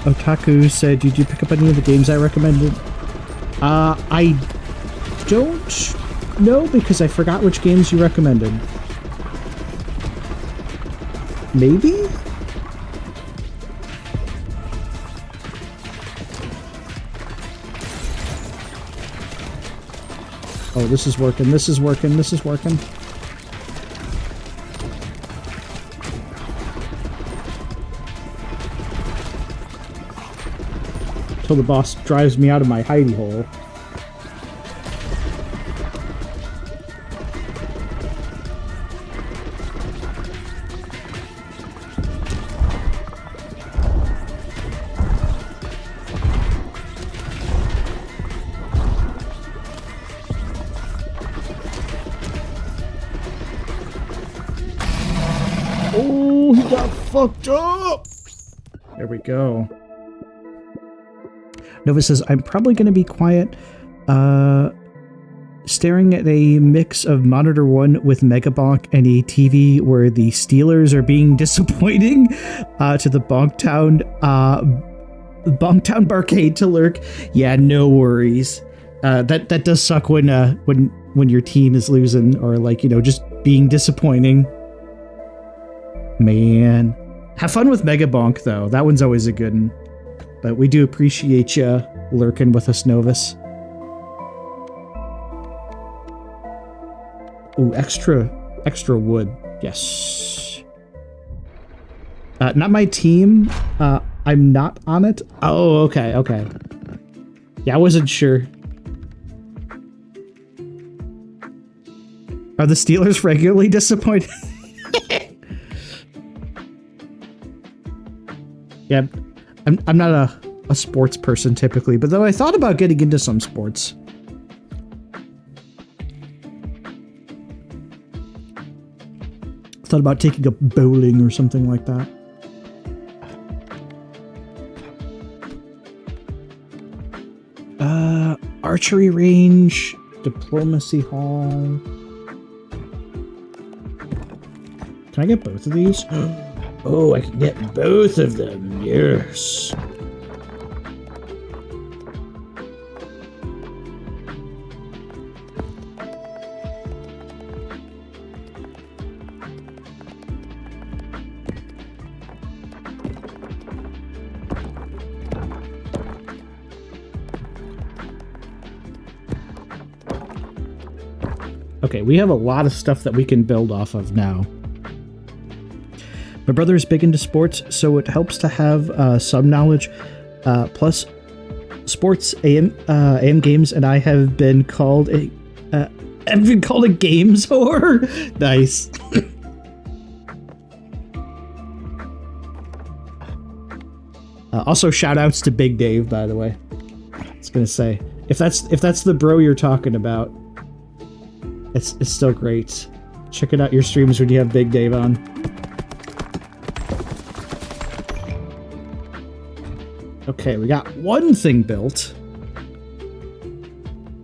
Otaku said, did you pick up any of the games I recommended? I don't know because I forgot which games you recommended. Maybe? Oh, this is working, this is working, this is working. Till the boss drives me out of my hidey hole. Oh, he got fucked up! There we go. Nova says, I'm probably going to be quiet, staring at a mix of Monitor 1 with Megabonk and a TV where the Steelers are being disappointing to the Bonktown Barcade to lurk. Yeah, no worries. That does suck when your team is losing or like, you know, just being disappointing. Man. Have fun with Megabonk, though. That one's always a good one. But we do appreciate you lurking with us, Novus. Ooh, extra wood. Yes. Not my team. I'm not on it. Oh, okay, okay. Yeah, I wasn't sure. Are the Steelers regularly disappointed? Yeah. I'm not a sports person typically, but though I thought about getting into some sports. Thought about taking up bowling or something like that. Archery range, diplomacy hall. Can I get both of these? Oh, I can get both of them. Yes. Okay, we have a lot of stuff that we can build off of now. My brother is big into sports, so it helps to have some knowledge. Plus, sports AM games, and I have been called a games whore. Nice. Also, shout outs to Big Dave, by the way. I was gonna say, if that's the bro you're talking about, it's still great. Checking out your streams when you have Big Dave on. Okay, we got one thing built.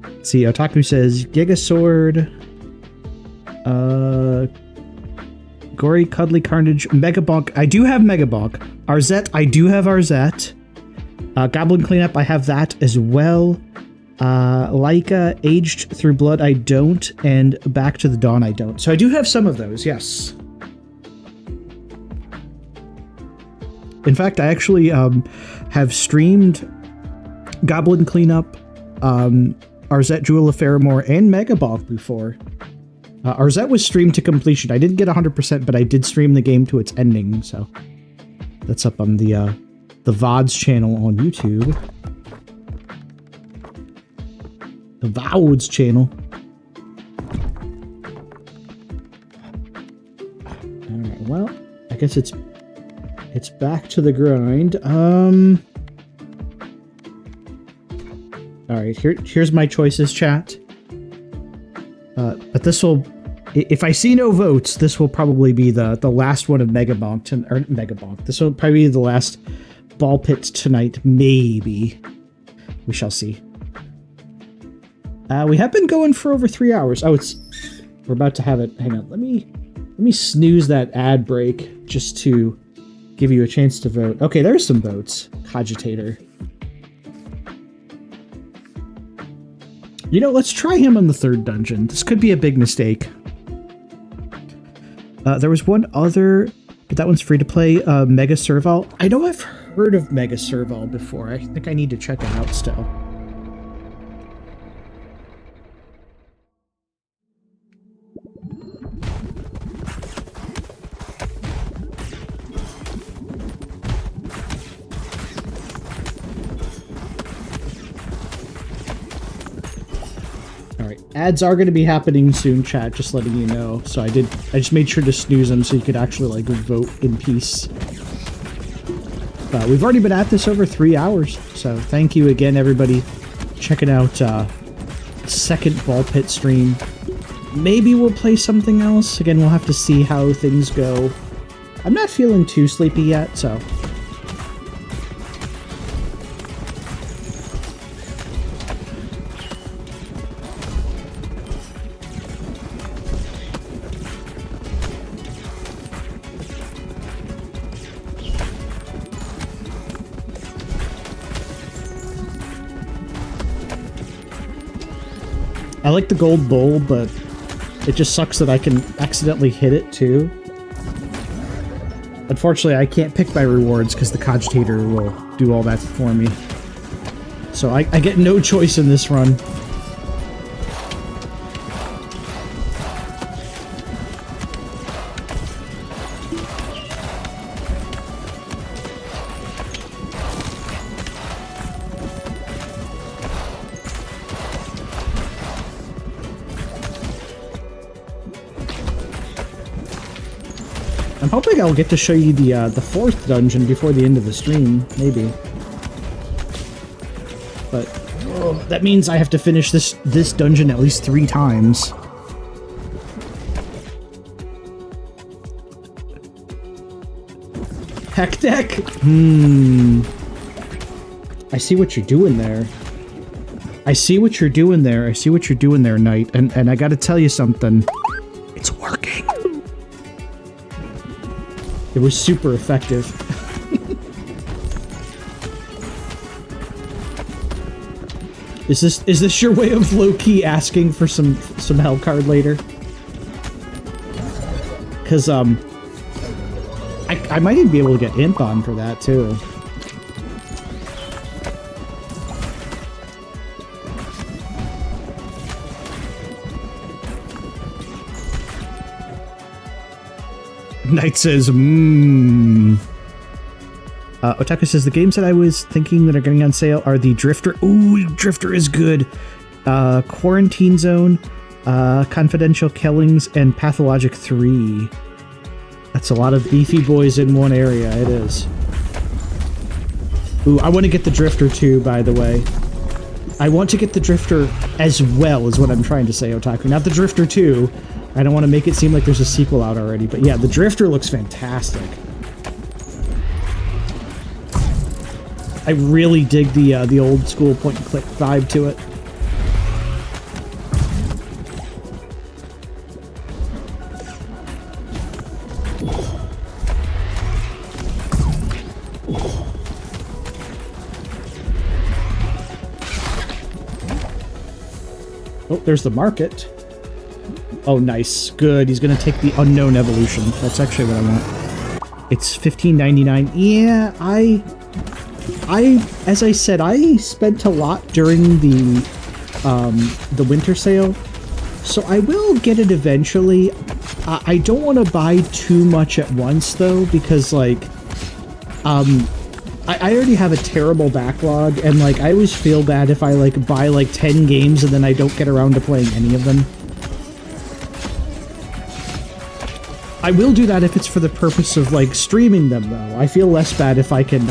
Let's see, Otaku says Giga Sword, Gory Cuddly Carnage, Mega Bonk. I do have Mega Bonk. Arzette, I do have Arzette. Goblin Cleanup, I have that as well. Laika, Aged Through Blood, I don't. And Back to the Dawn, I don't. So I do have some of those, yes. In fact, I actually have streamed Goblin Cleanup, Arzette, Jewel of Faramore, and Mega Bonk before. Arzette was streamed to completion. I didn't get 100%, but I did stream the game to its ending, so that's up on the VODs channel on YouTube. The VODs channel. Alright, well, I guess it's back to the grind. Alright, here's my choices, chat. But this will, if I see no votes, this will probably be the last one of Mega Bonk, or Mega Bonk. This will probably be the last Ball Pit tonight, maybe. We shall see. We have been going for over 3 hours. Oh, we're about to have it. Hang on, let me snooze that ad break just to give you a chance to vote. Okay, there's some votes. Cogitator. You know, let's try him on the third dungeon. This could be a big mistake. There was one other, but that one's free to play. Mega Serval. I know I've heard of Mega Serval before. I think I need to check it out still. Ads are going to be happening soon, chat, just letting you know. So I just made sure to snooze them so you could actually, like, vote in peace. We've already been at this over 3 hours, so thank you again, everybody, checking out second Ball Pit stream. Maybe we'll play something else. Again, we'll have to see how things go. I'm not feeling too sleepy yet, so... I like the gold bowl, but it just sucks that I can accidentally hit it too. Unfortunately, I can't pick my rewards because the Cogitator will do all that for me. So I get no choice in this run. I'm hoping I'll get to show you the fourth dungeon before the end of the stream, maybe. But that means I have to finish this dungeon at least 3 times. Heck deck? I see what you're doing there. I see what you're doing there. I see what you're doing there, Knight. And I gotta tell you something. It's working. It was super effective. Is this your way of low-key asking for some hell card later? Cause I might even be able to get imp on for that too. Knight says, Otaku says, the games that I was thinking that are getting on sale are the Drifter. Ooh, Drifter is good. Quarantine Zone, Confidential Killings, and Pathologic 3. That's a lot of beefy boys in one area, it is. Ooh, I want to get the Drifter too, by the way. I want to get the Drifter as well, is what I'm trying to say, Otaku. Not the Drifter 2. I don't want to make it seem like there's a sequel out already, but yeah, the Drifter looks fantastic. I really dig the old school point and click vibe to it. Oh, there's the market. Oh, nice. Good. He's going to take the unknown evolution. That's actually what I want. It's $15.99. Yeah, as I said, I spent a lot during the winter sale, so I will get it eventually. I don't want to buy too much at once though, because like, I already have a terrible backlog, and like I always feel bad if I like buy like 10 games and then I don't get around to playing any of them. I will do that if it's for the purpose of like streaming them though. I feel less bad if I can,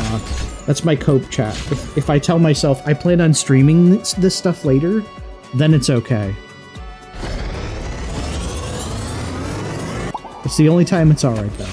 that's my cope chat. If I tell myself I plan on streaming this stuff later, then it's okay. It's the only time it's alright though.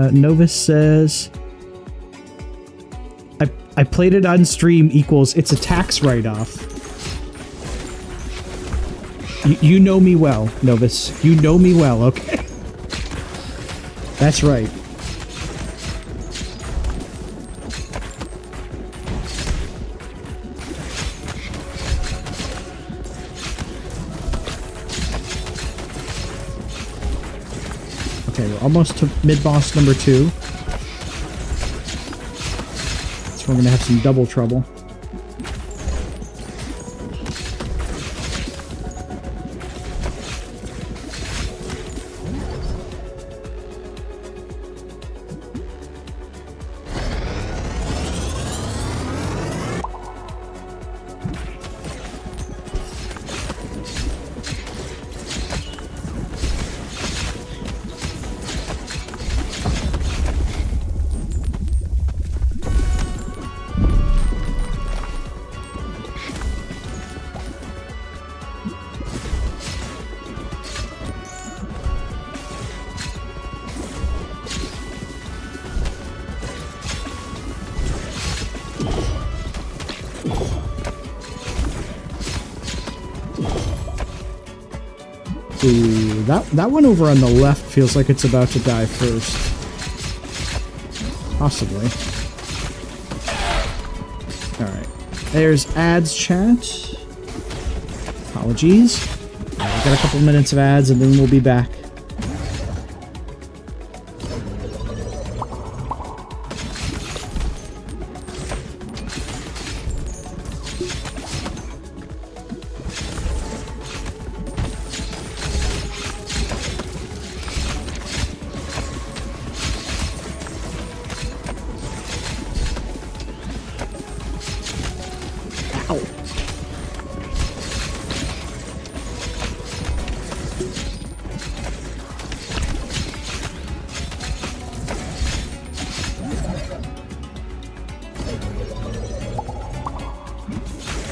Novus says, I played it on stream equals it's a tax write-off. You know me well, Novus. You know me well, okay? That's right. Okay, we're almost to mid-boss number 2. So we're gonna have some double trouble. Ooh, that one over on the left feels like it's about to die first. Possibly. Alright. There's ads chat. Apologies. We've got a couple minutes of ads and then we'll be back.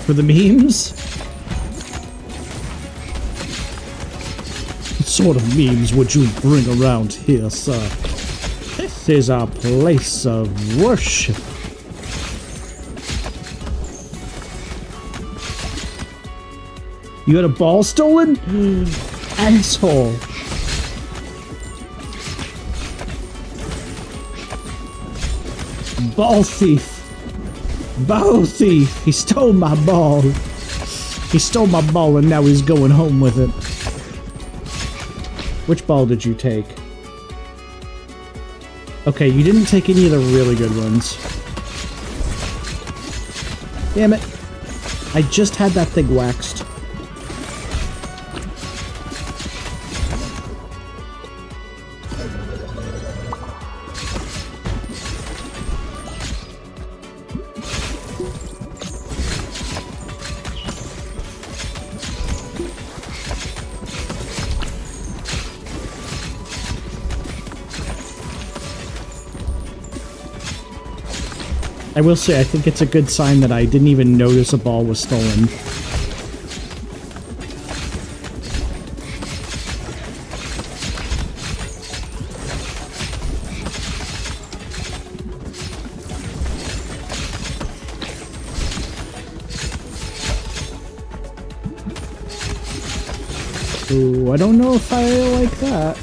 For the memes? What sort of memes would you bring around here, sir? This is a place of worship. You got a ball stolen? Asshole. Ball thief. Ball thief! He stole my ball. He stole my ball and now he's going home with it. Which ball did you take? Okay, you didn't take any of the really good ones. Damn it. I just had that thing waxed. I will say, I think it's a good sign that I didn't even notice a ball was stolen. Ooh, I don't know if I like that.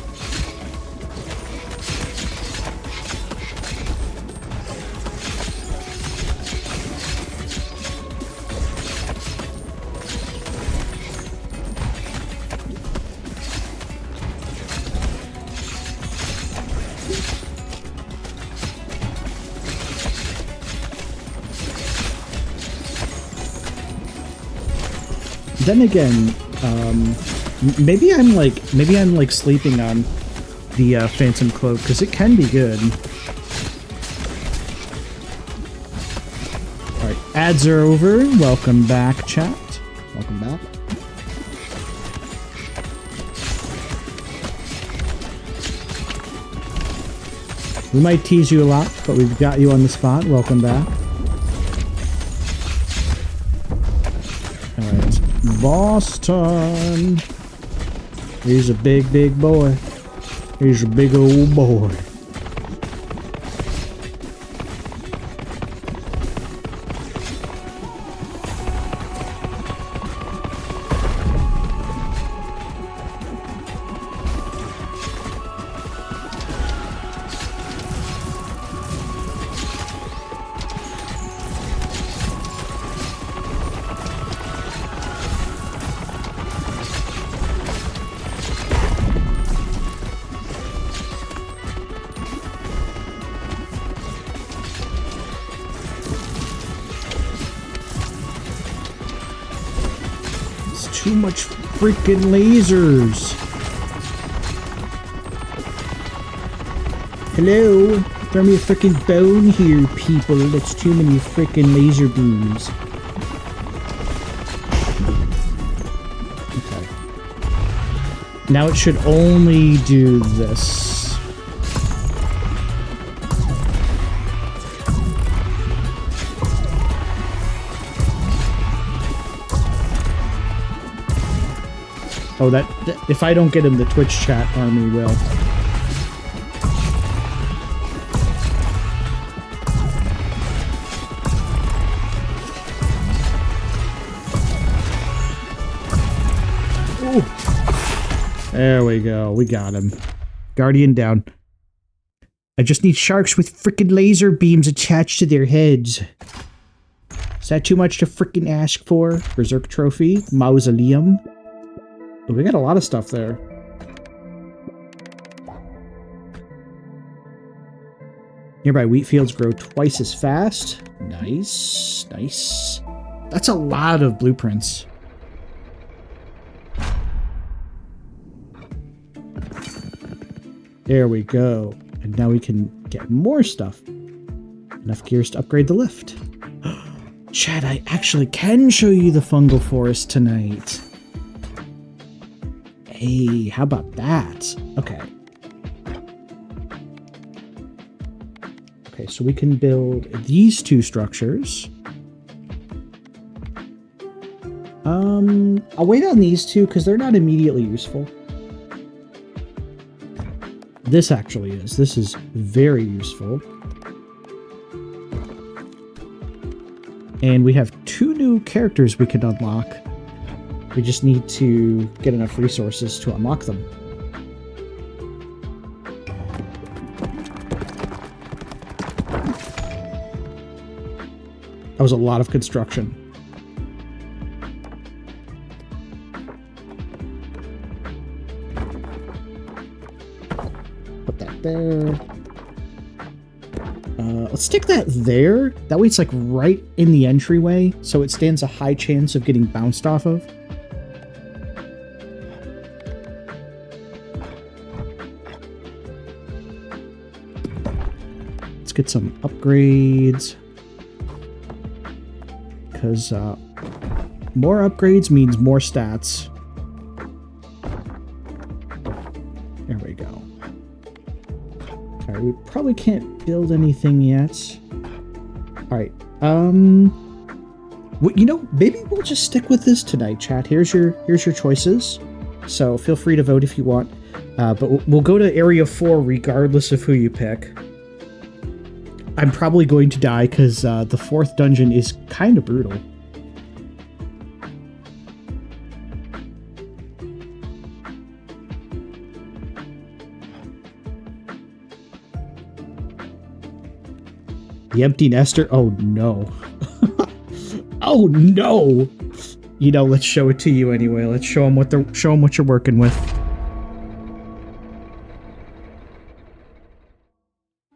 Then again, maybe I'm like sleeping on the Phantom Cloak because it can be good. All right, ads are over. Welcome back, chat. Welcome back. We might tease you a lot, but we've got you on the spot. Welcome back. All right. Boss time. He's a big, big boy. He's a big old boy. Too much freaking lasers. Hello? Throw me a freaking bone here, people. That's too many freaking laser beams. Okay. Now it should only do this. Oh, that if I don't get him, the Twitch chat army will. Ooh. There we go. We got him. Guardian down. I just need sharks with freaking laser beams attached to their heads. Is that too much to freaking ask for? Berserk trophy, mausoleum. We got a lot of stuff there. Nearby wheat fields grow twice as fast. Nice, nice. That's a lot of blueprints. There we go. And now we can get more stuff. Enough gears to upgrade the lift. Chad, I actually can show you the fungal forest tonight. Hey, how about that? Okay. Okay, so we can build these two structures. I'll wait on these two because they're not immediately useful. This actually is. This is very useful. And we have 2 new characters we can unlock. We just need to get enough resources to unlock them. That was a lot of construction. Put that there. Let's stick that there. That way it's like right in the entryway, so it stands a high chance of getting bounced off of. Let's get some upgrades. Because more upgrades means more stats. There we go. Alright, we probably can't build anything yet. right. You know, maybe we'll just stick with this tonight, chat. Here's your choices. So feel free to vote if you want. But we'll go to Area 4 regardless of who you pick. I'm probably going to die because the 4th dungeon is kind of brutal. The empty nester? Oh no. Oh no! You know, let's show it to you anyway. Let's show them what you're working with.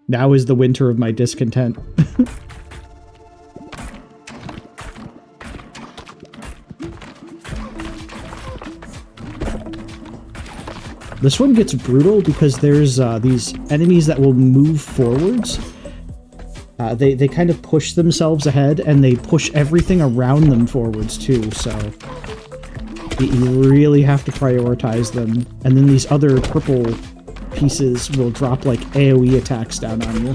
Now is the winter of my discontent. This one gets brutal because there's these enemies that will move forwards. They kind of push themselves ahead, and they push everything around them forwards too, so you really have to prioritize them. And then these other purple pieces will drop like AoE attacks down on you.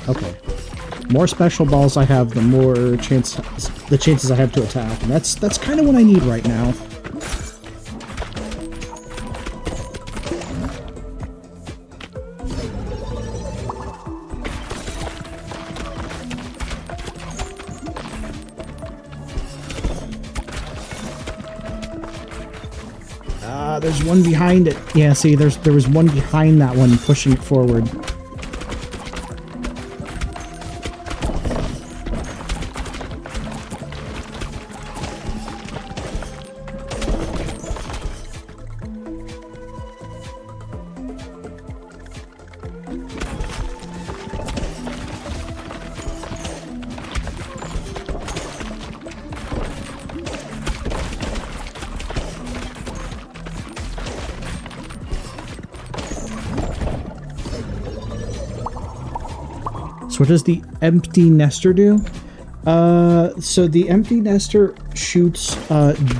Okay. More special balls I have, the more chances I have to attack, and that's kind of what I need right now. There's one behind it. Yeah, see, there was one behind that one pushing it forward. So what does the empty nester do? So the empty nester shoots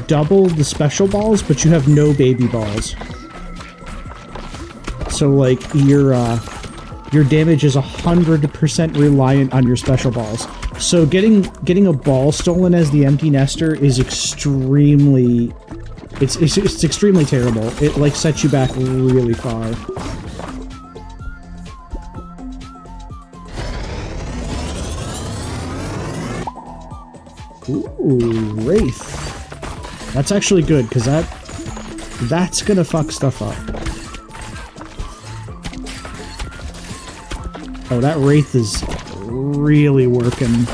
double the special balls, but you have no baby balls. So like your damage is 100% reliant on your special balls. So getting a ball stolen as the empty nester is extremely it's extremely terrible. It like sets you back really far. Ooh, Wraith. That's actually good, because that's gonna fuck stuff up. Oh, that Wraith is really working.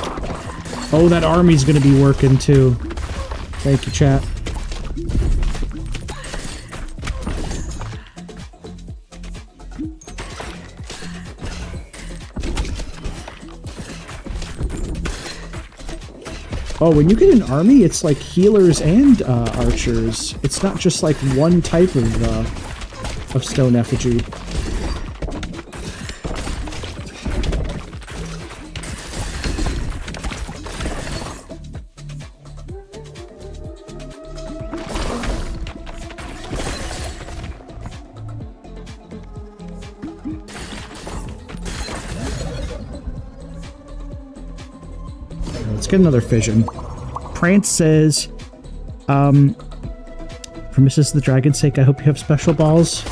Oh, that army's gonna be working too. Thank you, chat. Oh, when you get an army, it's like healers and archers. It's not just like one type of stone effigy. Let's get another fission. Prance says, for Mrs. the Dragon's sake, I hope you have special balls.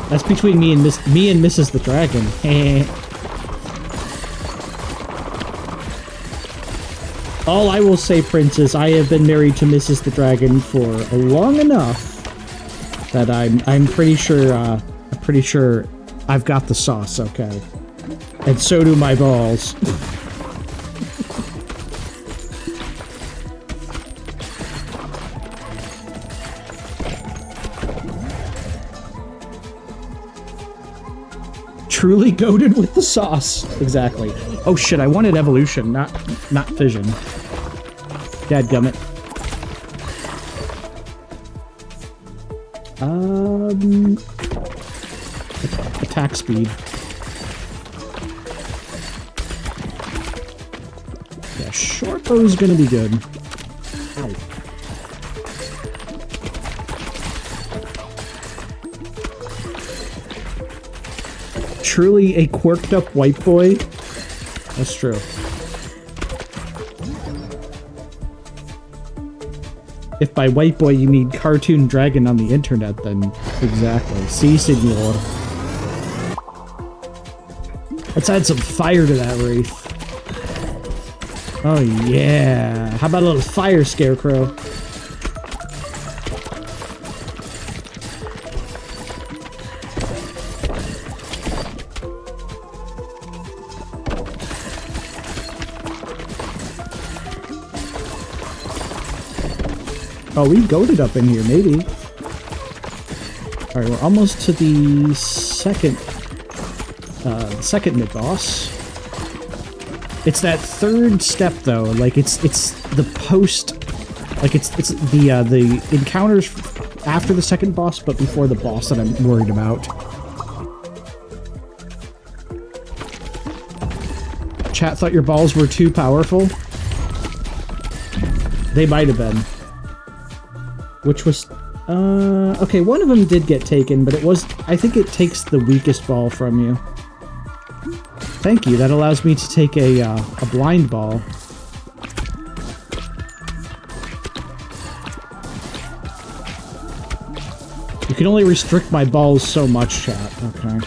That's between me and Mrs. the Dragon. All I will say, Prince, is I have been married to Mrs. the Dragon for long enough that I'm pretty sure I've got the sauce, okay? And so do my balls. Truly goated with the sauce. Exactly. Oh shit, I wanted evolution, not fission. Dadgummit. Attack speed. Yeah, short bow's gonna be good. Ow. Truly a quirked up white boy. That's true. If by white boy you mean cartoon dragon on the internet, then exactly. Si, senor. Let's add some fire to that wraith. Oh yeah. How about a little fire, Scarecrow? Oh, we goated up in here, maybe. Alright, we're almost to the second mid-boss. It's that third step, though. Like, it's the post... Like, it's the encounters after the second boss, but before the boss that I'm worried about. Chat thought your balls were too powerful? They might have been. Which was... okay, one of them did get taken, but it was... I think it takes the weakest ball from you. Thank you, that allows me to take a blind ball. You can only restrict my balls so much, chat. Okay.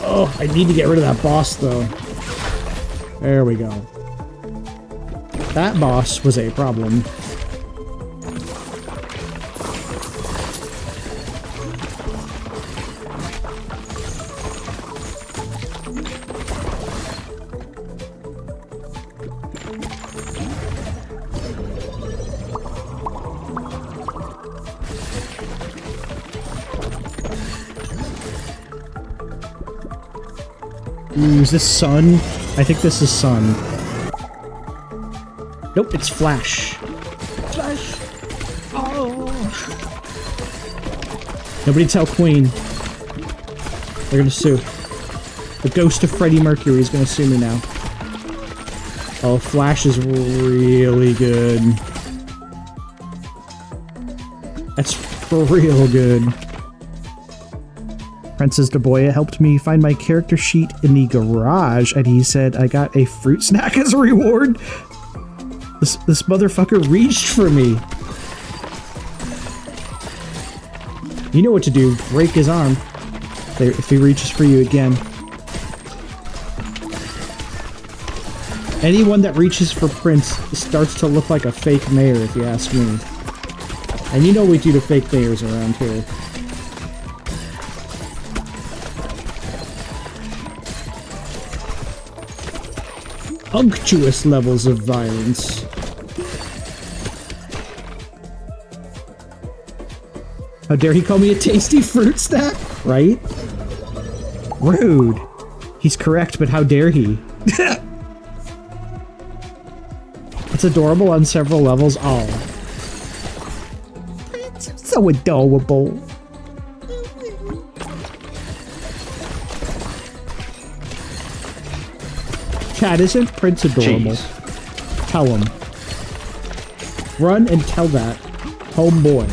Oh, I need to get rid of that boss, though. There we go. That boss was a problem. Ooh, is this Sun? I think this is Sun. Nope, it's Flash. Flash! Oh! Nobody tell Queen. They're gonna sue. The ghost of Freddie Mercury is gonna sue me now. Oh, Flash is really good. That's for real good. Princess Deboya helped me find my character sheet in the garage, and he said I got a fruit snack as a reward. This motherfucker reached for me. You know what to do. Break his arm. There, if he reaches for you again. Anyone that reaches for Prince starts to look like a fake mayor, if you ask me. And you know we do the fake mayors around here. Unctuous levels of violence. How dare he call me a tasty fruit snack? Right? Rude. He's correct, but how dare he? It's adorable on several levels. Oh. It's so adorable. Chat, isn't Prince adorable? Jeez. Tell him. Run and tell that homeboy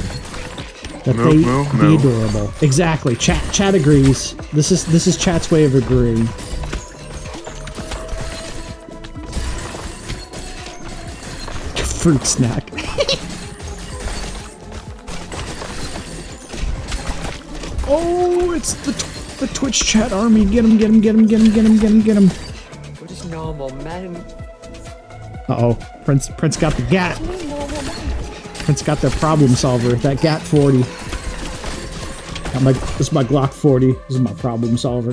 that they be adorable. Exactly. Chat agrees. This is chat's way of agreeing. Fruit snack. Oh, it's the Twitch chat army. Get him, get him, get him, get him, get him, get him, get him. Normal man. Uh-oh. Prince got the GAT. Prince got their problem solver. That GAT 40. This is my Glock 40. This is my problem solver.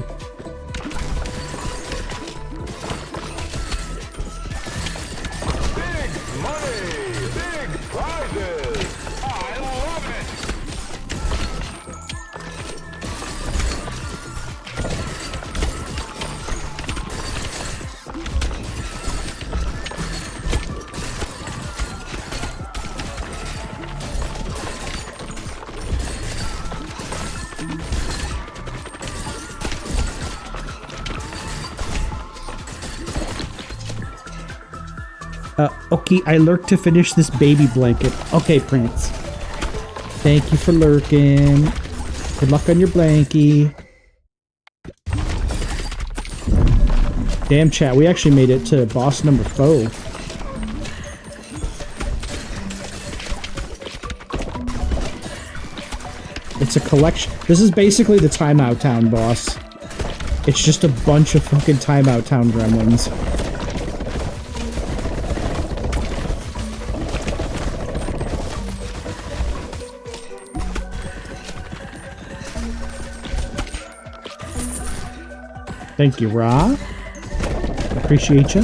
Big money. Okay, I lurk to finish this baby blanket. Okay, Prince. Thank you for lurking. Good luck on your blankie. Damn, chat, we actually made it to boss number 4. It's a collection. This is basically the Timeout Town boss. It's just a bunch of fucking Timeout Town gremlins. Thank you, Ra. Appreciate you.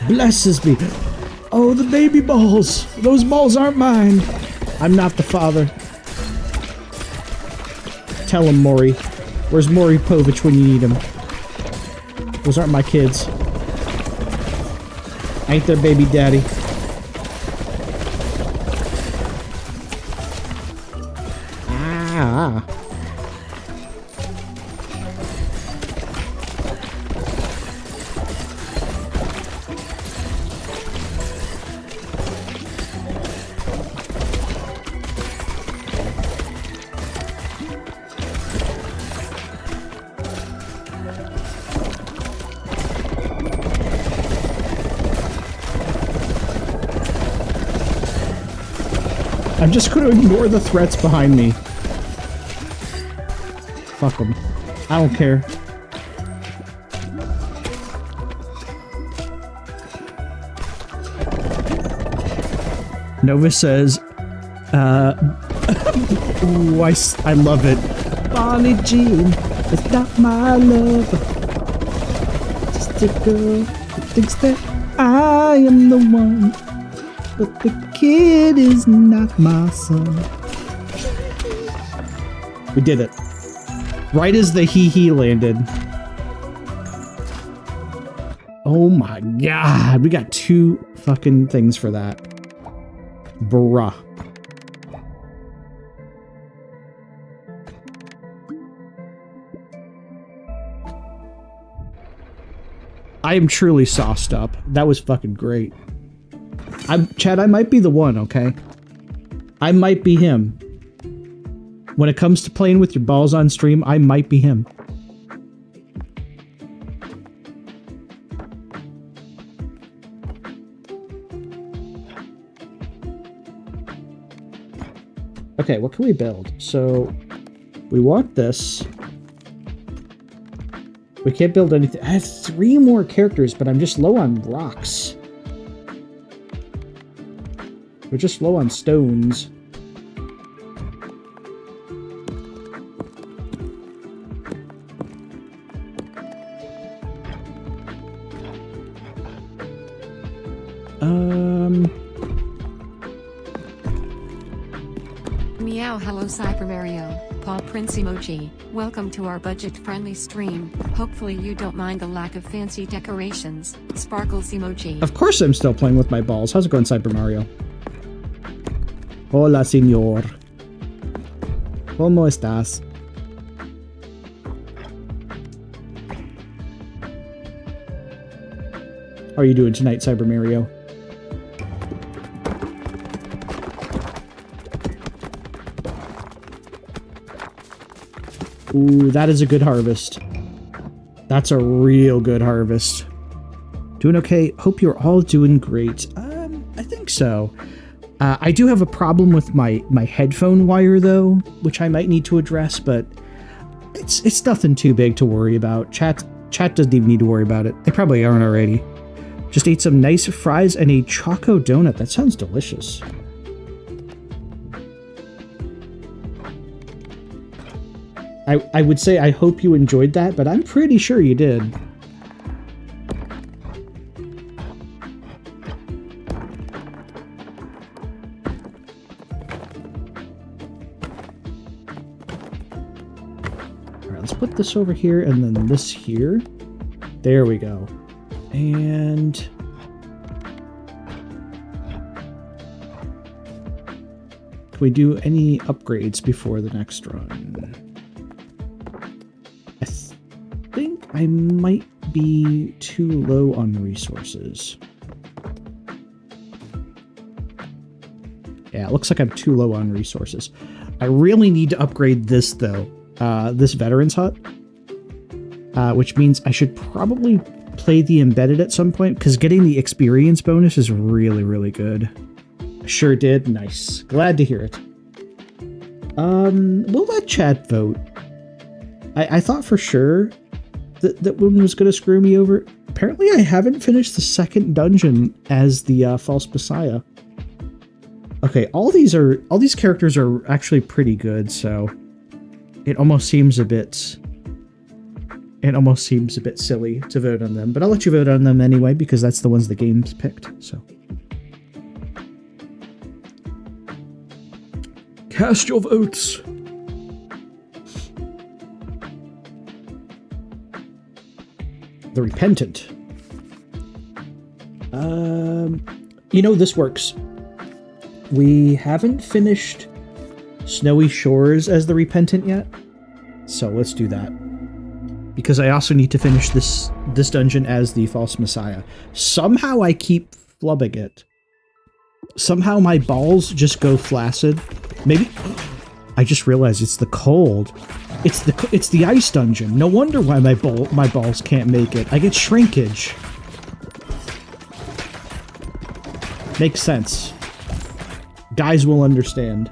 Blesses me. Oh, the baby balls. Those balls aren't mine. I'm not the father. Tell him, Maury. Where's Maury Povich when you need him? Those aren't my kids. Ain't their baby daddy. Ah. I'm just going to ignore the threats behind me. Fuck them. I don't care. Nova says, ooh, I love it. Bonnie Jean is not my lover. Just a girl who thinks that I am the one. But the kid is not my son. We did it. Right as the hee landed. Oh my god. We got 2 fucking things for that. Bruh. I am truly sauced up. That was fucking great. Chad, I might be the one, okay? I might be him. When it comes to playing with your balls on stream, I might be him. Okay, what can we build? So, we want this. We can't build anything. I have 3 more characters, but I'm just low on rocks. We're just low on stones. Meow, hello Cyber Mario, Paul Prince emoji. Welcome to our budget-friendly stream. Hopefully you don't mind the lack of fancy decorations. Sparkles emoji. Of course I'm still playing with my balls. How's it going, Cyber Mario? Hola, señor. ¿Cómo estás? How are you doing tonight, Cyber Mario? Ooh, that is a good harvest. That's a real good harvest. Doing okay. Hope you're all doing great. I think so. I do have a problem with my headphone wire though, which I might need to address, but it's nothing too big to worry about. Chat doesn't even need to worry about it. They probably aren't already. Just ate some nice fries and a choco donut. That sounds delicious. I would say I hope you enjoyed that, but I'm pretty sure you did. Alright, let's put this over here and then this here. There we go. And we do any upgrades before the next run? I think I might be too low on resources. Yeah, it looks like I'm too low on resources. I really need to upgrade this, though. This Veterans Hut. Which means I should probably play the Embedded at some point, because getting the experience bonus is really, really good. Sure did. Nice. Glad to hear it. We'll let chat vote. I thought for sure that one was going to screw me over. Apparently I haven't finished the second dungeon as the False Messiah. Okay, all these characters are actually pretty good, so it almost seems a bit silly to vote on them, but I'll let you vote on them anyway because that's the ones the game's picked. So cast your votes. The Repentant. This works. We haven't finished Snowy Shores as the Repentant yet, so let's do that. Because I also need to finish this dungeon as the False Messiah. Somehow I keep flubbing it. Somehow my balls just go flaccid. Maybe I just realized it's the cold. It's the ice dungeon. No wonder why my balls can't make it. I get shrinkage. Makes sense. Guys will understand.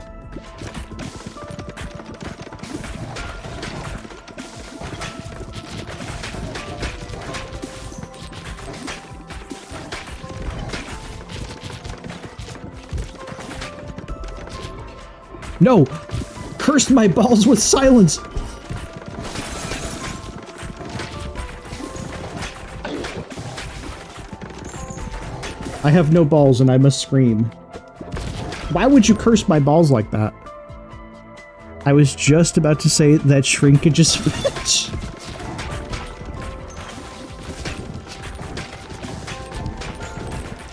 No! Cursed my balls with silence! I have no balls and I must scream. Why would you curse my balls like that? I was just about to say that shrinkage is fetch.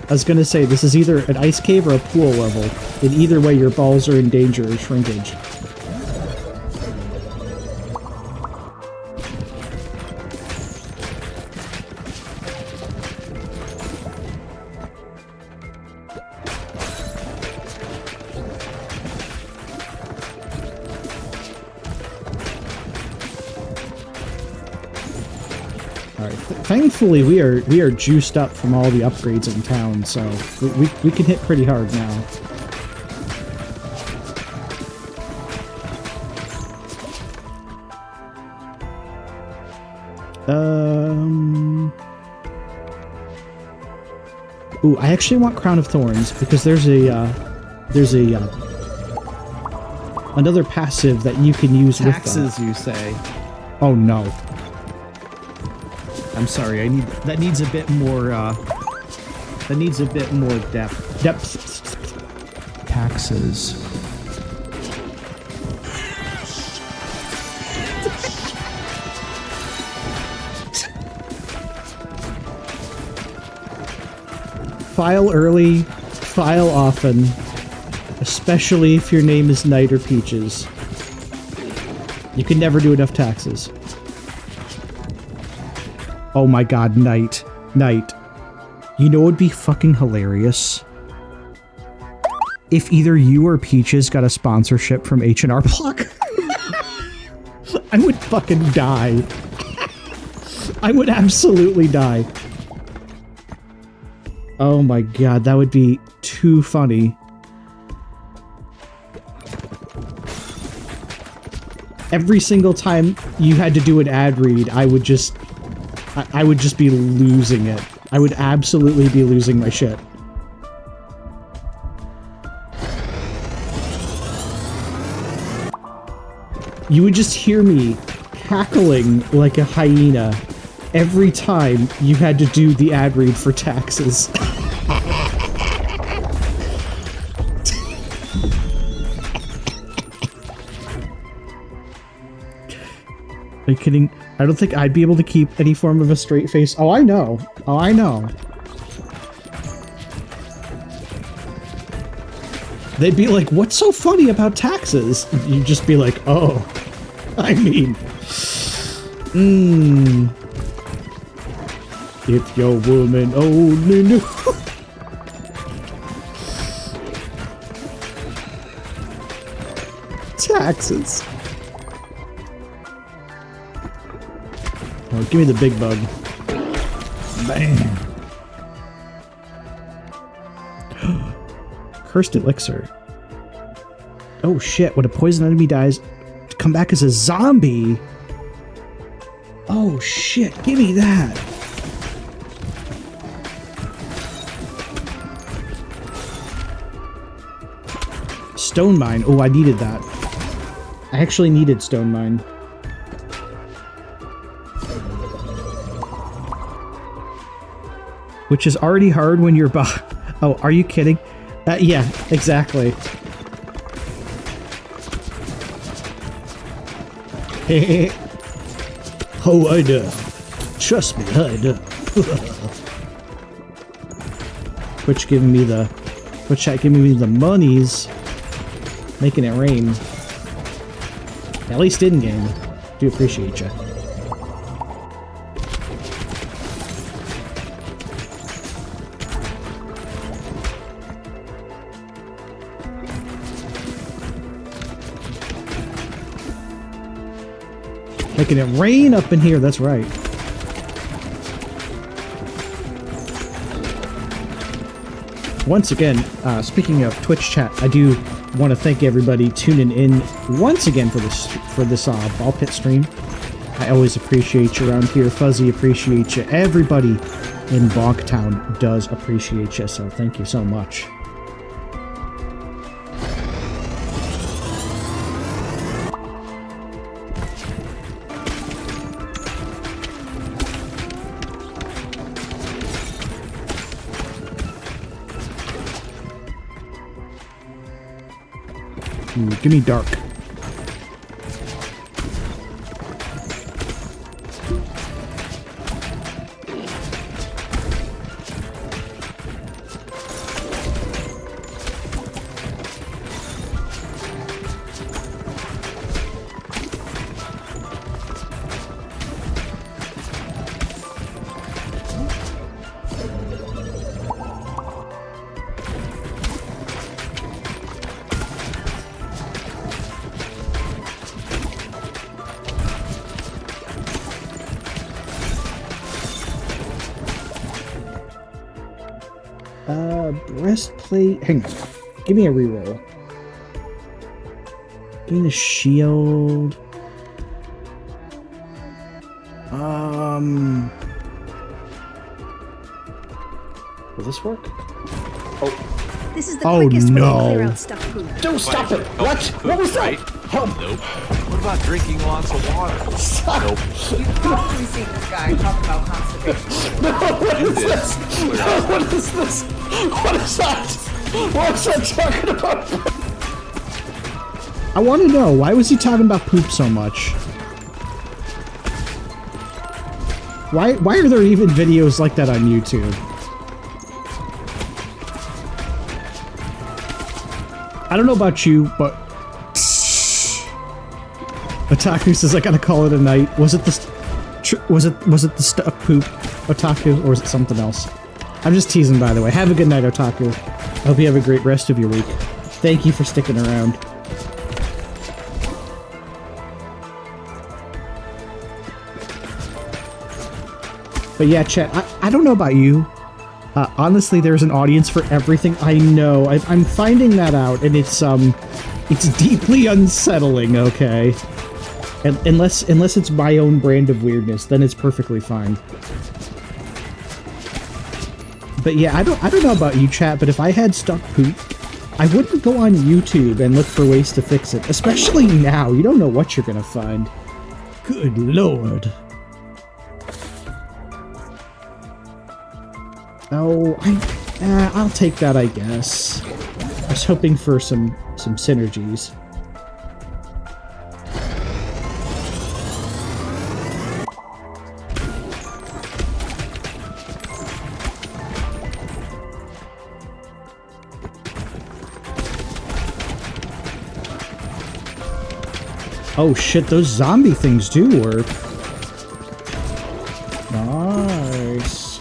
I was gonna say, this is either an ice cave or a pool level. In either way, your balls are in danger of shrinkage. Thankfully, we are juiced up from all the upgrades in town, so we can hit pretty hard now. Ooh, I actually want Crown of Thorns because there's another passive that you can use with Taxes, you say? Oh no. I'm sorry, that needs a bit more depth. Taxes. File early, file often, especially if your name is Knight or Peaches. You can never do enough taxes. Oh my god, Knight. Knight. You know what would be fucking hilarious? If either you or Peaches got a sponsorship from H&R Block. I would fucking die. I would absolutely die. Oh my god, that would be too funny. Every single time you had to do an ad read, I would just be losing it. I would absolutely be losing my shit. You would just hear me cackling like a hyena every time you had to do the ad read for taxes. Are you kidding? I don't think I'd be able to keep any form of a straight face. Oh, I know. Oh, I know. They'd be like, what's so funny about taxes? You'd just be like, oh, I mean, if your woman only knew. Taxes. Oh, give me the big bug. Bam. Cursed elixir. Oh shit, when a poison enemy dies, come back as a zombie. Oh shit, give me that. Stone mine. Oh, I needed that. I actually needed stone mine. Which is already hard when you're Oh, are you kidding? Yeah, exactly. Oh, I do. Trust me, I do. Twitch giving me the... Twitch chat giving me the monies. Making it rain. At least in game. Do appreciate you. Making it rain up in here, that's right. Once again, speaking of Twitch chat, I do want to thank everybody tuning in once again for this Ball Pit stream. I always appreciate you around here. Fuzzy appreciate you. Everybody in Bonktown does appreciate you, so thank you so much. Ooh, give me dark. Breastplate. Hang on. Give me a reroll. Gain a shield. Will this work? Oh. This is the quickest way to clear out stuck food. Don't stop it! What? What was that? Help! Nope. What about drinking lots of water? Stop! Nope. You've probably seen this guy talk about constipation. No, what is this? No, what is this? What is that? What's that talking about? I want to know, why was he talking about poop so much? Why are there even videos like that on YouTube? I don't know about you, but Otaku says I gotta call it a night. Was it the stuck poop, Otaku, or was it something else? I'm just teasing, by the way. Have a good night, Otaku. I hope you have a great rest of your week. Thank you for sticking around. But yeah, chat, I don't know about you. Honestly, there's an audience for everything. I know. I'm finding that out, and it's deeply unsettling, okay? And unless it's my own brand of weirdness, then it's perfectly fine. But yeah, I don't know about you, chat, but if I had stuck poop, I wouldn't go on YouTube and look for ways to fix it. Especially now. You don't know what you're gonna find. Good lord. Oh, I'll take that, I guess. I was hoping for some synergies. Oh shit, those zombie things do work. Nice.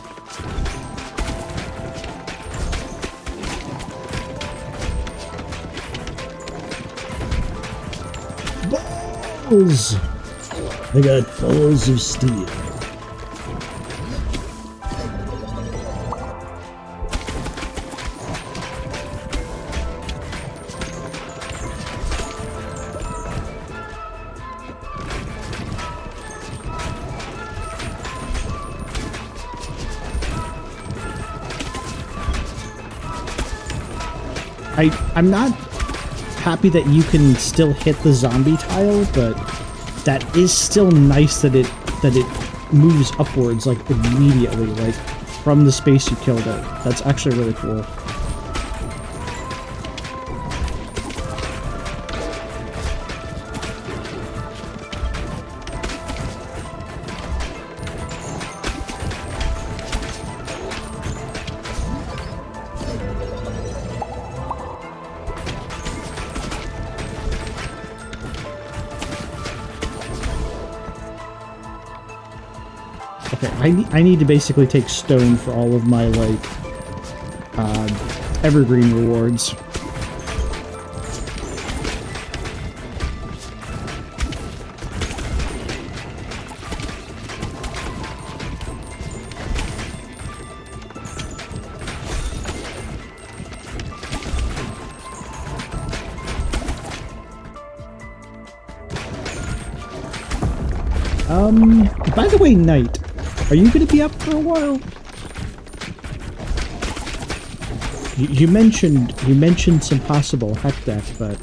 Balls! I got balls of steel. I'm not happy that you can still hit the zombie tile, but that is still nice that it moves upwards like immediately, like from the space you killed it. That's actually really cool. Okay, I need to basically take stone for all of my, like, evergreen rewards. By the way, Knight, are you going to be up for a while? You mentioned some possible heck deck, but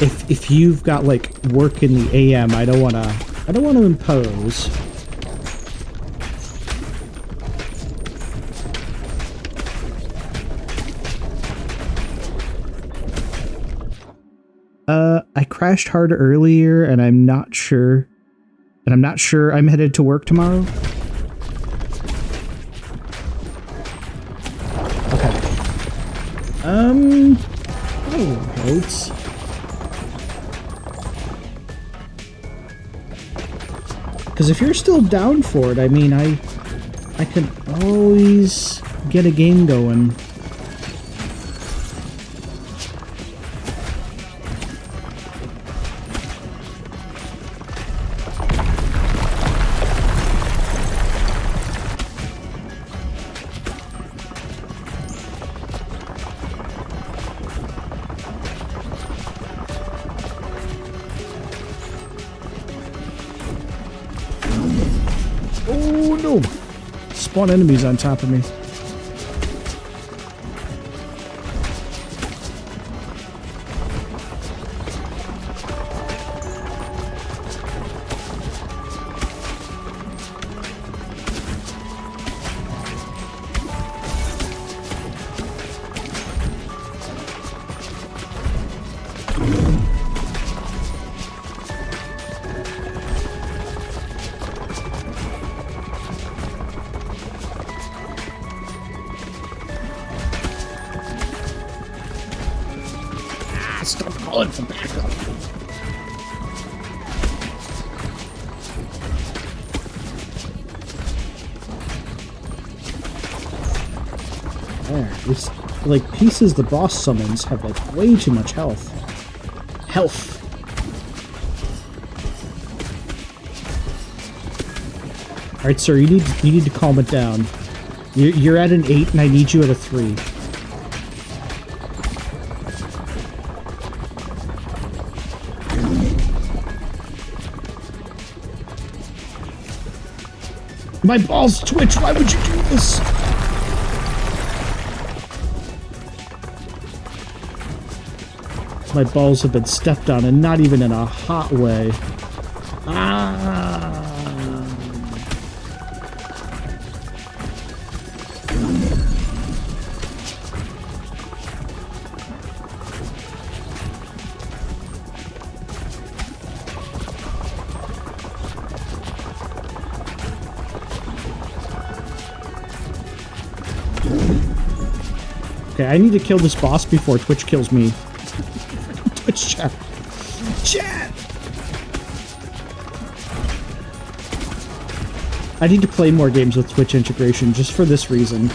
if you've got like work in the AM, I don't want to impose. I crashed hard earlier, and I'm not sure. And I'm not sure I'm headed to work tomorrow. Okay. Oh, right. Because if you're still down for it, I mean, I can always get a game going. Oh no! Spawn enemies on top of me. Stop calling for backup. Yeah, it's like pieces the boss summons have like way too much health. Alright, sir, you need to calm it down. You're at an 8 and I need you at a 3. My balls twitch, why would you do this? My balls have been stepped on, and not even in a hot way. Ah! Okay, I need to kill this boss before Twitch kills me. Twitch chat. Chat! I need to play more games with Twitch integration just for this reason.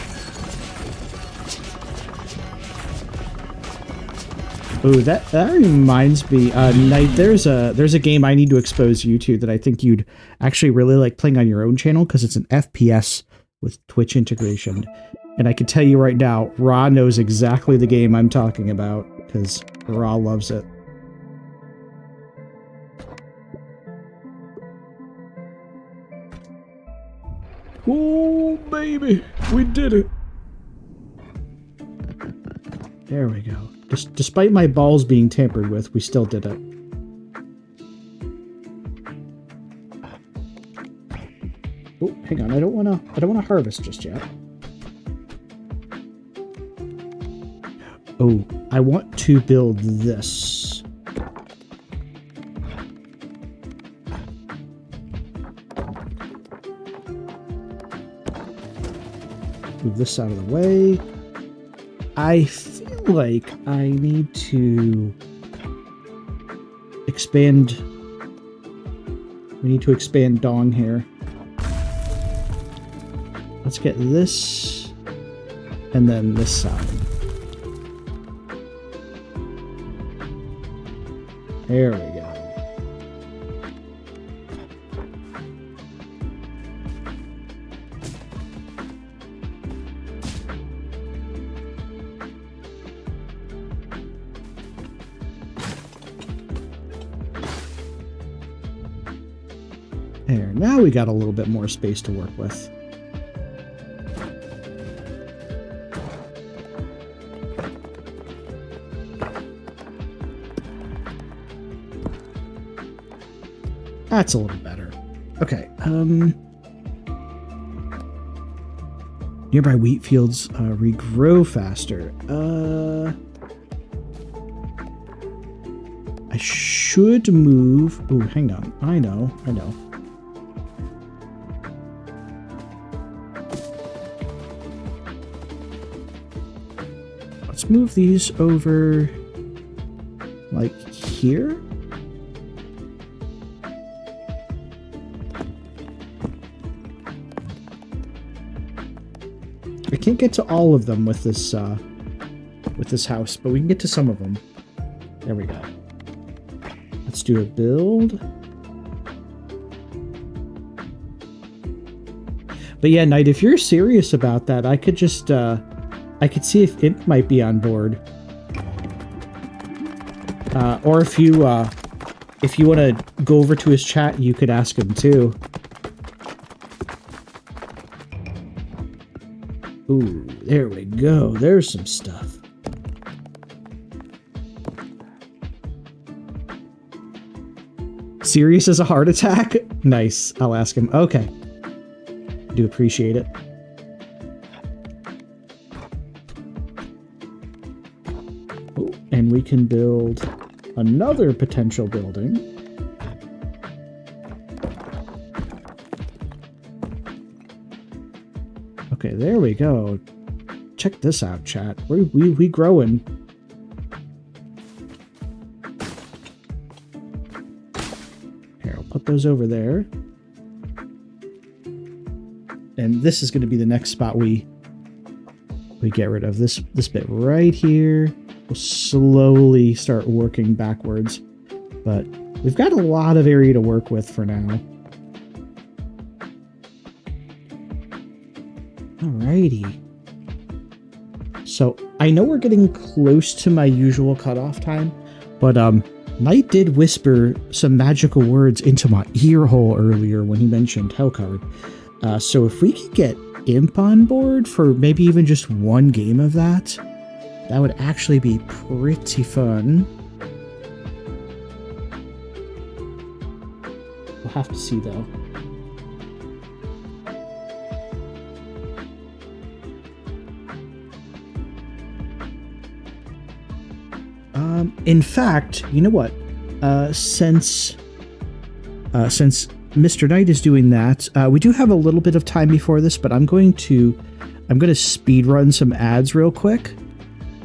Ooh, that reminds me, Knight, there's a game I need to expose you to that I think you'd actually really like playing on your own channel because it's an FPS with Twitch integration. And I can tell you right now, Ra knows exactly the game I'm talking about because Ra loves it. Oh, baby, we did it. There we go. Despite my balls being tampered with, we still did it. Oh, hang on. I don't wanna harvest just yet. Oh, I want to build this. Move this out of the way. I feel like I need to expand. We need to expand Dong here. Let's get this and then this side. There we go. There, now we got a little bit more space to work with. That's a little better. Okay, nearby wheat fields regrow faster. I should move. Ooh, hang on. I know. Let's move these over like here. I can't get to all of them with this house, but we can get to some of them. There we go. Let's do a build. But yeah, Knight, if you're serious about that, I could just I could see if Imp might be on board. Or if you want to go over to his chat, you could ask him too. Ooh, there we go. There's some stuff. Serious as a heart attack? Nice. I'll ask him. Okay. Do appreciate it. Oh, and we can build another potential building. Okay, there we go. Check this out, chat. We growing. Here, I'll put those over there. And this is going to be the next spot we get rid of. This bit right here. We'll slowly start working backwards. But we've got a lot of area to work with for now. Alrighty. So I know we're getting close to my usual cutoff time, but Knight did whisper some magical words into my ear hole earlier when he mentioned Hellcard. So if we could get Imp on board for maybe even just one game of that, that would actually be pretty fun. We'll have to see though. In fact, you know what? Since Mr. Knight is doing that, we do have a little bit of time before this, but I'm going to speed run some ads real quick.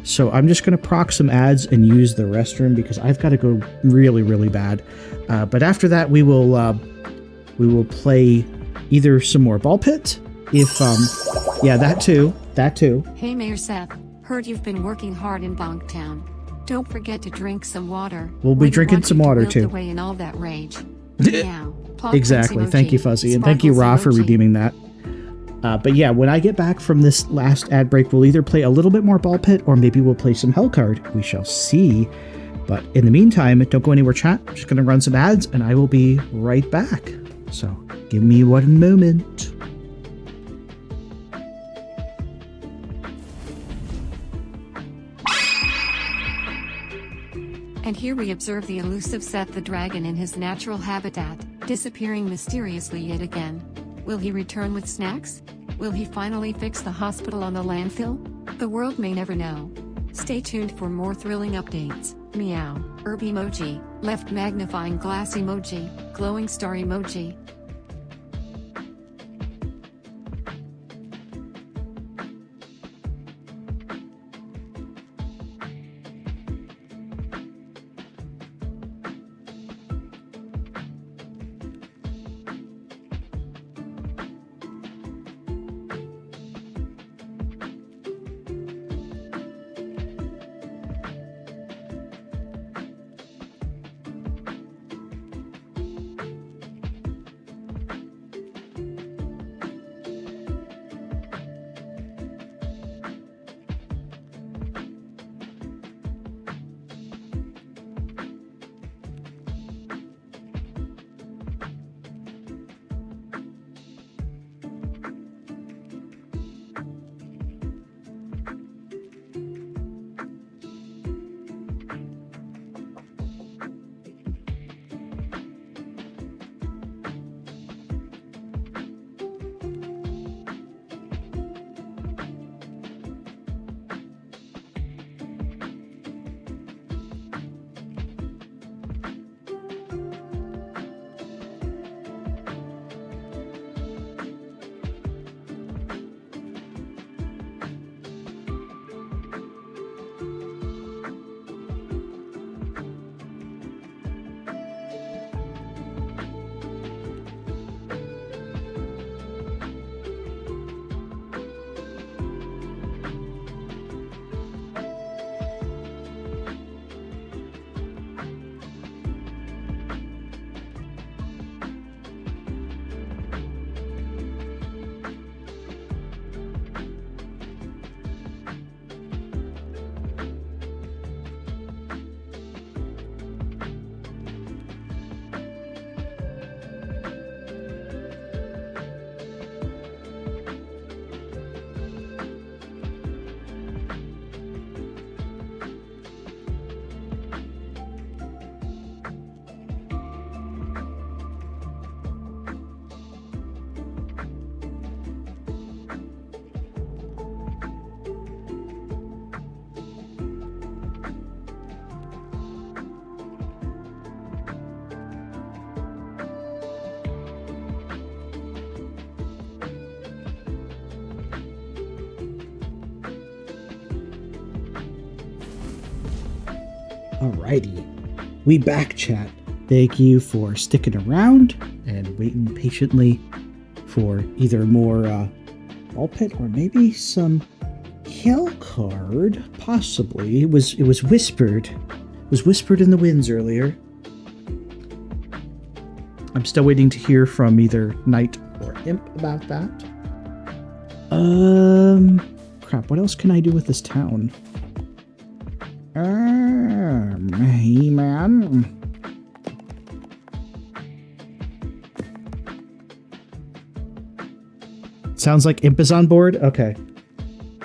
So I'm just going to proc some ads and use the restroom because I've got to go really, really bad. But after that, we will play either some more ball pit, if, yeah, that too. Hey Mayor Seth, heard you've been working hard in Bonktown. Don't forget to drink some water. We'll be drinking some water, too. Away in all that rage. Meow. Plot Exactly. emoji. Thank you, Fuzzy. And thank you, Ra, for Sparkles emoji. redeeming that. But yeah, when I get back from this last ad break, we'll either play a little bit more ball pit or maybe we'll play some Hellcard. We shall see. But in the meantime, don't go anywhere, chat. I'm just going to run some ads and I will be right back. So give me 1 moment. And here we observe the elusive Seth the dragon in his natural habitat, disappearing mysteriously yet again. Will he return with snacks? Will he finally fix the hospital on the landfill? The world may never know. Stay tuned for more thrilling updates. Meow, herb emoji, left magnifying glass emoji, glowing star emoji. Alrighty. We back, chat. Thank you for sticking around and waiting patiently for either more ball pit or maybe some Hellcard. Possibly. It was whispered. It was whispered in the winds earlier. I'm still waiting to hear from either Knight or Imp about that. Crap, what else can I do with this town? Hey, man. Sounds like Imp is on board? Okay.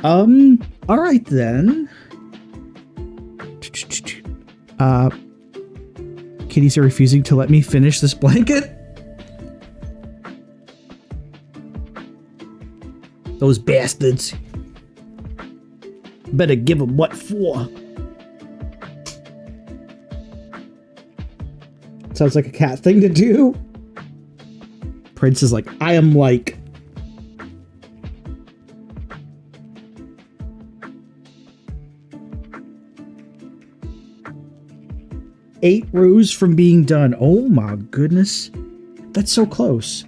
Alright then. Kitties are refusing to let me finish this blanket? Those bastards. Better give them what for. Sounds like a cat thing to do. Prince is like, I am like. Eight rows from being done. Oh my goodness. That's so close.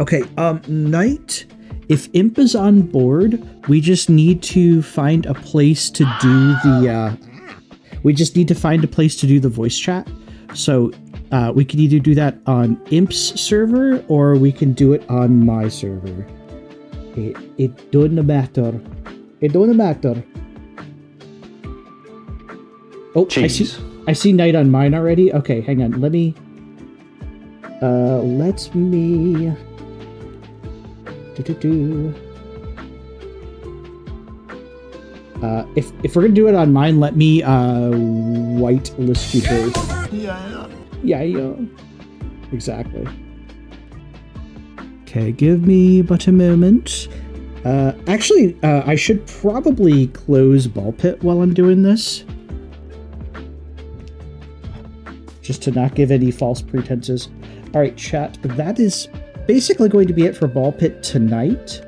Okay, Knight, if Imp is on board, we just need to find a place to do the, voice chat. So, we can either do that on Imp's server, or we can do it on my server. It doesn't matter. It doesn't matter. Oh, Jeez. I see Knight on mine already. Okay, hang on. Let me... If we're gonna do it on mine, let me whitelist you both. Yeah. Exactly. Okay, give me but a moment. Actually, I should probably close Ball Pit while I'm doing this. Just to not give any false pretenses. All right, chat, that is basically going to be it for Ball Pit tonight.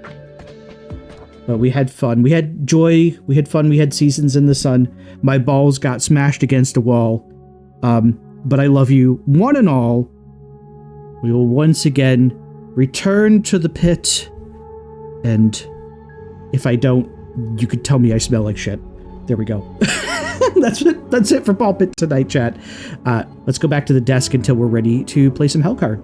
But we had fun. We had joy. We had fun. We had seasons in the sun. My balls got smashed against a wall. But I love you, one and all. We will once again return to the pit. And if I don't, you could tell me I smell like shit. There we go. That's it for Ball Pit tonight, chat. Let's go back to the desk until we're ready to play some Hellcard.